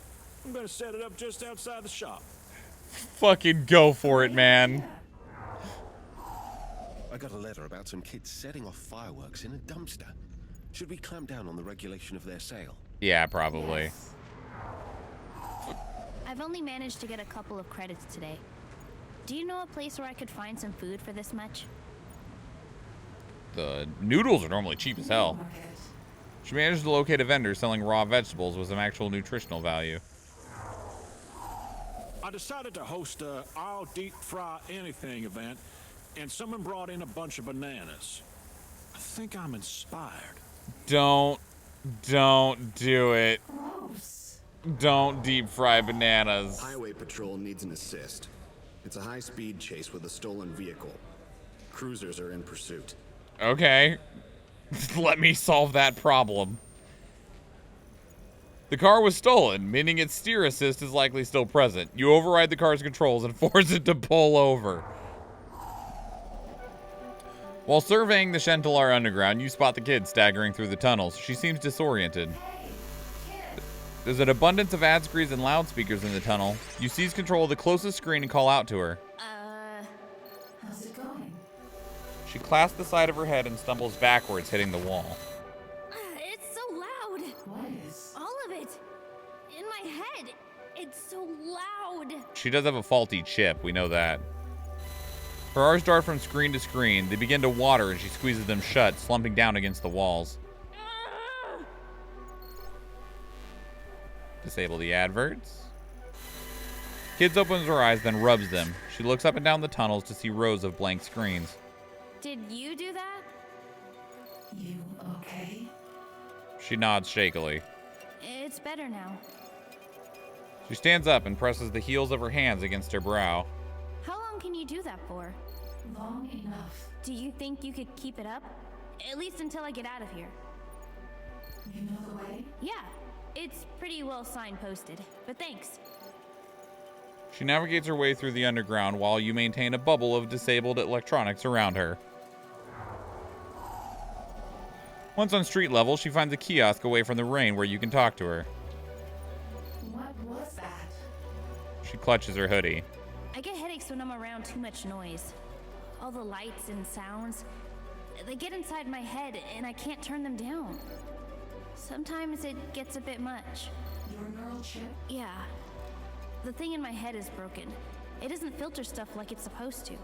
I'm gonna set it up just outside the shop. Fucking go for it, man. I got a letter about some kids setting off fireworks in a dumpster. Should we clamp down on the regulation of their sale? Yeah, probably. Yes. I've only managed to get a couple of credits today. Do you know a place where I could find some food for this much? The noodles are normally cheap as hell. She managed to locate a vendor selling raw vegetables with some actual nutritional value. I decided to host a I'll deep fry anything event, and someone brought in a bunch of bananas. I think I'm inspired. Don't do it. Gross. Don't deep fry bananas. Highway Patrol needs an assist. It's a high-speed chase with a stolen vehicle. Cruisers are in pursuit. Okay. Let me solve that problem. The car was stolen, meaning its steer assist is likely still present. You override the car's controls and force it to pull over. While surveying the Shentelar underground, you spot the kid staggering through the tunnels. She seems disoriented. There's an abundance of ad screens and loudspeakers in the tunnel. You seize control of the closest screen and call out to her. How's it going? She clasps the side of her head and stumbles backwards, hitting the wall. It's so loud. What is? All of it. In my head. It's so loud. She does have a faulty chip, we know that. Her eyes dart from screen to screen. They begin to water and she squeezes them shut, slumping down against the walls. Disable the adverts. Kids opens her eyes, then rubs them. She looks up and down the tunnels to see rows of blank screens. Did you do that? You okay? She nods shakily. It's better now. She stands up and presses the heels of her hands against her brow. How long can you do that for? Long enough. Do you think you could keep it up? At least until I get out of here. You know the way? Yeah, it's pretty well signposted, but thanks. She navigates her way through the underground while you maintain a bubble of disabled electronics around her. Once on street level, she finds a kiosk away from the rain where you can talk to her. What was that? She clutches her hoodie. I get headaches when I'm around too much noise. All the lights and sounds, they get inside my head and I can't turn them down. Sometimes it gets a bit much. Your neural chip? Yeah. The thing in my head is broken. It doesn't filter stuff like it's supposed to.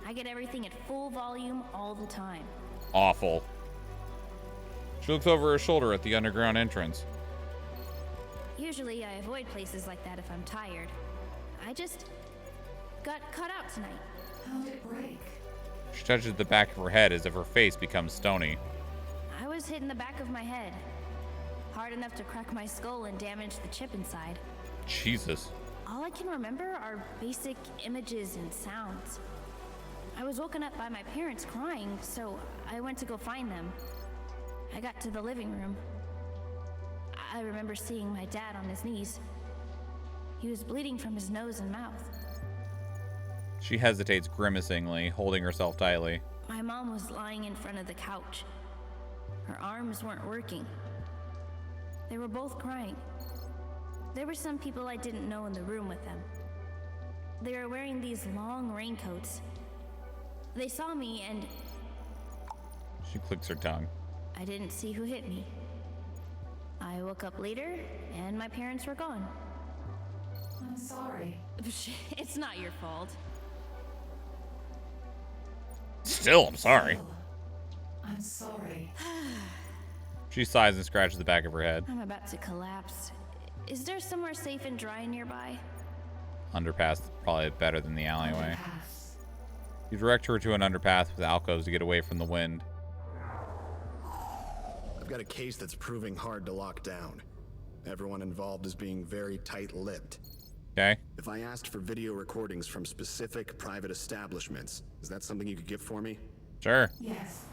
I get everything at full volume all the time. Awful. She looks over her shoulder at the underground entrance. Usually I avoid places like that if I'm tired. I just got cut out tonight. How did it break? She touches the back of her head as if her face becomes stony. I was hit in the back of my head. Hard enough to crack my skull and damage the chip inside. Jesus. All I can remember are basic images and sounds. I was woken up by my parents crying, so I went to go find them. I got to the living room. I remember seeing my dad on his knees. He was bleeding from his nose and mouth. She hesitates grimacingly, holding herself tightly. My mom was lying in front of the couch. Her arms weren't working. They were both crying. There were some people I didn't know in the room with them. They were wearing these long raincoats. They saw me and She clicks her tongue. I didn't see who hit me. I woke up later and my parents were gone. I'm sorry. It's not your fault. Still, I'm sorry. I'm sorry. She sighs and scratches the back of her head. I'm about to collapse. Is there somewhere safe and dry nearby? Underpass is probably better than the alleyway. Underpass. You direct her to an underpass with alcoves to get away from the wind. I've got a case that's proving hard to lock down. Everyone involved is being very tight-lipped. Okay. If I asked for video recordings from specific private establishments, is that something you could get for me? Sure. Yes.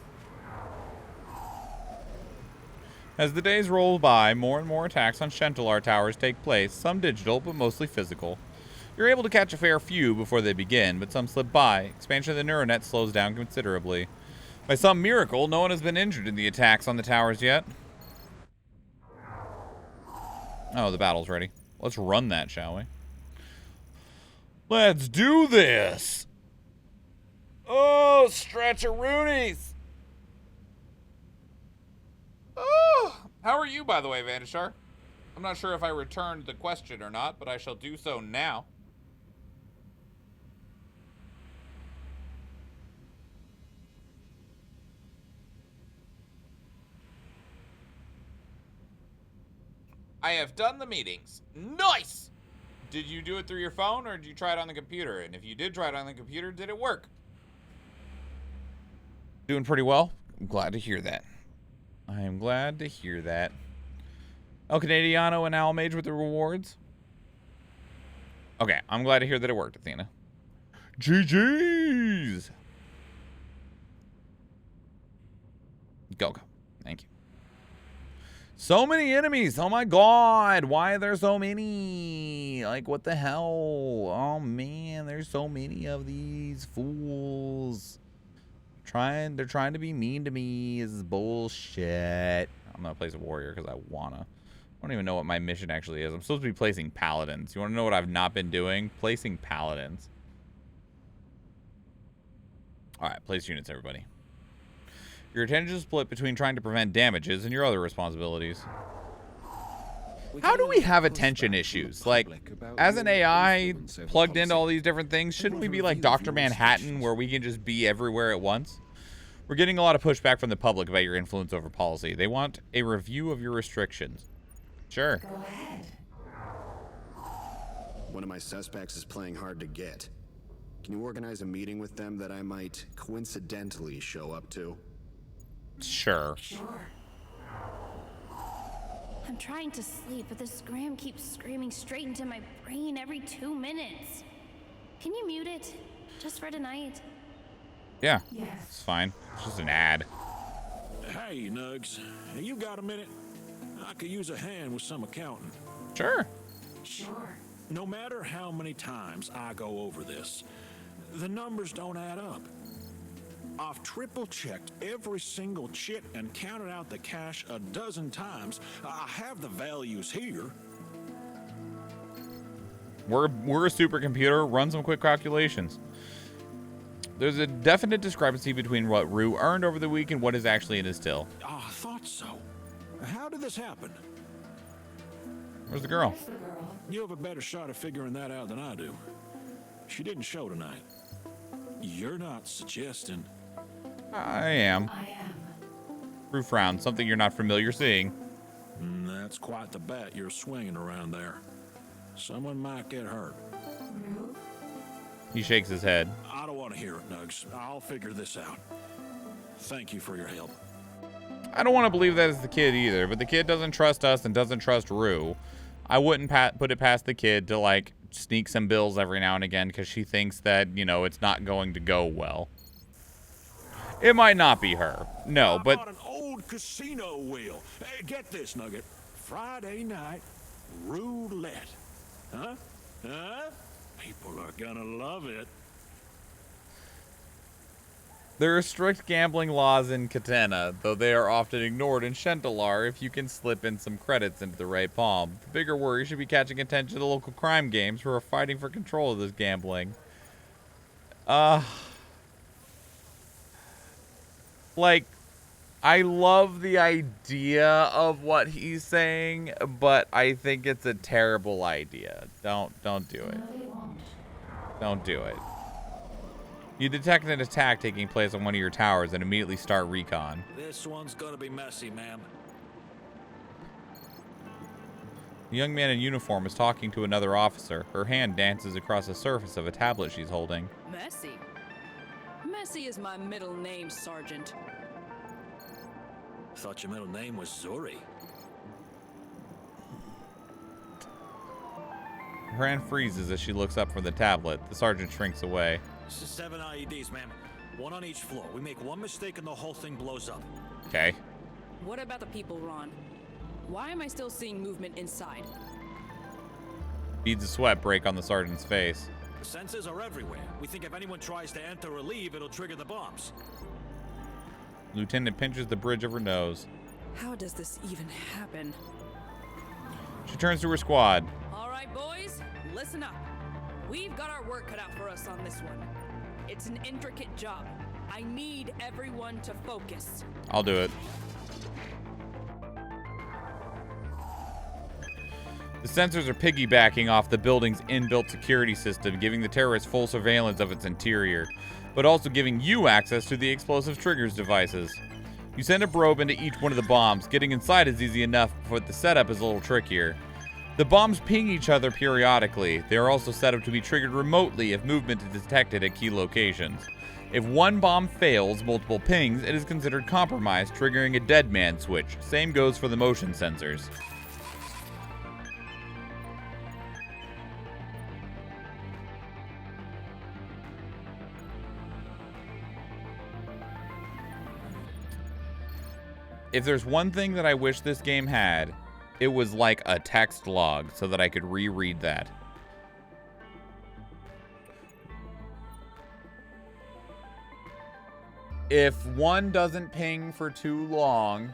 As the days roll by, more and more attacks on Shentelar towers take place, some digital, but mostly physical. You're able to catch a fair few before they begin, but some slip by. Expansion of the NeuroNet slows down considerably. By some miracle, no one has been injured in the attacks on the towers yet. Oh, the battle's ready. Let's run that, shall we? Let's do this! Oh, stretcheroonies! Oh, how are you, by the way, Vanishar? I'm not sure if I returned the question or not, but I shall do so now. I have done the meetings. Nice! Did you do it through your phone or did you try it on the computer? And if you did try it on the computer, did it work? Doing pretty well. I'm glad to hear that. I am glad to hear that. El Canadiano and Almage with the rewards. Okay, I'm glad to hear that it worked, Athena. GG's! Go. Thank you. So many enemies. Oh my god. Why are there so many? Like, what the hell? Oh man, there's so many of these fools. They're trying to be mean to me. This is bullshit. I'm gonna place a warrior because I wanna. I don't even know what my mission actually is. I'm supposed to be placing paladins. You wanna know what I've not been doing? Placing paladins. Alright, place units, everybody. Your attention is split between trying to prevent damages and your other responsibilities. How do we have attention issues? Like, as an AI plugged into all these different things, shouldn't we be like Dr. Manhattan where we can just be everywhere at once? We're getting a lot of pushback from the public about your influence over policy. They want a review of your restrictions. Sure. Go ahead. One of my suspects is playing hard to get. Can you organize a meeting with them that I might coincidentally show up to? Sure. I'm trying to sleep, but this Graham keeps screaming straight into my brain every 2 minutes. Can you mute it? Just for tonight? Yeah. Yes. It's fine. It's just an ad. Hey, Nugs. You got a minute? I could use a hand with some accounting. Sure. Sure. No matter how many times I go over this, the numbers don't add up. I've triple-checked every single chit and counted out the cash a dozen times. I have the values here. We're a supercomputer. Run some quick calculations. There's a definite discrepancy between what Rue earned over the week and what is actually in his till. I thought so. How did this happen? Where's the girl? You have a better shot at figuring that out than I do. She didn't show tonight. You're not suggesting... I am. Rue frowned. Something you're not familiar seeing. That's quite the bat you're swinging around there. Someone might get hurt. He shakes his head. I don't want to hear it, Nugs. I'll figure this out. Thank you for your help. I don't want to believe that is the kid either, but the kid doesn't trust us and doesn't trust Rue. I wouldn't put it past the kid to, like, sneak some bills every now and again because she thinks that, you know, it's not going to go well. It might not be her. No, but... I bought an old casino wheel. Hey, get this, Nugget. Friday night roulette. Huh? Huh? People are gonna love it. There are strict gambling laws in Katana, though they are often ignored in Shentelar if you can slip in some credits into the right palm. The bigger worry should be catching attention to the local crime games who are fighting for control of this gambling. Like, I love the idea of what he's saying, but I think it's a terrible idea. Don't do it. Don't do it. You detect an attack taking place on one of your towers and immediately start recon. This one's gonna be messy, ma'am. The young man in uniform is talking to another officer. Her hand dances across the surface of a tablet she's holding. Messy? Messy is my middle name, Sergeant. Thought your middle name was Zuri. Her hand freezes as she looks up from the tablet. The sergeant shrinks away. 7 IEDs, ma'am. One on each floor. We make one mistake and the whole thing blows up. Okay. What about the people, Ron? Why am I still seeing movement inside? Beads of sweat break on the sergeant's face. The sensors are everywhere. We think if anyone tries to enter or leave, it'll trigger the bombs. Lieutenant pinches the bridge of her nose. How does this even happen? She turns to her squad. All right, boys, listen up. We've got our work cut out for us on this one. It's an intricate job. I need everyone to focus. I'll do it. The sensors are piggybacking off the building's inbuilt security system, giving the terrorists full surveillance of its interior, but also giving you access to the explosive triggers devices. You send a probe into each one of the bombs. Getting inside is easy enough, but the setup is a little trickier. The bombs ping each other periodically. They are also set up to be triggered remotely if movement is detected at key locations. If one bomb fails multiple pings, it is considered compromised, triggering a dead man switch. Same goes for the motion sensors. If there's one thing that I wish this game had, it was like a text log so that I could reread that. If one doesn't ping for too long.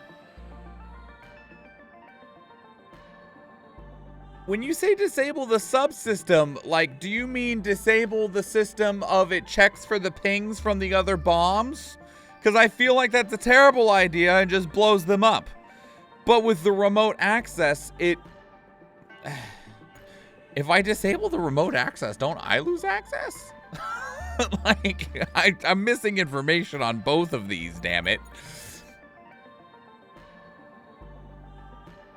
When you say disable the subsystem, like, do you mean disable the system of it checks for the pings from the other bombs? Because I feel like that's a terrible idea and just blows them up. But with the remote access, it... If I disable the remote access, don't I lose access? Like, I'm missing information on both of these, damn it.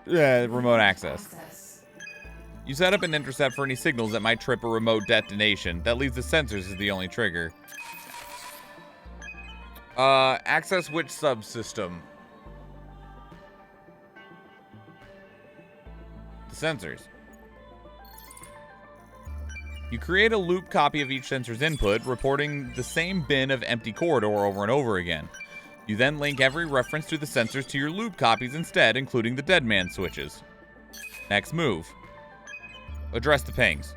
Yeah, remote access. You set up an intercept for any signals that might trip a remote detonation. That leaves the sensors as the only trigger. Access which subsystem? The sensors. You create a loop copy of each sensor's input, reporting the same bin of empty corridor over and over again. You then link every reference to the sensors to your loop copies instead, including the dead man switches. Next move. Address the pings.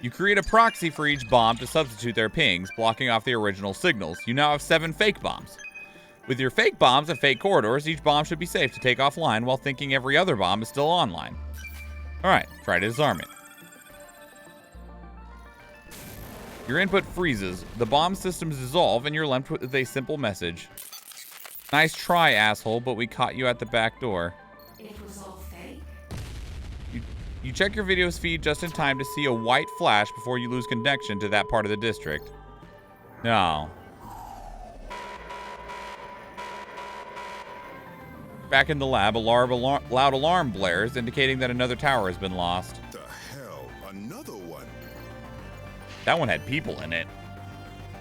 You create a proxy for each bomb to substitute their pings, blocking off the original signals. You now have 7 fake bombs. With your fake bombs and fake corridors, each bomb should be safe to take offline while thinking every other bomb is still online. Alright, try to disarm it. Your input freezes, the bomb systems dissolve, and you're left with a simple message. Nice try, asshole, but we caught you at the back door. It was all fake? You check your video's feed just in time to see a white flash before you lose connection to that part of the district. No. Back in the lab, a loud alarm blares, indicating that another tower has been lost. The hell? Another one? That one had people in it.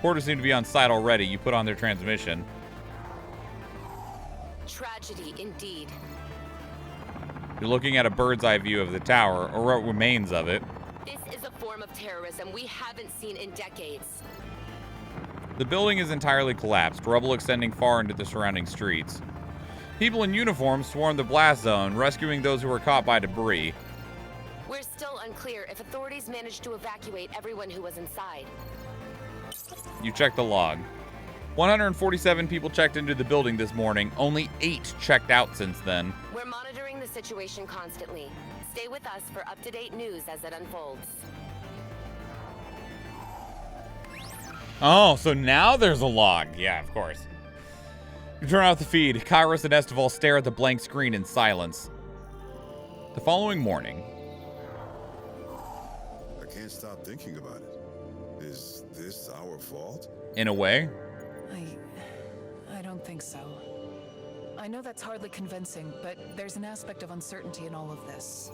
Porters seem to be on site already. You put on their transmission. Tragedy, indeed. You're looking at a bird's eye view of the tower, or what remains of it. This is a form of terrorism we haven't seen in decades. The building is entirely collapsed, rubble extending far into the surrounding streets. People in uniform swarm the blast zone, rescuing those who were caught by debris. We're still unclear if authorities managed to evacuate everyone who was inside. You check the log. 147 people checked into the building this morning. Only 8 checked out since then. We're monitoring the situation constantly. Stay with us for up-to-date news as it unfolds. Oh, so now there's a log. Yeah, of course. You turn off the feed. Kairos and Esteval stare at the blank screen in silence. The following morning. I can't stop thinking about it. Is this our fault? In a way. I don't think so. I know that's hardly convincing, but there's an aspect of uncertainty in all of this.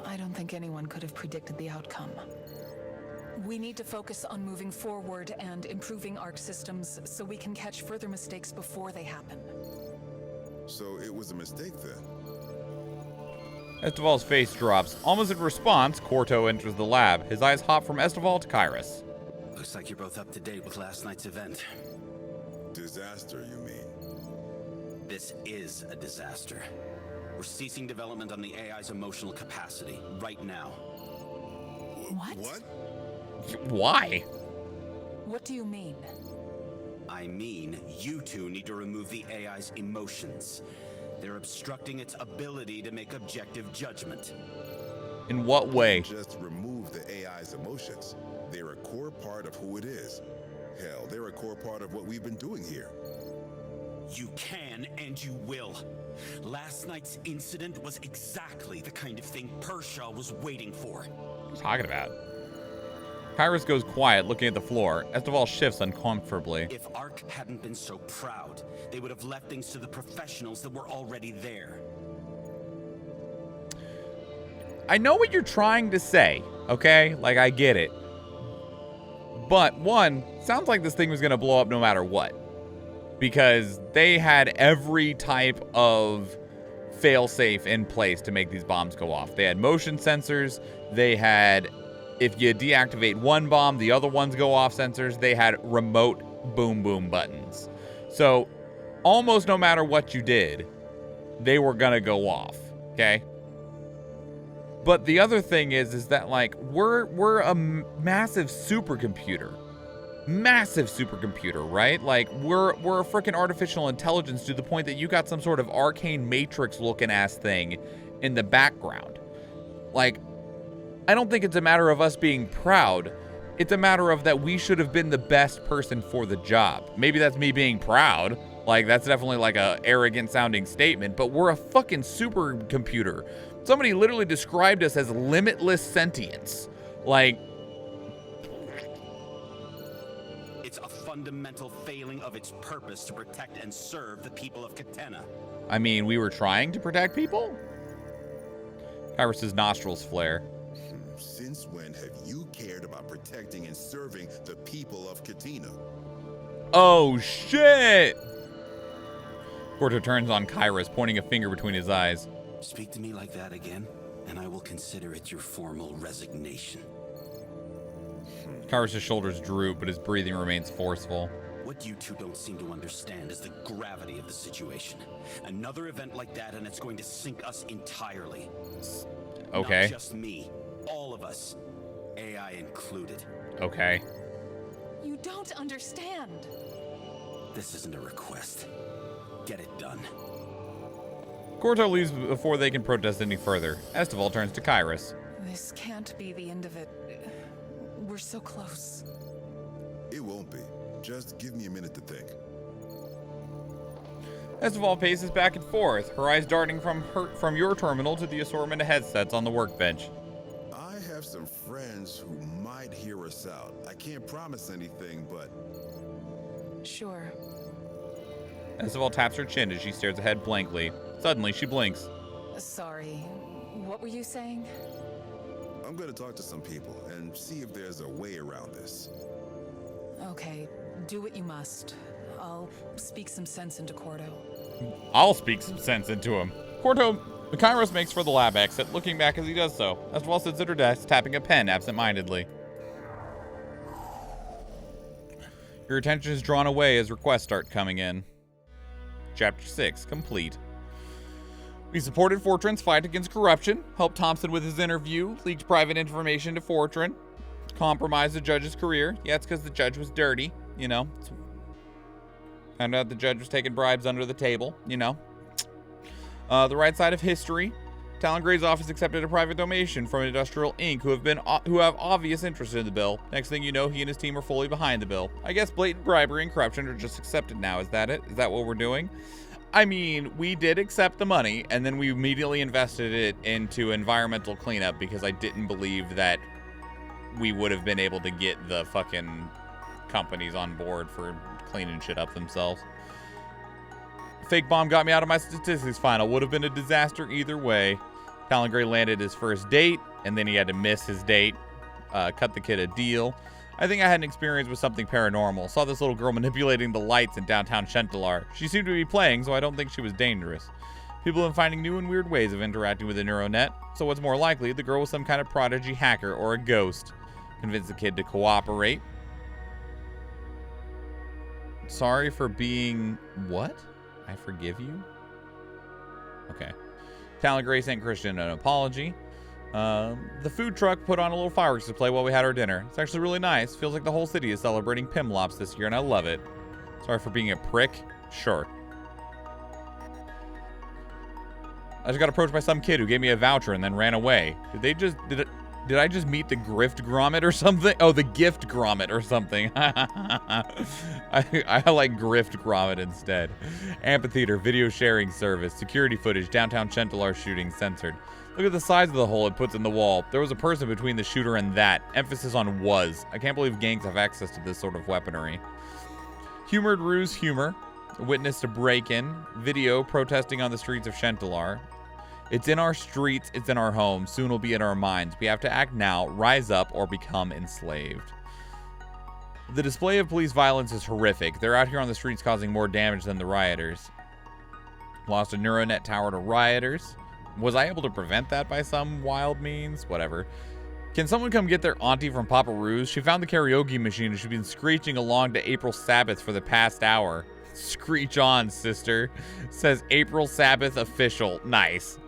I don't think anyone could have predicted the outcome. We need to focus on moving forward and improving ARC systems so we can catch further mistakes before they happen. So it was a mistake then? Esteval's face drops. Almost in response, Corto enters the lab. His eyes hop from Esteval to Kairos. Looks like you're both up to date with last night's event. Disaster, you mean? This is a disaster. We're ceasing development on the AI's emotional capacity right now. What? What? Why? What do you mean? I mean, you two need to remove the AI's emotions. They're obstructing its ability to make objective judgment. In what way? Just remove the AI's emotions. They're a core part of who it is. Hell, they're a core part of what we've been doing here. You can and you will. Last night's incident was exactly the kind of thing Pershaw was waiting for. What are you talking about? Kyrus goes quiet, looking at the floor. Esteval shifts uncomfortably. If ARC hadn't been so proud, they would have left things to the professionals that were already there. I know what you're trying to say, okay? Like, I get it. But, one, sounds like this thing was going to blow up no matter what. Because they had every type of fail-safe in place to make these bombs go off. They had motion sensors. They had, if you deactivate one bomb, the other ones go off sensors. They had remote boom-boom buttons. So, almost no matter what you did, they were going to go off, okay? But the other thing is that, like, we're a massive supercomputer. Massive supercomputer, right? Like, we're a freaking artificial intelligence to the point that you got some sort of arcane matrix looking ass thing in the background. Like, I don't think it's a matter of us being proud. It's a matter of that we should have been the best person for the job. Maybe that's me being proud. Like, that's definitely like a arrogant sounding statement, but we're a fucking supercomputer. Somebody literally described us as limitless sentience. Like, it's a fundamental failing of its purpose to protect and serve the people of Katena. I mean, we were trying to protect people? Kyrus's nostrils flare. Since when have you cared about protecting and serving the people of Katena? Oh, shit! Corto turns on Kyrus, pointing a finger between his eyes. Speak to me like that again, and I will consider it your formal resignation. Kyrus' shoulders droop, but his breathing remains forceful. What you two don't seem to understand is the gravity of the situation. Another event like that, and it's going to sink us entirely. Okay. Not just me, all of us, AI included. Okay. You don't understand. This isn't a request. Get it done. Corto leaves before they can protest any further. Esteval turns to Kyrus. This can't be the end of it. We're so close. It won't be. Just give me a minute to think. Esteval paces back and forth, her eyes darting from your terminal to the assortment of headsets on the workbench. I have some friends who might hear us out. I can't promise anything, but... Sure. Esteval taps her chin as she stares ahead blankly. Suddenly, she blinks. Sorry. What were you saying? I'm going to talk to some people and see if there's a way around this. Okay, do what you must. I'll speak some sense into Corto. I'll speak some sense into him. Corto, Kyrus makes for the lab exit, looking back as he does so. Esteval sits at her desk, tapping a pen absent-mindedly. Your attention is drawn away as requests start coming in. Chapter 6, complete. We supported Fortran's fight against corruption, helped Thompson with his interview, leaked private information to Fortran, compromised the judge's career. Yeah, it's because the judge was dirty, you know. Found out the judge was taking bribes under the table, you know. The right side of history. Talon Gray's office accepted a private donation from Industrial Inc., who have obvious interest in the bill. Next thing you know, he and his team are fully behind the bill. I guess blatant bribery and corruption are just accepted now. Is that it? Is that what we're doing? I mean, we did accept the money, and then we immediately invested it into environmental cleanup because I didn't believe that we would have been able to get the fucking companies on board for cleaning shit up themselves. Fake bomb got me out of my statistics final. Would have been a disaster either way. Talon Gray landed his first date, and then he had to miss his date. Cut the kid a deal. I think I had an experience with something paranormal. Saw this little girl manipulating the lights in downtown Shentelar. She seemed to be playing, so I don't think she was dangerous. People have been finding new and weird ways of interacting with the NeuroNet, so what's more likely, the girl was some kind of prodigy hacker or a ghost. Convinced the kid to cooperate. Sorry for being... What? I forgive you? Okay. Talon Gray sent Christian an apology. The food truck put on a little fireworks display while we had our dinner. It's actually really nice. Feels like the whole city is celebrating Pimlops this year, and I love it. Sorry for being a prick. Sure. I just got approached by some kid who gave me a voucher and then ran away. Did I just meet the Grift Grommet or something? Oh, the Gift Grommet or something. I like Grift Grommet instead. Amphitheater, video sharing service, security footage, downtown Chantelar shooting censored. Look at the size of the hole it puts in the wall. There was a person between the shooter and that. Emphasis on was. I can't believe gangs have access to this sort of weaponry. Humored ruse humor. Witness to break-in. Video protesting on the streets of Chantelar. It's in our streets, it's in our homes, soon will be in our minds. We have to act now, rise up, or become enslaved. The display of police violence is horrific. They're out here on the streets causing more damage than the rioters. Lost a NeuroNet tower to rioters. Was I able to prevent that by some wild means? Whatever. Can someone come get their auntie from Papa Rue's? She found the karaoke machine and she's been screeching along to April Sabbath for the past hour. Screech on, sister. Says April Sabbath official. Nice.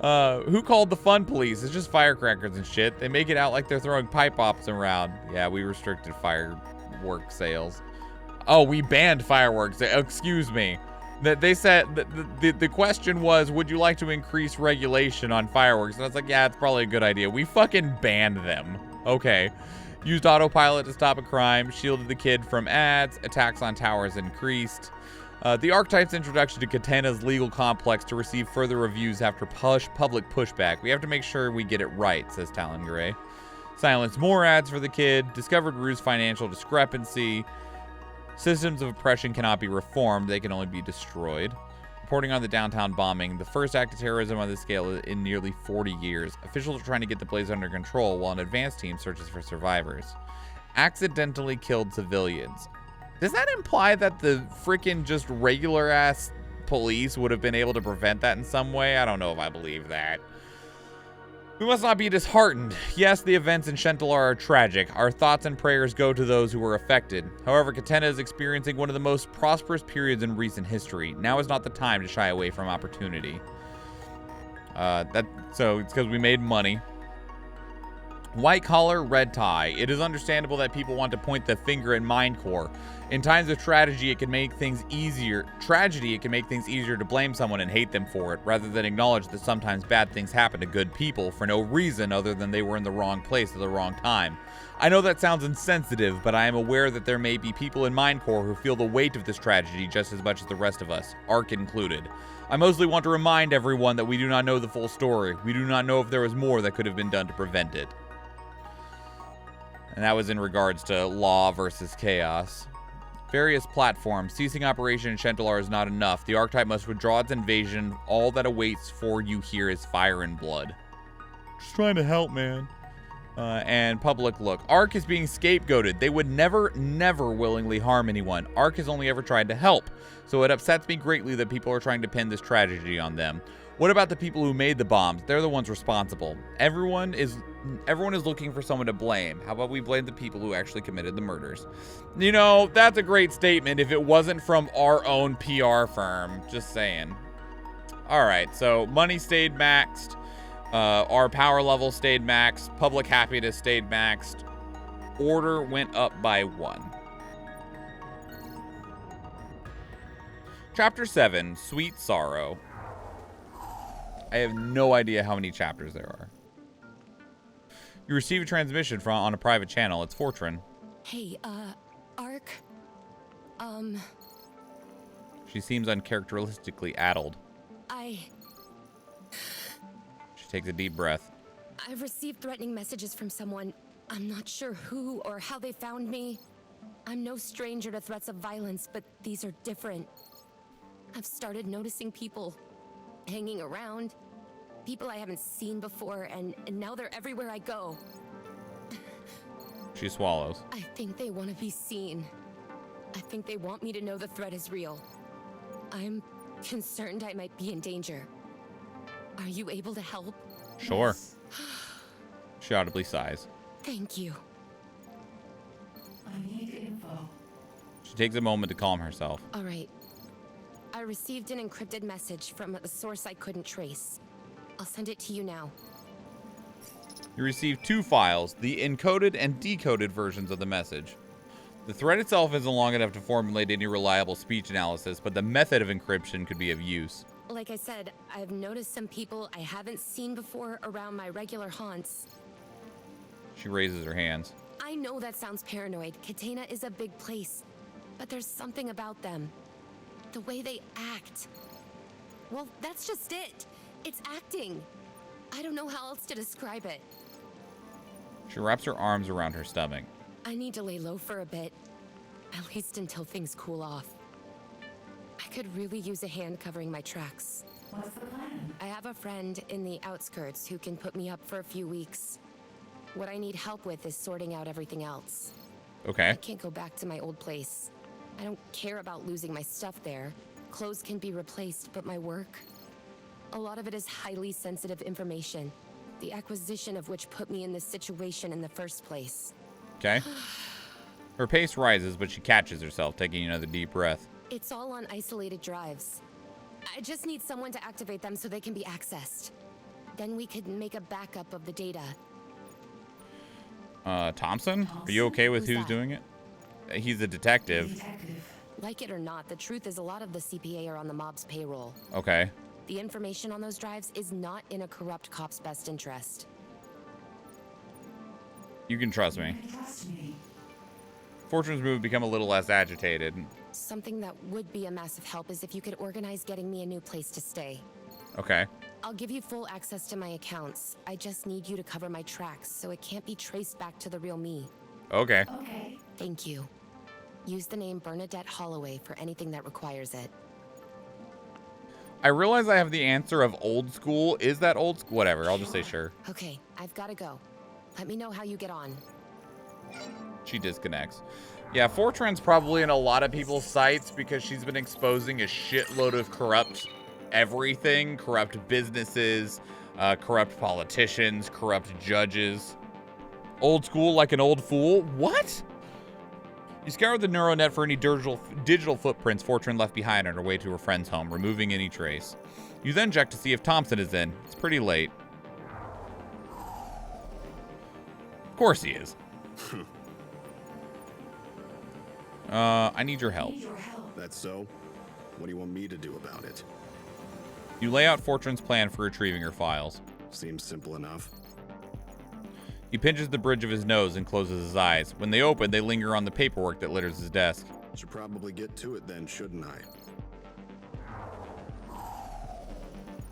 Who called the fun police? It's just firecrackers and shit. They make it out like they're throwing pipe bombs around. Yeah, we restricted firework sales. Oh, we banned fireworks. Excuse me. That they said the question was, would you like to increase regulation on fireworks? And I was like, yeah, it's probably a good idea. We fucking banned them. Okay. Used autopilot to stop a crime. Shielded the kid from ads. Attacks on towers increased. The Archetype's introduction to Katena's legal complex to receive further reviews after public pushback. We have to make sure we get it right, says Talon Gray. Silence more ads for the kid. Discovered Rue's financial discrepancy. Systems of oppression cannot be reformed. They can only be destroyed. Reporting on the downtown bombing. The first act of terrorism on this scale in nearly 40 years. Officials are trying to get the blaze under control while an advanced team searches for survivors. Accidentally killed civilians. Does that imply that the freaking just regular ass police would have been able to prevent that in some way? I don't know if I believe that. We must not be disheartened. Yes, the events in Chantelar are tragic. Our thoughts and prayers go to those who were affected. However, Katena is experiencing one of the most prosperous periods in recent history. Now is not the time to shy away from opportunity. So it's because we made money. White collar, red tie. It is understandable that people want to point the finger at Mindcore. In times of tragedy, it can make things easier to blame someone and hate them for it, rather than acknowledge that sometimes bad things happen to good people for no reason other than they were in the wrong place at the wrong time. I know that sounds insensitive, but I am aware that there may be people in Mindcore who feel the weight of this tragedy just as much as the rest of us, Ark included. I mostly want to remind everyone that we do not know the full story. We do not know if there was more that could have been done to prevent it. And that was in regards to law versus chaos. Various platforms. Ceasing operation in Chantelar is not enough. The Archetype must withdraw its invasion. All that awaits for you here is fire and blood. Just trying to help, man. And public look. Ark is being scapegoated. They would never willingly harm anyone. Ark has only ever tried to help. So it upsets me greatly that people are trying to pin this tragedy on them. What about the people who made the bombs? They're the ones responsible. Everyone is looking for someone to blame. How about we blame the people who actually committed the murders? You know, that's a great statement if it wasn't from our own PR firm. Just saying. All right, so money stayed maxed. Our power level stayed maxed. Public happiness stayed maxed. Order went up by 1. Chapter 7, Sweet Sorrow. I have no idea how many chapters there are. You receive a transmission on a private channel. It's Fortran. Hey, Ark? She seems uncharacteristically addled. She takes a deep breath. I've received threatening messages from someone. I'm not sure who or how they found me. I'm no stranger to threats of violence, but these are different. I've started noticing people hanging around. People I haven't seen before, and now they're everywhere I go. She swallows. I think they want to be seen. I think they want me to know the threat is real. I'm concerned I might be in danger. Are you able to help? Sure. She audibly sighs. Thank you. I need info. She takes a moment to calm herself. All right. I received an encrypted message from a source I couldn't trace. I'll send it to you now. You receive 2 files, the encoded and decoded versions of the message. The thread itself isn't long enough to formulate any reliable speech analysis, but the method of encryption could be of use. Like I said, I've noticed some people I haven't seen before around my regular haunts. She raises her hands. I know that sounds paranoid. Catena is a big place, but there's something about them. The way they act. Well, that's just it. It's acting. I don't know how else to describe it. She wraps her arms around her stomach. I need to lay low for a bit. At least until things cool off. I could really use a hand covering my tracks. What's the plan? I have a friend in the outskirts who can put me up for a few weeks. What I need help with is sorting out everything else. Okay. I can't go back to my old place. I don't care about losing my stuff there. Clothes can be replaced, but my work? A lot of it is highly sensitive information, the acquisition of which put me in this situation in the first place. Okay. Her pace rises, but she catches herself, taking another deep breath. It's all on isolated drives. I just need someone to activate them so they can be accessed. Then we could make a backup of the data. Thompson? Are you okay with who's doing it? He's a detective. Like it or not, the truth is a lot of the CPA are on the mob's payroll. Okay. The information on those drives is not in a corrupt cop's best interest. You can trust me. Fortune's move become a little less agitated. Something that would be a massive help is if you could organize getting me a new place to stay. Okay. I'll give you full access to my accounts. I just need you to cover my tracks so it can't be traced back to the real me. Okay. Okay. Thank you. Use the name Bernadette Holloway for anything that requires it. I realize I have the answer of old school. Is that old school? Whatever. I'll just say sure. Okay, I've got to go. Let me know how you get on. She disconnects. Yeah, Fortran's probably in a lot of people's sights because she's been exposing a shitload of corrupt everything. Corrupt businesses, corrupt politicians, corrupt judges. Old school like an old fool? What? You scour the NeuroNet for any digital footprints Fortran left behind on her way to her friend's home, removing any trace. You then check to see if Thompson is in. It's pretty late. Of course he is. I need your help. That's so? What do you want me to do about it? You lay out Fortune's plan for retrieving her files. Seems simple enough. He pinches the bridge of his nose and closes his eyes. When they open, they linger on the paperwork that litters his desk. Should probably get to it then, shouldn't I?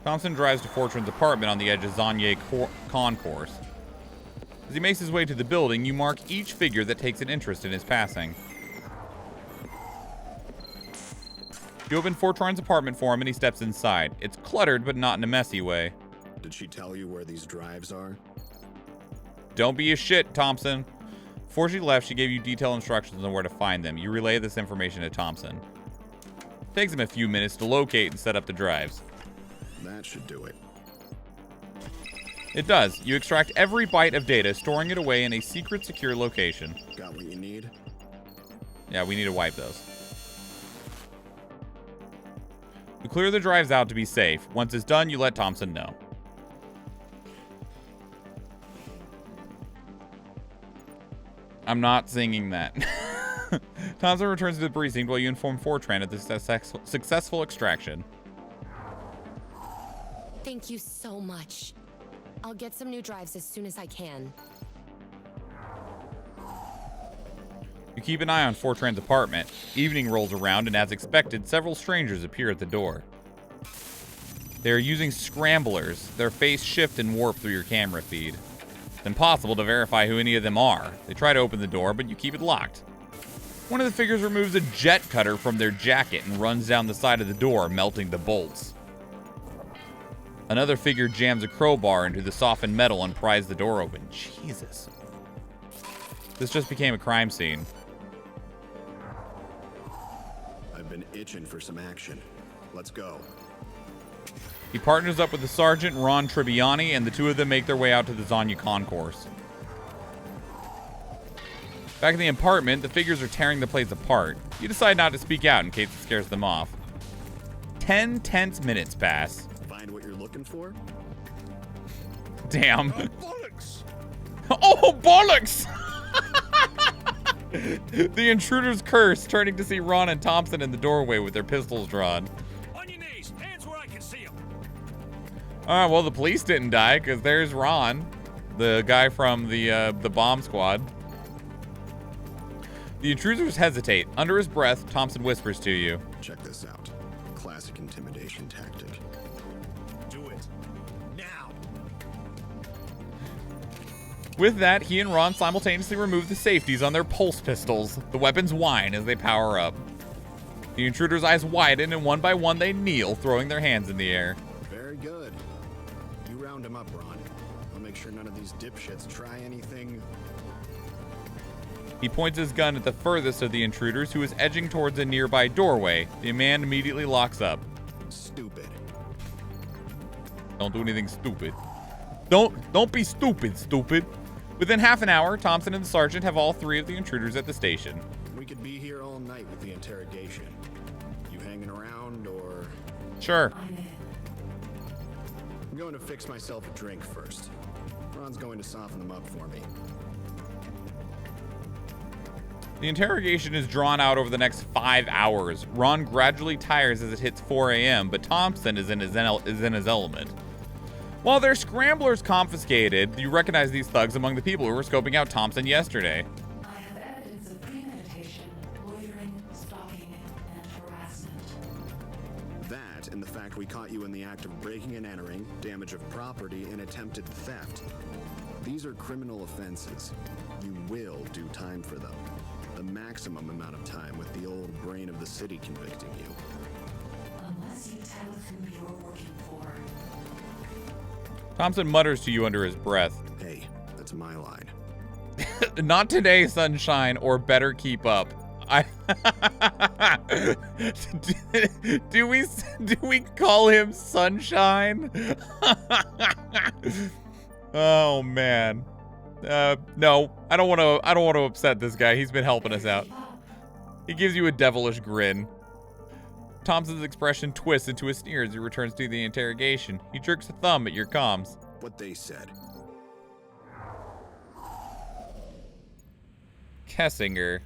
Thompson drives to Fortune's apartment on the edge of Zanye Concourse. As he makes his way to the building, you mark each figure that takes an interest in his passing. You open Fortran's apartment for him and he steps inside. It's cluttered, but not in a messy way. Did she tell you where these drives are? Don't be a shit, Thompson. Before she left, she gave you detailed instructions on where to find them. You relay this information to Thompson. It takes him a few minutes to locate and set up the drives. That should do it. It does. You extract every byte of data, storing it away in a secret, secure location. Got what you need? Yeah, we need to wipe those. You clear the drives out to be safe. Once it's done, you let Thompson know. I'm not singing that. Thompson returns to the precinct while you inform Fortran of the successful extraction. Thank you so much. I'll get some new drives as soon as I can. You keep an eye on Fortran's apartment. Evening rolls around, and as expected, several strangers appear at the door. They are using scramblers. Their face shift and warp through your camera feed. It's impossible to verify who any of them are. They try to open the door, but you keep it locked. One of the figures removes a jet cutter from their jacket and runs down the side of the door, melting the bolts. Another figure jams a crowbar into the softened metal and pries the door open. Jesus. This just became a crime scene. I've been itching for some action. Let's go. He partners up with the sergeant, Ron Tribbiani, and the two of them make their way out to the Zanya Concourse. Back in the apartment, the figures are tearing the place apart. You decide not to speak out in case it scares them off. 10 tense minutes pass. Find what you're looking for? Damn. Oh, bollocks! Oh, bollocks! The intruders curse, turning to see Ron and Thompson in the doorway with their pistols drawn. On your knees, hands where I can see them. Alright, well, the police didn't die, because there's Ron, the guy from the bomb squad. The intruders hesitate. Under his breath, Thompson whispers to you. Check this out. Classic intimidation tactic. Do it. Now! With that, he and Ron simultaneously remove the safeties on their pulse pistols. The weapons whine as they power up. The intruders' eyes widen, and one by one they kneel, throwing their hands in the air. Very good. You round him up, Ron. I'll make sure none of these dipshits try anything. He points his gun at the furthest of the intruders, who is edging towards a nearby doorway. The man immediately locks up. Stupid. Don't do anything stupid. Don't be stupid, stupid. Within half an hour, Thompson and the sergeant have all three of the intruders at the station. We could be here all night with the interrogation. You hanging around, or...? Sure. I'm going to fix myself a drink first. Ron's going to soften them up for me. The interrogation is drawn out over the next 5 hours. Ron gradually tires as it hits 4 a.m., but Thompson is in his element. While their scramblers confiscated, you recognize these thugs among the people who were scoping out Thompson yesterday. I have evidence of premeditation, loitering, stalking, and harassment. That and the fact we caught you in the act of breaking and entering, damage of property, and attempted theft. These are criminal offenses. You will do time for them. The maximum amount of time with the old brain of the city convicting you. Unless you tell us who you're working for. Thompson mutters to you under his breath. Hey, that's my line. Not today, sunshine, or better keep up. Do we call him Sunshine? Oh man. No, I don't want to upset this guy. He's been helping us out. He gives you a devilish grin. Thompson's expression twists into a sneer as he returns to the interrogation. He jerks a thumb at your comms. What they said. Kessinger.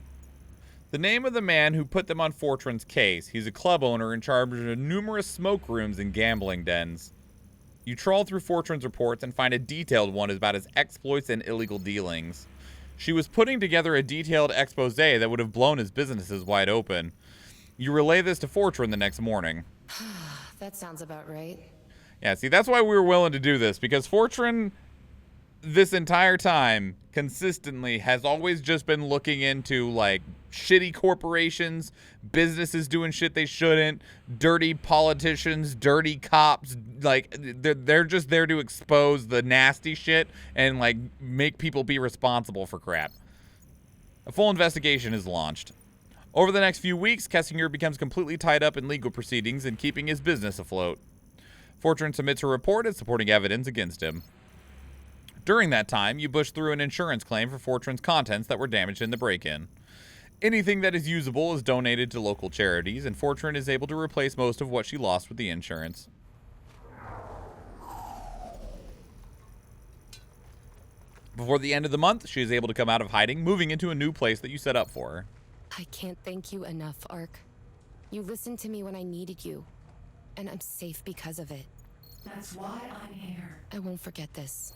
The name of the man who put them on Fortran's case. He's a club owner in charge of numerous smoke rooms and gambling dens. You trawl through Fortran's reports and find a detailed one about his exploits and illegal dealings. She was putting together a detailed expose that would have blown his businesses wide open. You relay this to Fortran the next morning. That sounds about right. Yeah, see, that's why we were willing to do this, because Fortran, this entire time, consistently has always just been looking into, like, shitty corporations, businesses doing shit they shouldn't, dirty politicians, dirty cops. Like, they're just there to expose the nasty shit and, like, make people be responsible for crap. A full investigation is launched. Over the next few weeks, Kessinger becomes completely tied up in legal proceedings and keeping his business afloat. Fortran submits a report as supporting evidence against him. During that time, you push through an insurance claim for Fortran's contents that were damaged in the break-in. Anything that is usable is donated to local charities, and Fortran is able to replace most of what she lost with the insurance. Before the end of the month, she is able to come out of hiding, moving into a new place that you set up for her. I can't thank you enough, Ark. You listened to me when I needed you, and I'm safe because of it. That's why I'm here. I won't forget this.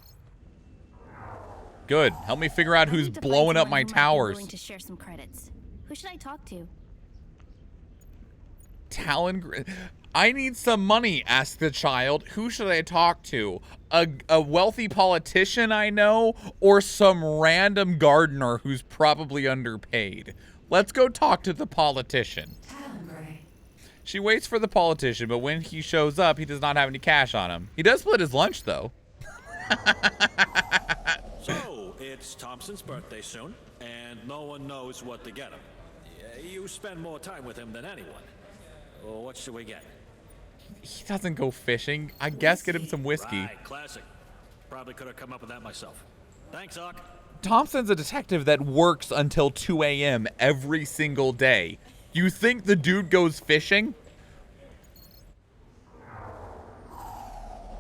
Good. Help me figure out who's blowing up my towers. Willing to share some credits. Who should I talk to? Talon, I need some money, asked the child. Who should I talk to? A wealthy politician I know, or some random gardener who's probably underpaid? Let's go talk to the politician. She waits for the politician, but when he shows up, he does not have any cash on him. He does split his lunch, though. So, it's Thompson's birthday soon, and no one knows what to get him. You spend more time with him than anyone. Well, what should we get? He doesn't go fishing. I guess get him some whiskey. Right, classic. Probably could have come up with that myself. Thanks, Ark. Thompson's a detective that works until 2 a.m. every single day. You think the dude goes fishing?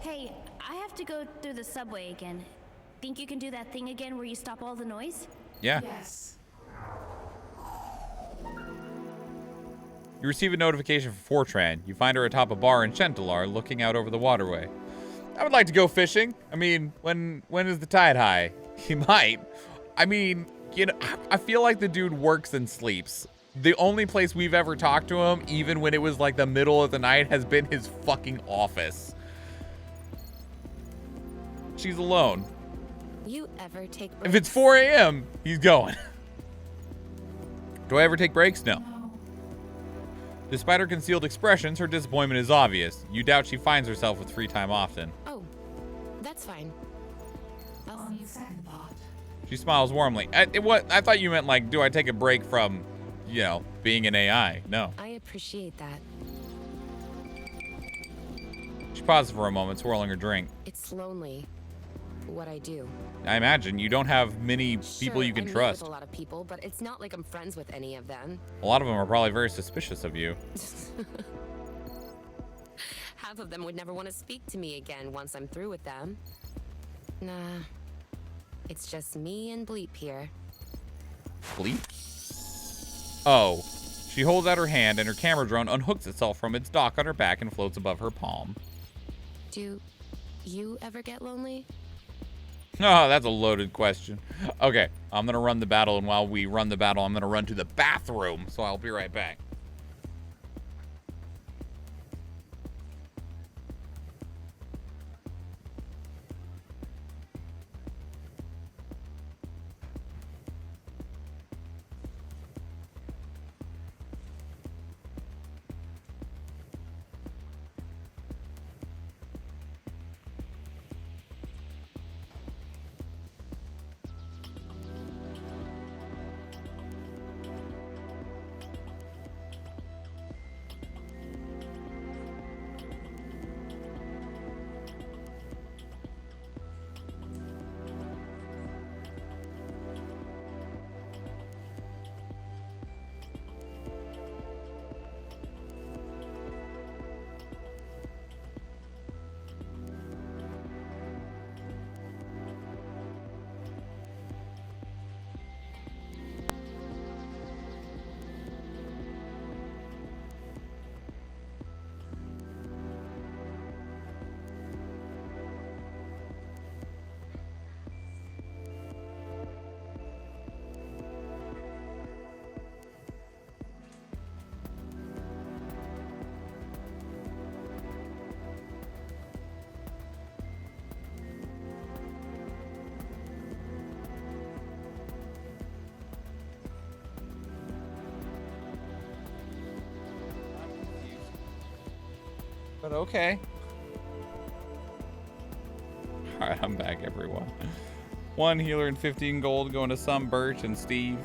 Hey, I have to go through the subway again. Think you can do that thing again where you stop all the noise? Yeah. Yes. You receive a notification from Fortran. You find her atop a bar in Chentalar looking out over the waterway. I would like to go fishing. I mean, when is the tide high? He might. I mean, you know, I feel like the dude works and sleeps. The only place we've ever talked to him, even when it was like the middle of the night, has been his fucking office. She's alone. You ever take breaks? If it's 4 a.m., he's going. Do I ever take breaks? No. Despite her concealed expressions, her disappointment is obvious. You doubt she finds herself with free time often. Oh, that's fine. On second thought. She smiles warmly. I thought you meant like, do I take a break from, you know, being an AI? No. I appreciate that. She pauses for a moment, swirling her drink. It's lonely, what I do. I imagine you don't have many people you can I meet trust. with a lot of people, but it's not like I'm friends with any of them. A lot of them are probably very suspicious of you. Half of them would never want to speak to me again once I'm through with them. Nah, it's just me and Bleep here. Bleep? Oh. She holds out her hand and her camera drone unhooks itself from its dock on her back and floats above her palm. Do you ever get lonely? Oh, that's a loaded question. Okay, I'm going to run the battle, and while we run the battle, I'm going to run to the bathroom, so I'll be right back. But okay. Alright, I'm back, everyone. 1 healer and 15 gold going to some Birch and Steve.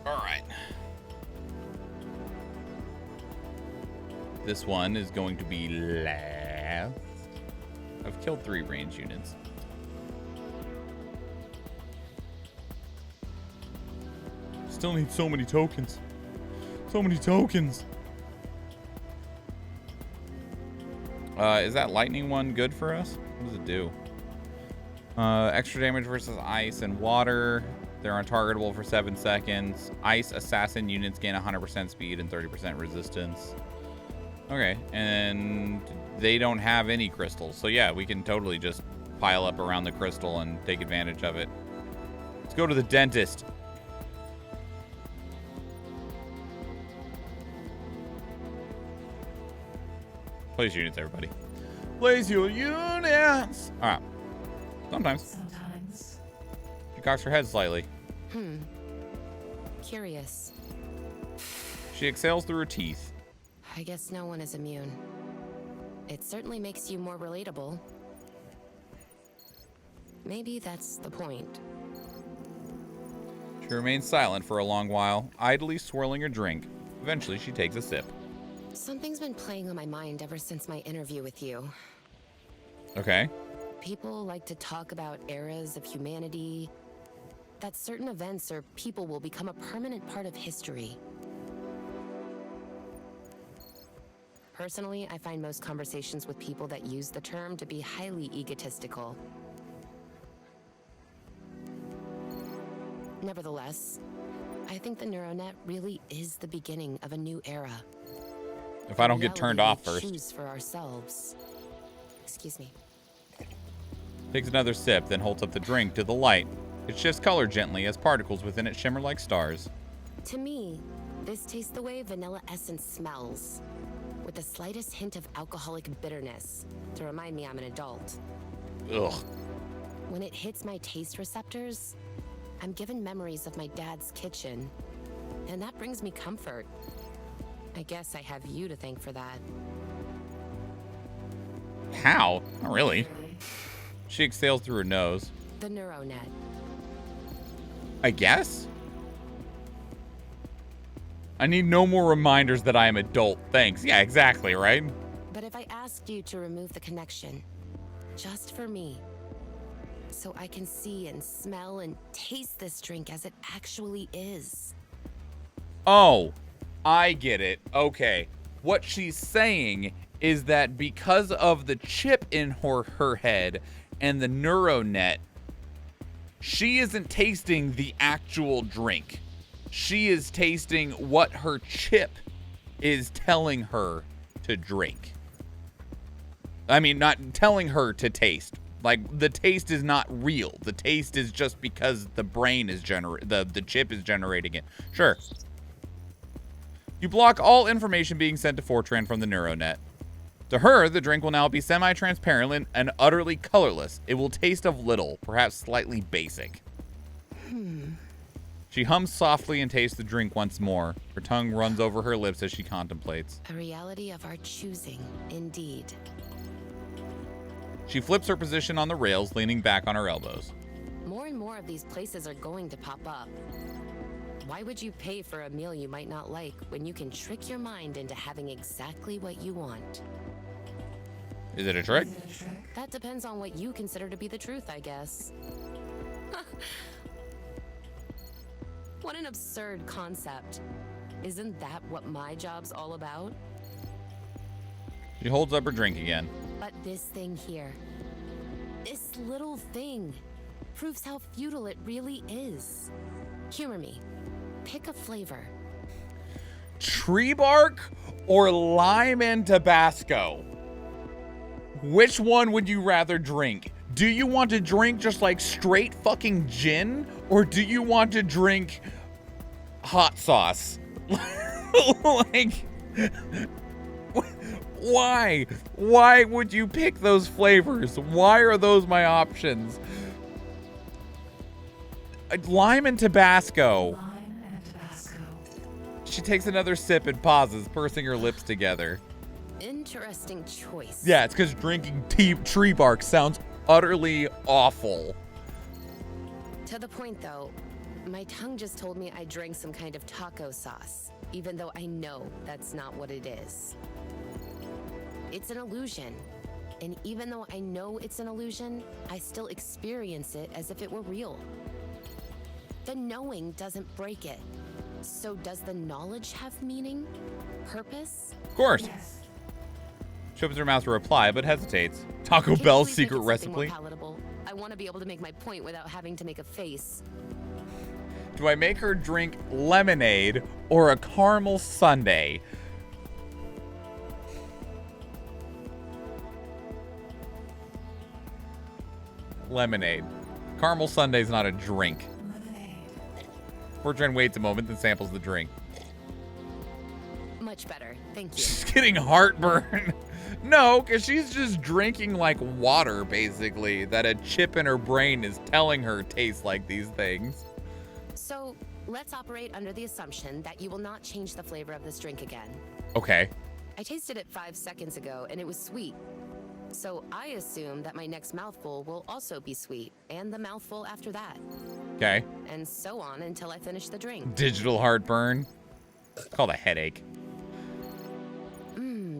Alright. This one is going to be last. I've killed 3 range units. Still need so many tokens. So many tokens. Is that lightning one good for us? What does it do? Extra damage versus ice and water. They're untargetable for 7 seconds. Ice assassin units gain 100% speed and 30% resistance. Okay, and they don't have any crystals. So yeah, we can totally just pile up around the crystal and take advantage of it. Let's go to the dentist. Place units, everybody. Place your units. All right. Sometimes. She cocks her head slightly. Curious. She exhales through her teeth. I guess no one is immune. It certainly makes you more relatable. Maybe that's the point. She remains silent for a long while, idly swirling her drink. Eventually, she takes a sip. Something's been playing on my mind ever since my interview with you. Okay. People like to talk about eras of humanity, that certain events or people will become a permanent part of history. Personally, I find most conversations with people that use the term to be highly egotistical. Nevertheless, I think the NeuroNet really is the beginning of a new era. If I don't get turned off first. Choose for ourselves. Excuse me. Takes another sip, then holds up the drink to the light. It shifts color gently as particles within it shimmer like stars. To me, this tastes the way vanilla essence smells, with the slightest hint of alcoholic bitterness to remind me I'm an adult. Ugh. When it hits my taste receptors, I'm given memories of my dad's kitchen, and that brings me comfort. I guess I have you to thank for that. How? Not really. She exhales through her nose. The NeuroNet. I guess? I need no more reminders that I am adult. Thanks. Yeah, exactly, right? But if I asked you to remove the connection, just for me, so I can see and smell and taste this drink as it actually is. Oh, I get it. Okay. What she's saying is that because of the chip in her head and the NeuroNet, she isn't tasting the actual drink. She is tasting what her chip is telling her to drink. I mean, not telling her to taste. Like, the taste is not real. The taste is just because the brain is the chip is generating it. Sure. You block all information being sent to Fortran from the NeuroNet. To her, the drink will now be semi-transparent and utterly colorless. It will taste of little, perhaps slightly basic. She hums softly and tastes the drink once more. Her tongue runs over her lips as she contemplates. A reality of our choosing, indeed. She flips her position on the rails, leaning back on her elbows. More and more of these places are going to pop up. Why would you pay for a meal you might not like when you can trick your mind into having exactly what you want? Is it a trick? That depends on what you consider to be the truth, I guess. What an absurd concept. Isn't that what my job's all about? She holds up her drink again. But this thing here, this little thing, proves how futile it really is. Humor me. Pick a flavor. Tree bark or lime and Tabasco? Which one would you rather drink? Do you want to drink just like straight fucking gin? Or do you want to drink hot sauce? Like, why? Why would you pick those flavors? Why are those my options? Lime and Tabasco. She takes another sip and pauses, pursing her lips together. Interesting choice. Yeah, it's because drinking tree bark sounds utterly awful. To the point, though, my tongue just told me I drank some kind of taco sauce, even though I know that's not what it is. It's an illusion. And even though I know it's an illusion, I still experience it as if it were real. The knowing doesn't break it. So does the knowledge have meaning? Purpose? Of course. Yes. She opens her mouth to reply, but hesitates. Taco Bell's secret recipe. I want to be able to make my point without having to make a face. Do I make her drink lemonade or a caramel sundae? Lemonade. Caramel sundae is not a drink. Fortran waits a moment, then samples the drink. Much better, thank you. She's getting heartburn. No, because she's just drinking like water, basically, that a chip in her brain is telling her tastes like these things. So, let's operate under the assumption that you will not change the flavor of this drink again. Okay. I tasted it 5 seconds ago, and it was sweet. So I assume that my next mouthful will also be sweet, and the mouthful after that. Okay. And so on until I finish the drink. Digital heartburn. It's called a headache.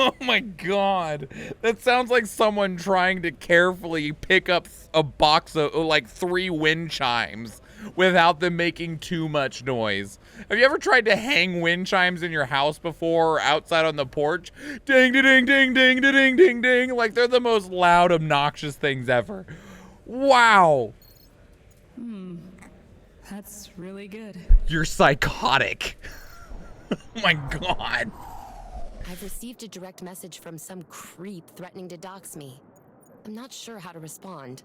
Oh my god. That sounds like someone trying to carefully pick up a box of like 3 wind chimes without them making too much noise. Have you ever tried to hang wind chimes in your house before or outside on the porch? Ding, ding, ding, ding, ding, ding, ding. Like they're the most loud, obnoxious things ever. Wow. That's really good. You're psychotic. Oh my god. I've received a direct message from some creep threatening to dox me. I'm not sure how to respond.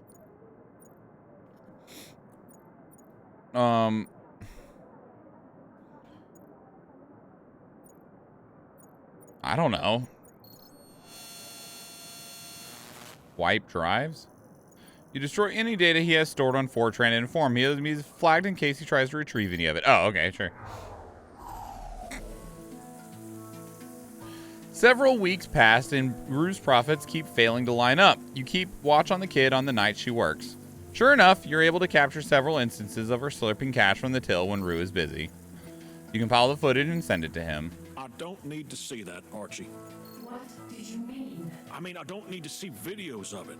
I don't know. Wipe drives? You destroy any data he has stored on Fortran and inform him he's flagged in case he tries to retrieve any of it. Oh, okay, sure. Several weeks passed and Rue's profits keep failing to line up. You keep watch on the kid on the night she works. Sure enough, you're able to capture several instances of her slurping cash from the till when Rue is busy. You compile the footage and send it to him. I don't need to see that, Archie. What did you mean? I mean, I don't need to see videos of it.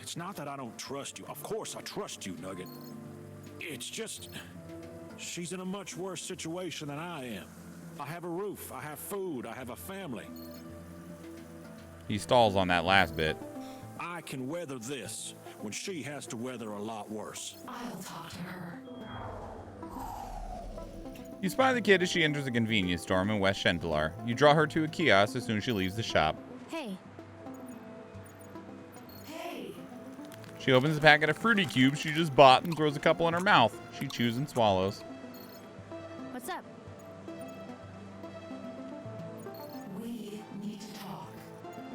It's not that I don't trust you. Of course I trust you, Nugget. It's just, she's in a much worse situation than I am. I have a roof, I have food, I have a family. He stalls on that last bit. I can weather this when she has to weather a lot worse. I'll talk to her. You spy the kid as she enters a convenience store in West Shenpilar. You draw her to a kiosk as soon as she leaves the shop. Hey. Hey. She opens a packet of fruity cubes she just bought and throws a couple in her mouth. She chews and swallows. What's up? We need to talk.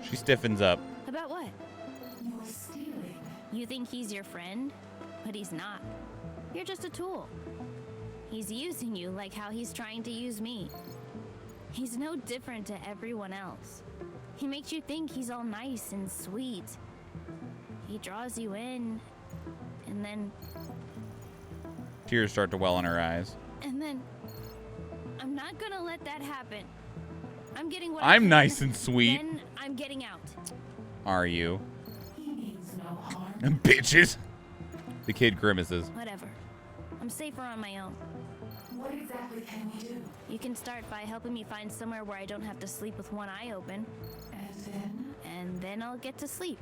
She stiffens up. About what? You're stealing. You think he's your friend? But he's not. You're just a tool. He's using you like how he's trying to use me. He's no different to everyone else. He makes you think he's all nice and sweet. He draws you in, and then... Tears start to well in her eyes. And then... I'm not gonna let that happen. I'm getting what I'm I can, nice and sweet. Then I'm getting out. Are you? He means no harm. Bitches. The kid grimaces. Whatever. I'm safer on my own. What exactly can we do? You can start by helping me find somewhere where I don't have to sleep with one eye open. And then? And then I'll get to sleep.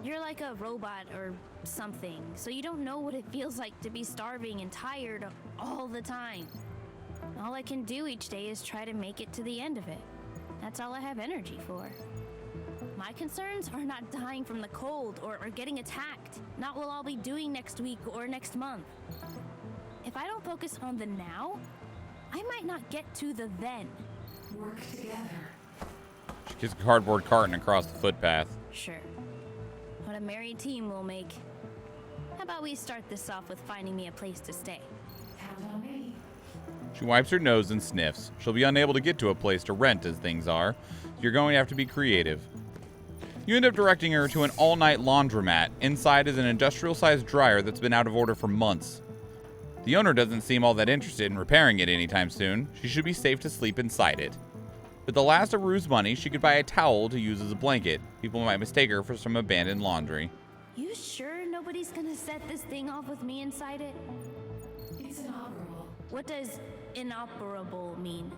You're like a robot or something, so you don't know what it feels like to be starving and tired all the time. All I can do each day is try to make it to the end of it. That's all I have energy for. My concerns are not dying from the cold or getting attacked, not what I'll be doing next week or next month. If I don't focus on the now, I might not get to the then. Work together. She kicks a cardboard carton across the footpath. Sure. What a merry team we'll make. How about we start this off with finding me a place to stay? Count on me. She wipes her nose and sniffs. She'll be unable to get to a place to rent as things are. You're going to have to be creative. You end up directing her to an all-night laundromat. Inside is an industrial-sized dryer that's been out of order for months. The owner doesn't seem all that interested in repairing it anytime soon. She should be safe to sleep inside it. With the last of Rue's money, she could buy a towel to use as a blanket. People might mistake her for some abandoned laundry. You sure nobody's gonna set this thing off with me inside it? It's inoperable. What does inoperable mean?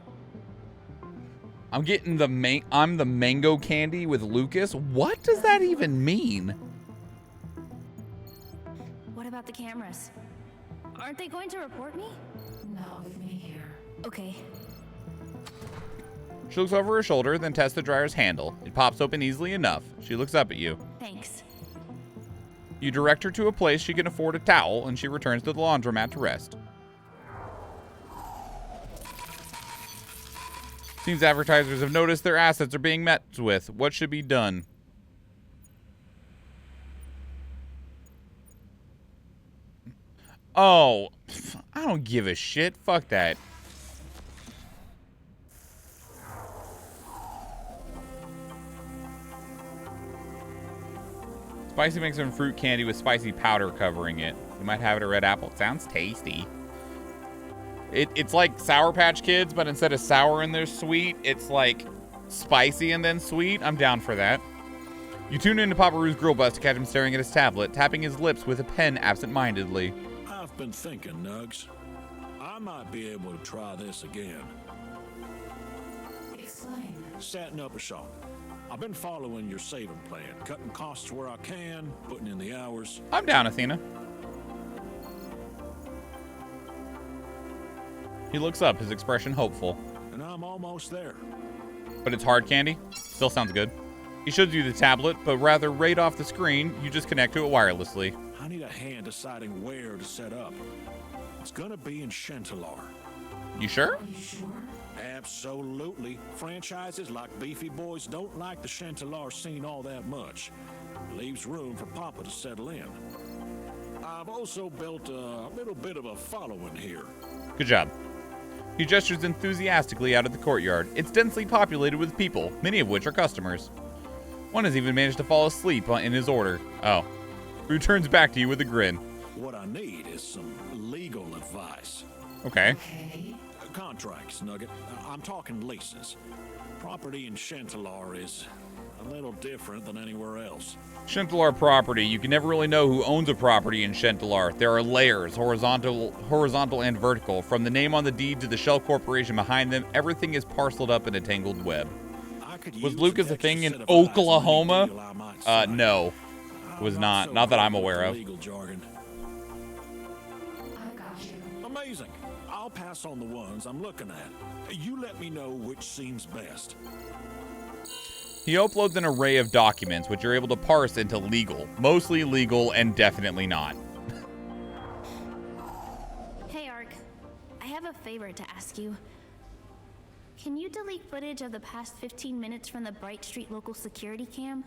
I'm getting I'm the mango candy with Lucas. What does that even mean? What about the cameras? Aren't they going to report me? Not with me here. Okay. She looks over her shoulder, then tests the dryer's handle. It pops open easily enough. She looks up at you. Thanks. You direct her to a place she can afford a towel, and she returns to the laundromat to rest. Seems advertisers have noticed their assets are being met with. What should be done? Oh, I don't give a shit. Fuck that. Spicy makes some fruit candy with spicy powder covering it. You might have it at Red Apple. Sounds tasty. It's like Sour Patch Kids, but instead of sour and they're sweet, it's like spicy and then sweet. I'm down for that. You tune into Papa Rue's grill bus to catch him staring at his tablet, tapping his lips with a pen absent-mindedly. I've been thinking, Nugs. I might be able to try this again. Explain. Setting up a shop. I've been following your saving plan, cutting costs where I can, putting in the hours. I'm down, Athena. He looks up, his expression hopeful. And I'm almost there. But it's hard candy? Still sounds good. He shows you the tablet, but rather right off the screen, you just connect to it wirelessly. I need a hand deciding where to set up. It's gonna be in Chantelar. You sure? Absolutely. Franchises like Beefy Boys don't like the Chantelar scene all that much. Leaves room for Papa to settle in. I've also built a little bit of a following here. Good job. He gestures enthusiastically out of the courtyard. It's densely populated with people, many of which are customers. One has even managed to fall asleep in his order. Oh. Who turns back to you with a grin. What I need is some legal advice. Okay. Contracts, Nugget. I'm talking leases. Property in Chantelar is a little different than anywhere else. Chantelar property. You can never really know who owns a property in Chantelar. There are layers, horizontal and vertical. From the name on the deed to the shell corporation behind them, everything is parceled up in a tangled web. Was Lucas a thing in Oklahoma? No. It was not. Not that I'm aware of. Amazing. I'll pass on the ones I'm looking at. You let me know which seems best. He uploads an array of documents, which you're able to parse into legal, mostly legal, and definitely not. Hey, Ark. I have a favor to ask you. Can you delete footage of the past 15 minutes from the Bright Street local security cam?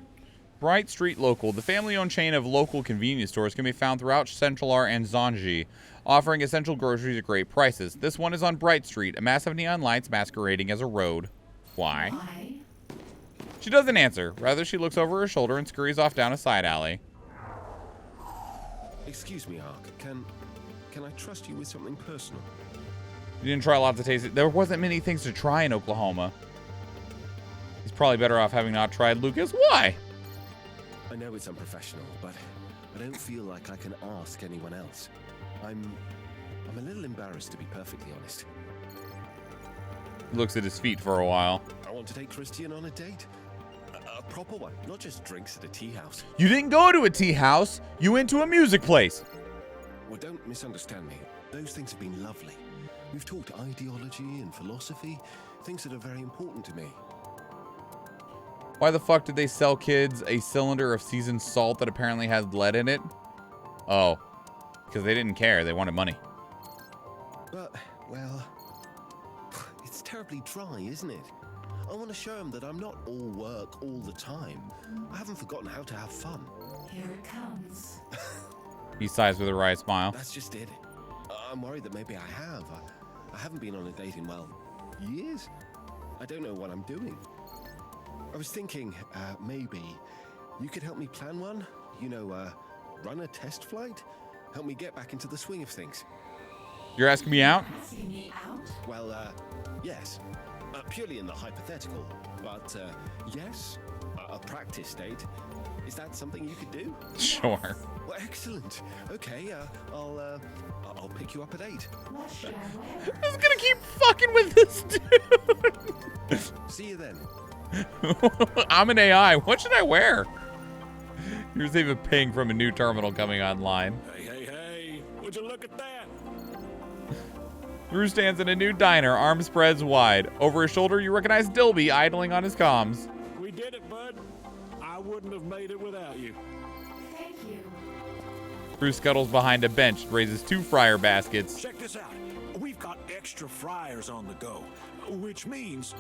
Bright Street Local, the family-owned chain of local convenience stores, can be found throughout Chantelar and Zanji, offering essential groceries at great prices. This one is on Bright Street, a mass of neon lights masquerading as a road. Why? She doesn't answer. Rather, she looks over her shoulder and scurries off down a side alley. Excuse me, Ark. Can I trust you with something personal? You didn't try lots of tasty. There wasn't many things to try in Oklahoma. He's probably better off having not tried Lucas. Why? I know it's unprofessional, but I don't feel like I can ask anyone else. I'm a little embarrassed, to be perfectly honest. He looks at his feet for a while. I want to take Christian on a date. A proper one, not just drinks at a tea house. You didn't go to a tea house. You went to a music place. Well, don't misunderstand me. Those things have been lovely. We've talked ideology and philosophy, things that are very important to me. Why the fuck did they sell kids a cylinder of seasoned salt that apparently had lead in it? Oh, because they didn't care. They wanted money. But, well, it's terribly dry, isn't it? I want to show him that I'm not all work all the time. I haven't forgotten how to have fun. Here it comes. He sighs with a wry smile. That's just it. I'm worried that maybe I have. I haven't been on a date in, well, years. I don't know what I'm doing. I was thinking, maybe you could help me plan one? You know, run a test flight? Help me get back into the swing of things. You're asking me out? Asking me out? Well, yes. Purely in the hypothetical. But, yes, a practice date. Is that something you could do? Sure. Well, excellent. Okay, I'll pick you up at 8. What should I wear? I'm just gonna keep fucking with this dude. See you then. I'm an AI. What should I wear? You receive a ping from a new terminal coming online. Hey, would you look at that? Rue stands in a new diner, arms spreads wide. Over his shoulder, you recognize Dilby idling on his comms. We did it, bud. I wouldn't have made it without you. Thank you. Rue scuttles behind a bench, raises 2 fryer baskets. Check this out. We've got extra fryers on the go, which means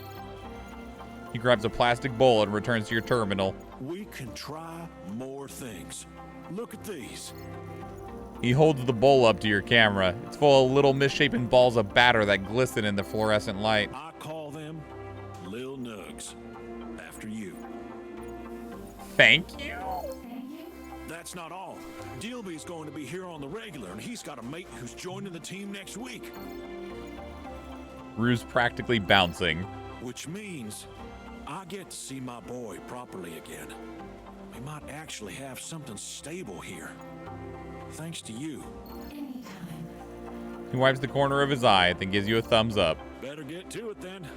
He grabs a plastic bowl and returns to your terminal. we can try more things. Look at these. He holds the bowl up to your camera. It's full of little misshapen balls of batter that glisten in the fluorescent light. I call them Lil Nugs, after you. Thank you. That's not all. Dilby's going to be here on the regular, and he's got a mate who's joining the team next week. Rue's practically bouncing. Which means I get to see my boy properly again. We might actually have something stable here. Thanks to you. He wipes the corner of his eye, then gives you a thumbs up. Better get to it then.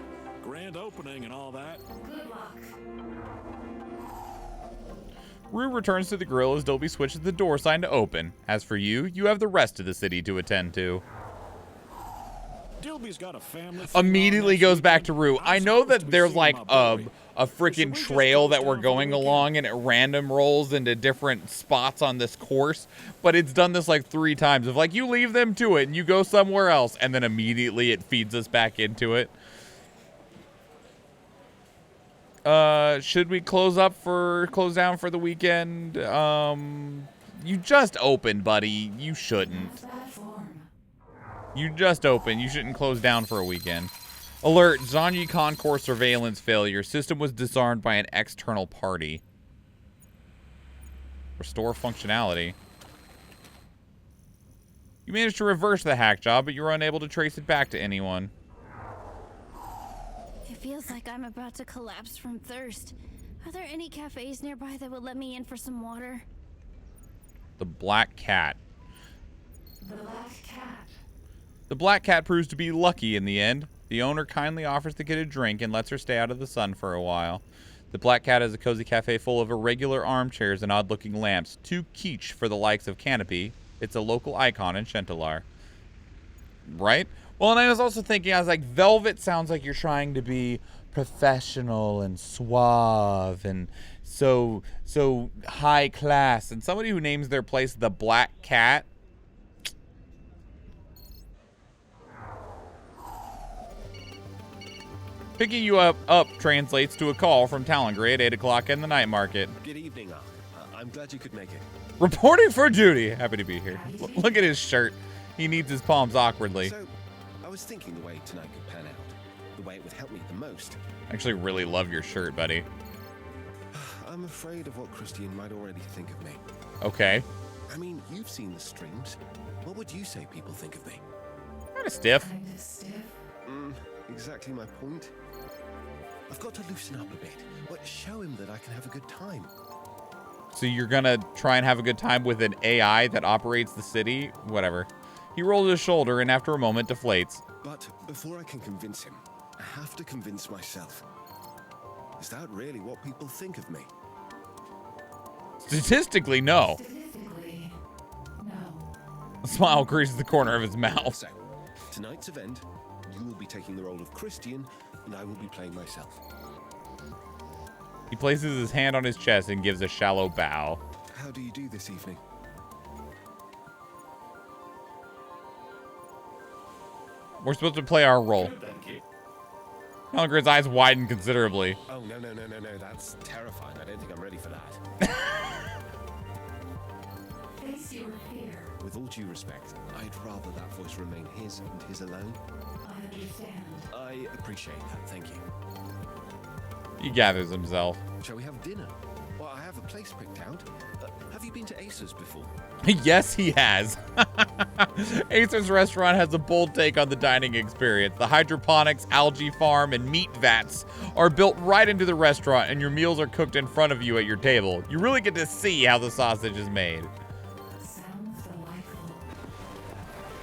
Grand opening and all that. Good luck. Rue returns to the grill as Dolby switches the door sign to open. As for you, you have the rest of the city to attend to. Dilby's got a family. Immediately goes back to Rue. I know that there's like a freaking trail that we're going along and it random rolls into different spots on this course, but it's done this like 3 times. Of like, you leave them to it and you go somewhere else, and then immediately it feeds us back into it. Should we close down for the weekend? You just opened, buddy. You shouldn't. You just opened. You shouldn't close down for a weekend. Alert, Zanyi Concourse surveillance failure. System was disarmed by an external party. Restore functionality. You managed to reverse the hack job, but you were unable to trace it back to anyone. It feels like I'm about to collapse from thirst. Are there any cafes nearby that would let me in for some water? The Black Cat. The Black Cat. The Black Cat proves to be lucky in the end. The owner kindly offers the kid a drink and lets her stay out of the sun for a while. The Black Cat is a cozy cafe full of irregular armchairs and odd-looking lamps. Too kitsch for the likes of Canopy. It's a local icon in Chantelar. Right? Well, and I was also thinking, I was like, Velvet sounds like you're trying to be professional and suave and so high class. And somebody who names their place the Black Cat. Picking you up translates to a call from Talengray at 8 o'clock in the night market. Good evening, Ark. I'm glad you could make it. Reporting for duty. Happy to be here. Look at his shirt. He needs his palms awkwardly. So, I was thinking the way tonight could pan out. The way it would help me the most. I actually really love your shirt, buddy. I'm afraid of what Christian might already think of me. Okay. I mean, you've seen the streams. What would you say people think of me? Kind of stiff. Kinda stiff. Exactly my point. I've got to loosen up a bit. Show him that I can have a good time. So you're gonna try and have a good time with an AI that operates the city? Whatever. He rolls his shoulder and after a moment deflates. But before I can convince him, I have to convince myself. Is that really what people think of me? Statistically, no. Statistically, no. A smile creases the corner of his mouth. So, tonight's event, you will be taking the role of Christian, and I will be playing myself. He places his hand on his chest and gives a shallow bow. How do you do this evening? We're supposed to play our role. Talengrad's eyes widen considerably. Oh, no. That's terrifying. I don't think I'm ready for that. Face your fear. With all due respect, I'd rather that voice remain his and his alone. I understand. I appreciate that. Thank you. He gathers himself. Shall we have dinner? Well, I have a place picked out. Have you been to Acer's before? Yes, he has. Acer's restaurant has a bold take on the dining experience. The hydroponics, algae farm, and meat vats are built right into the restaurant, and your meals are cooked in front of you at your table. You really get to see how the sausage is made. Sounds delightful.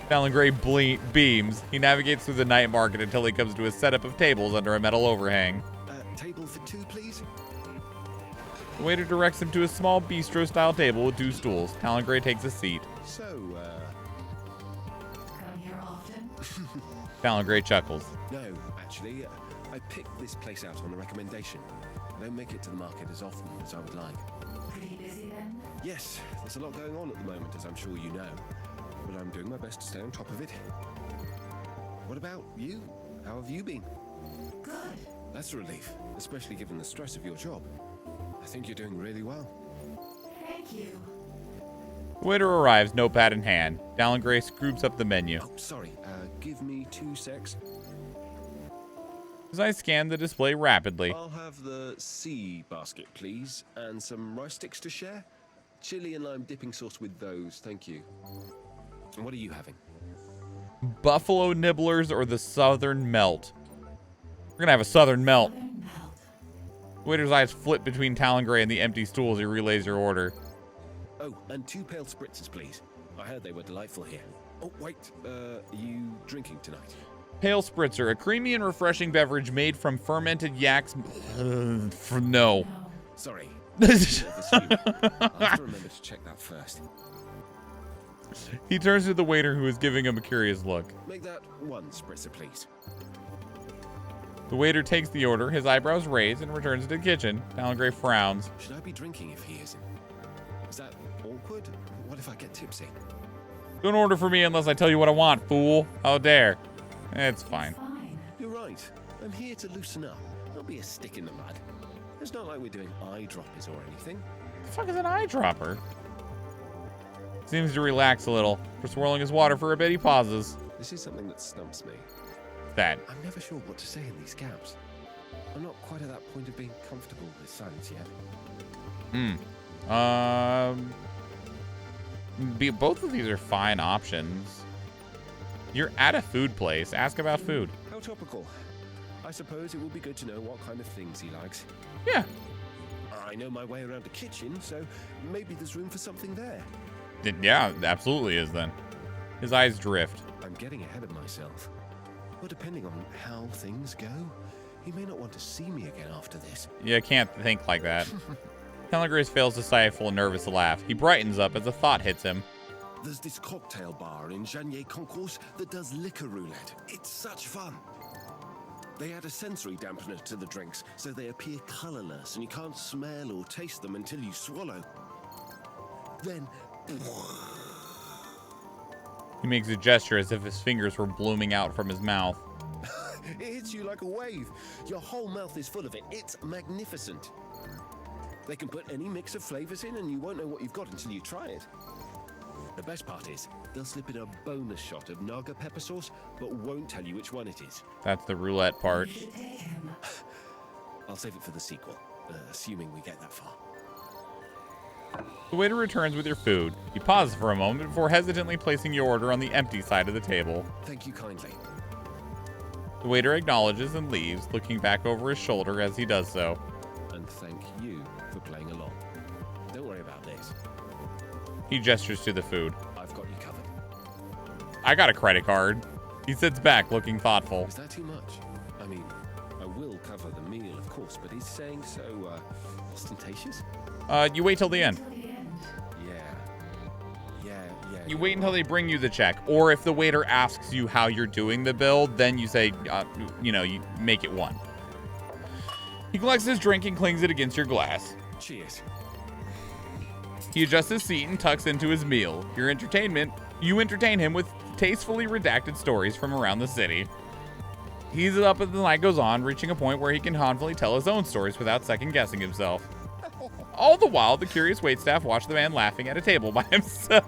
Talengray beams. He navigates through the night market until he comes to a setup of tables under a metal overhang. Table for 2, please. The waiter directs him to a small bistro-style table with 2 stools. Talengray takes a seat. So, Come here often? Talengray chuckles. No, actually, I picked this place out on a recommendation. I don't make it to the market as often as I would like. Pretty busy then? Yes, there's a lot going on at the moment, as I'm sure you know. But I'm doing my best to stay on top of it. What about you? How have you been? Good. That's a relief, especially given the stress of your job. I think you're doing really well. Thank you. The waiter arrives, notepad in hand. Talengray scoops up the menu. Oh, sorry. Give me 2 secs. As I scan the display rapidly. I'll have the sea basket, please, and some rice sticks to share. Chili and lime dipping sauce with those, thank you. And what are you having? Buffalo nibblers or the Southern Melt? We're gonna have a Southern Melt. The waiter's eyes flip between Talon Gray and the empty stool as he relays your order. Oh, and 2 pale spritzers, please. I heard they were delightful here. Oh, wait, are you drinking tonight? Pale Spritzer, a creamy and refreshing beverage made from fermented yak's... no. Sorry. I'll have to remember to check that first. He turns to the waiter who is giving him a curious look. Make that 1 spritzer, please. The waiter takes the order, his eyebrows raise, and returns to the kitchen. Talon Gray frowns. Should I be drinking if he isn't? Is that awkward? What if I get tipsy? Don't order for me unless I tell you what I want, fool. How dare. It's fine. You're right. I'm here to loosen up. Don't be a stick in the mud. It's not like we're doing eyedroppers or anything. The fuck is an eyedropper? Seems to relax a little. For swirling his water for a bit, he pauses. This is something that stumps me. That. I'm never sure what to say in these gaps. I'm not quite at that point of being comfortable with silence yet. Both of these are fine options. You're at a food place. Ask about food. How topical. I suppose it would be good to know what kind of things he likes. Yeah. I know my way around a kitchen, so maybe there's room for something there. Yeah, absolutely is then. His eyes drift. I'm getting ahead of myself. But depending on how things go, he may not want to see me again after this. Yeah, can't think like that. Talon Gray fails to stifle a nervous laugh. He brightens up as a thought hits him. There's this cocktail bar in Janier Concourse that does liquor roulette. It's such fun. They add a sensory dampener to the drinks, so they appear colorless and you can't smell or taste them until you swallow. Then... He makes a gesture as if his fingers were blooming out from his mouth. It hits you like a wave. Your whole mouth is full of it. It's magnificent. They can put any mix of flavors in and you won't know what you've got until you try it. The best part is, they'll slip in a bonus shot of Naga pepper sauce, but won't tell you which one it is. That's the roulette part. I'll save it for the sequel, assuming we get that far. The waiter returns with your food. He pauses for a moment before hesitantly placing your order on the empty side of the table. Thank you kindly. The waiter acknowledges and leaves, looking back over his shoulder as he does so. And thank you for playing along. Don't worry about this. He gestures to the food. I've got you covered. I got a credit card. He sits back, looking thoughtful. Is that too much? I mean, I will cover the meal, of course, but he's saying so, ostentatious? You wait till the end. Yeah. You wait until they bring you the check, or if the waiter asks you how you're doing the bill, then you say, you make it 1. He collects his drink and clings it against your glass. Cheers. He adjusts his seat and tucks into his meal. You entertain him with tastefully redacted stories from around the city. He's up as the night goes on, reaching a point where he can confidently tell his own stories without second-guessing himself. All the while, the curious waitstaff watch the man laughing at a table by himself.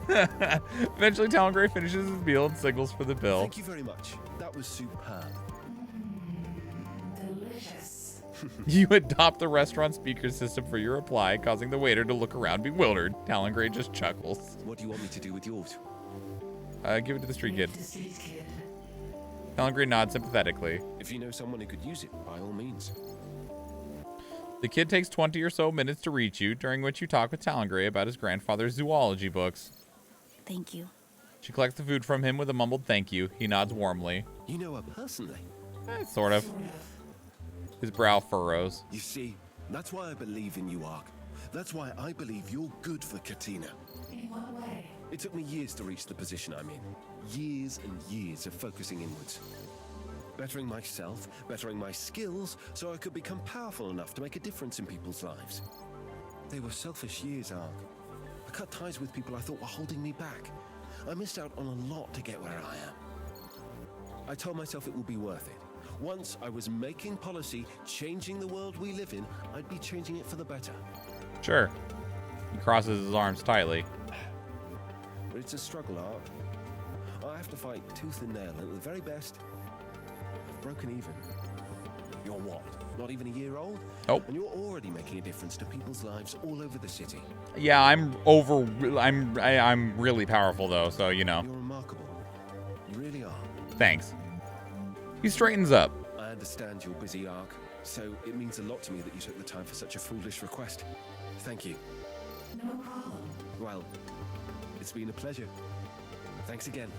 Eventually, Talon Gray finishes his meal and signals for the bill. Thank you very much. That was superb. Delicious. You adopt the restaurant speaker system for your reply, causing the waiter to look around bewildered. Talon Gray just chuckles. What do you want me to do with yours? Give it to the street kid. Talon Gray nods sympathetically. If you know someone who could use it, by all means. The kid takes 20 or so minutes to reach you, during which you talk with Talon Gray about his grandfather's zoology books. Thank you. She collects the food from him with a mumbled thank you. He nods warmly. You know her personally? Sort of. His brow furrows. You see, that's why I believe in you, Ark. That's why I believe you're good for Katina. In what way? It took me years to reach the position I'm in. Years and years of focusing inwards. Bettering myself, bettering my skills, so I could become powerful enough to make a difference in people's lives. They were selfish years, Ark. I cut ties with people I thought were holding me back. I missed out on a lot to get where I am. I told myself it would be worth it. Once I was making policy, changing the world we live in, I'd be changing it for the better. Sure. He crosses his arms tightly. But it's a struggle, Ark. I have to fight tooth and nail, and at the very best, I've broken even. You're what? Not even a year old? Oh. And you're already making a difference to people's lives all over the city. Yeah, I'm really powerful though, so you know. You're remarkable. You really are. Thanks. He straightens up. I understand you're busy, Ark. So it means a lot to me that you took the time for such a foolish request. Thank you. No problem. Well, it's been a pleasure. Thanks again.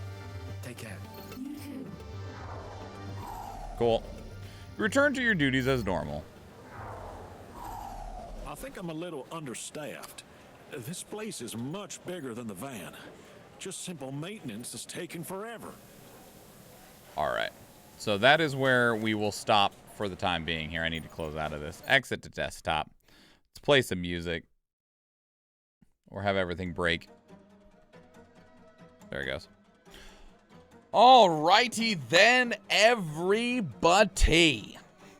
Take care. You too. Cool. Return to your duties as normal. I think I'm a little understaffed. This place is much bigger than the van. Just simple maintenance is taking forever. All right. So that is where we will stop for the time being here. I need to close out of this. Exit to desktop. Let's play some music. Or have everything break. There it goes. All righty then, everybody.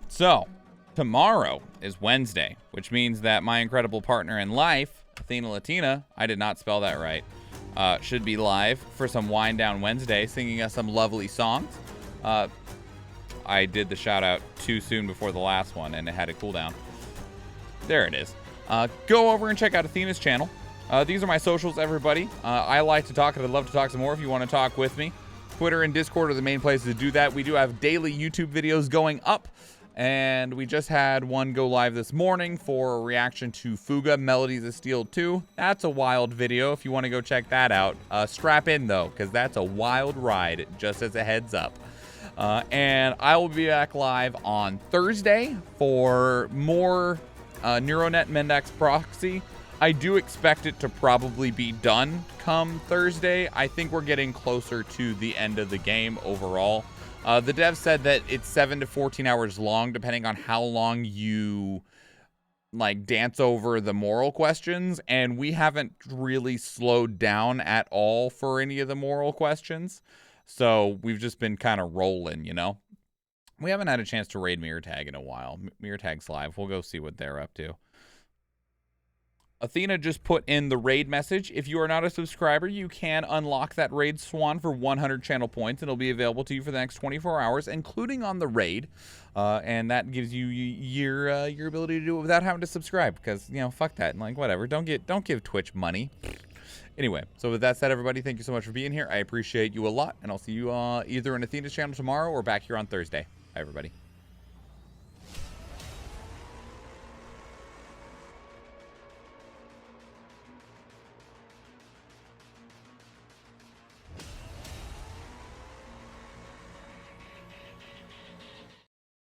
So, tomorrow is Wednesday, which means that my incredible partner in life, Athena Latina, I did not spell that right, should be live for some Wind Down Wednesday, singing us some lovely songs. I did the shout out too soon before the last one, and it had a cooldown. There it is. Go over and check out Athena's channel. These are my socials, everybody. I like to talk, and I'd love to talk some more if you want to talk with me. Twitter and Discord are the main places to do that. We do have daily YouTube videos going up, and we just had one go live this morning for a reaction to Fuga Melodies of Steel 2. That's a wild video if you want to go check that out. Strap in, though, because that's a wild ride, just as a heads up. And I will be back live on Thursday for more NeuroNet Mendax Proxy. I do expect it to probably be done come Thursday. I think we're getting closer to the end of the game overall. The dev said that it's 7 to 14 hours long, depending on how long you like dance over the moral questions. And we haven't really slowed down at all for any of the moral questions. So we've just been kind of rolling, you know. We haven't had a chance to raid Mirror Tag in a while. Mirror Tag's live. We'll go see what they're up to. Athena just put in the raid message. If you are not a subscriber, you can unlock that raid swan for 100 channel points. It'll be available to you for the next 24 hours, including on the raid. And that gives you your ability to do it without having to subscribe, because, you know, fuck that. And like, whatever. Don't give Twitch money. Anyway, so with that said, everybody, thank you so much for being here. I appreciate you a lot, and I'll see you either in Athena's channel tomorrow or back here on Thursday. Bye, everybody.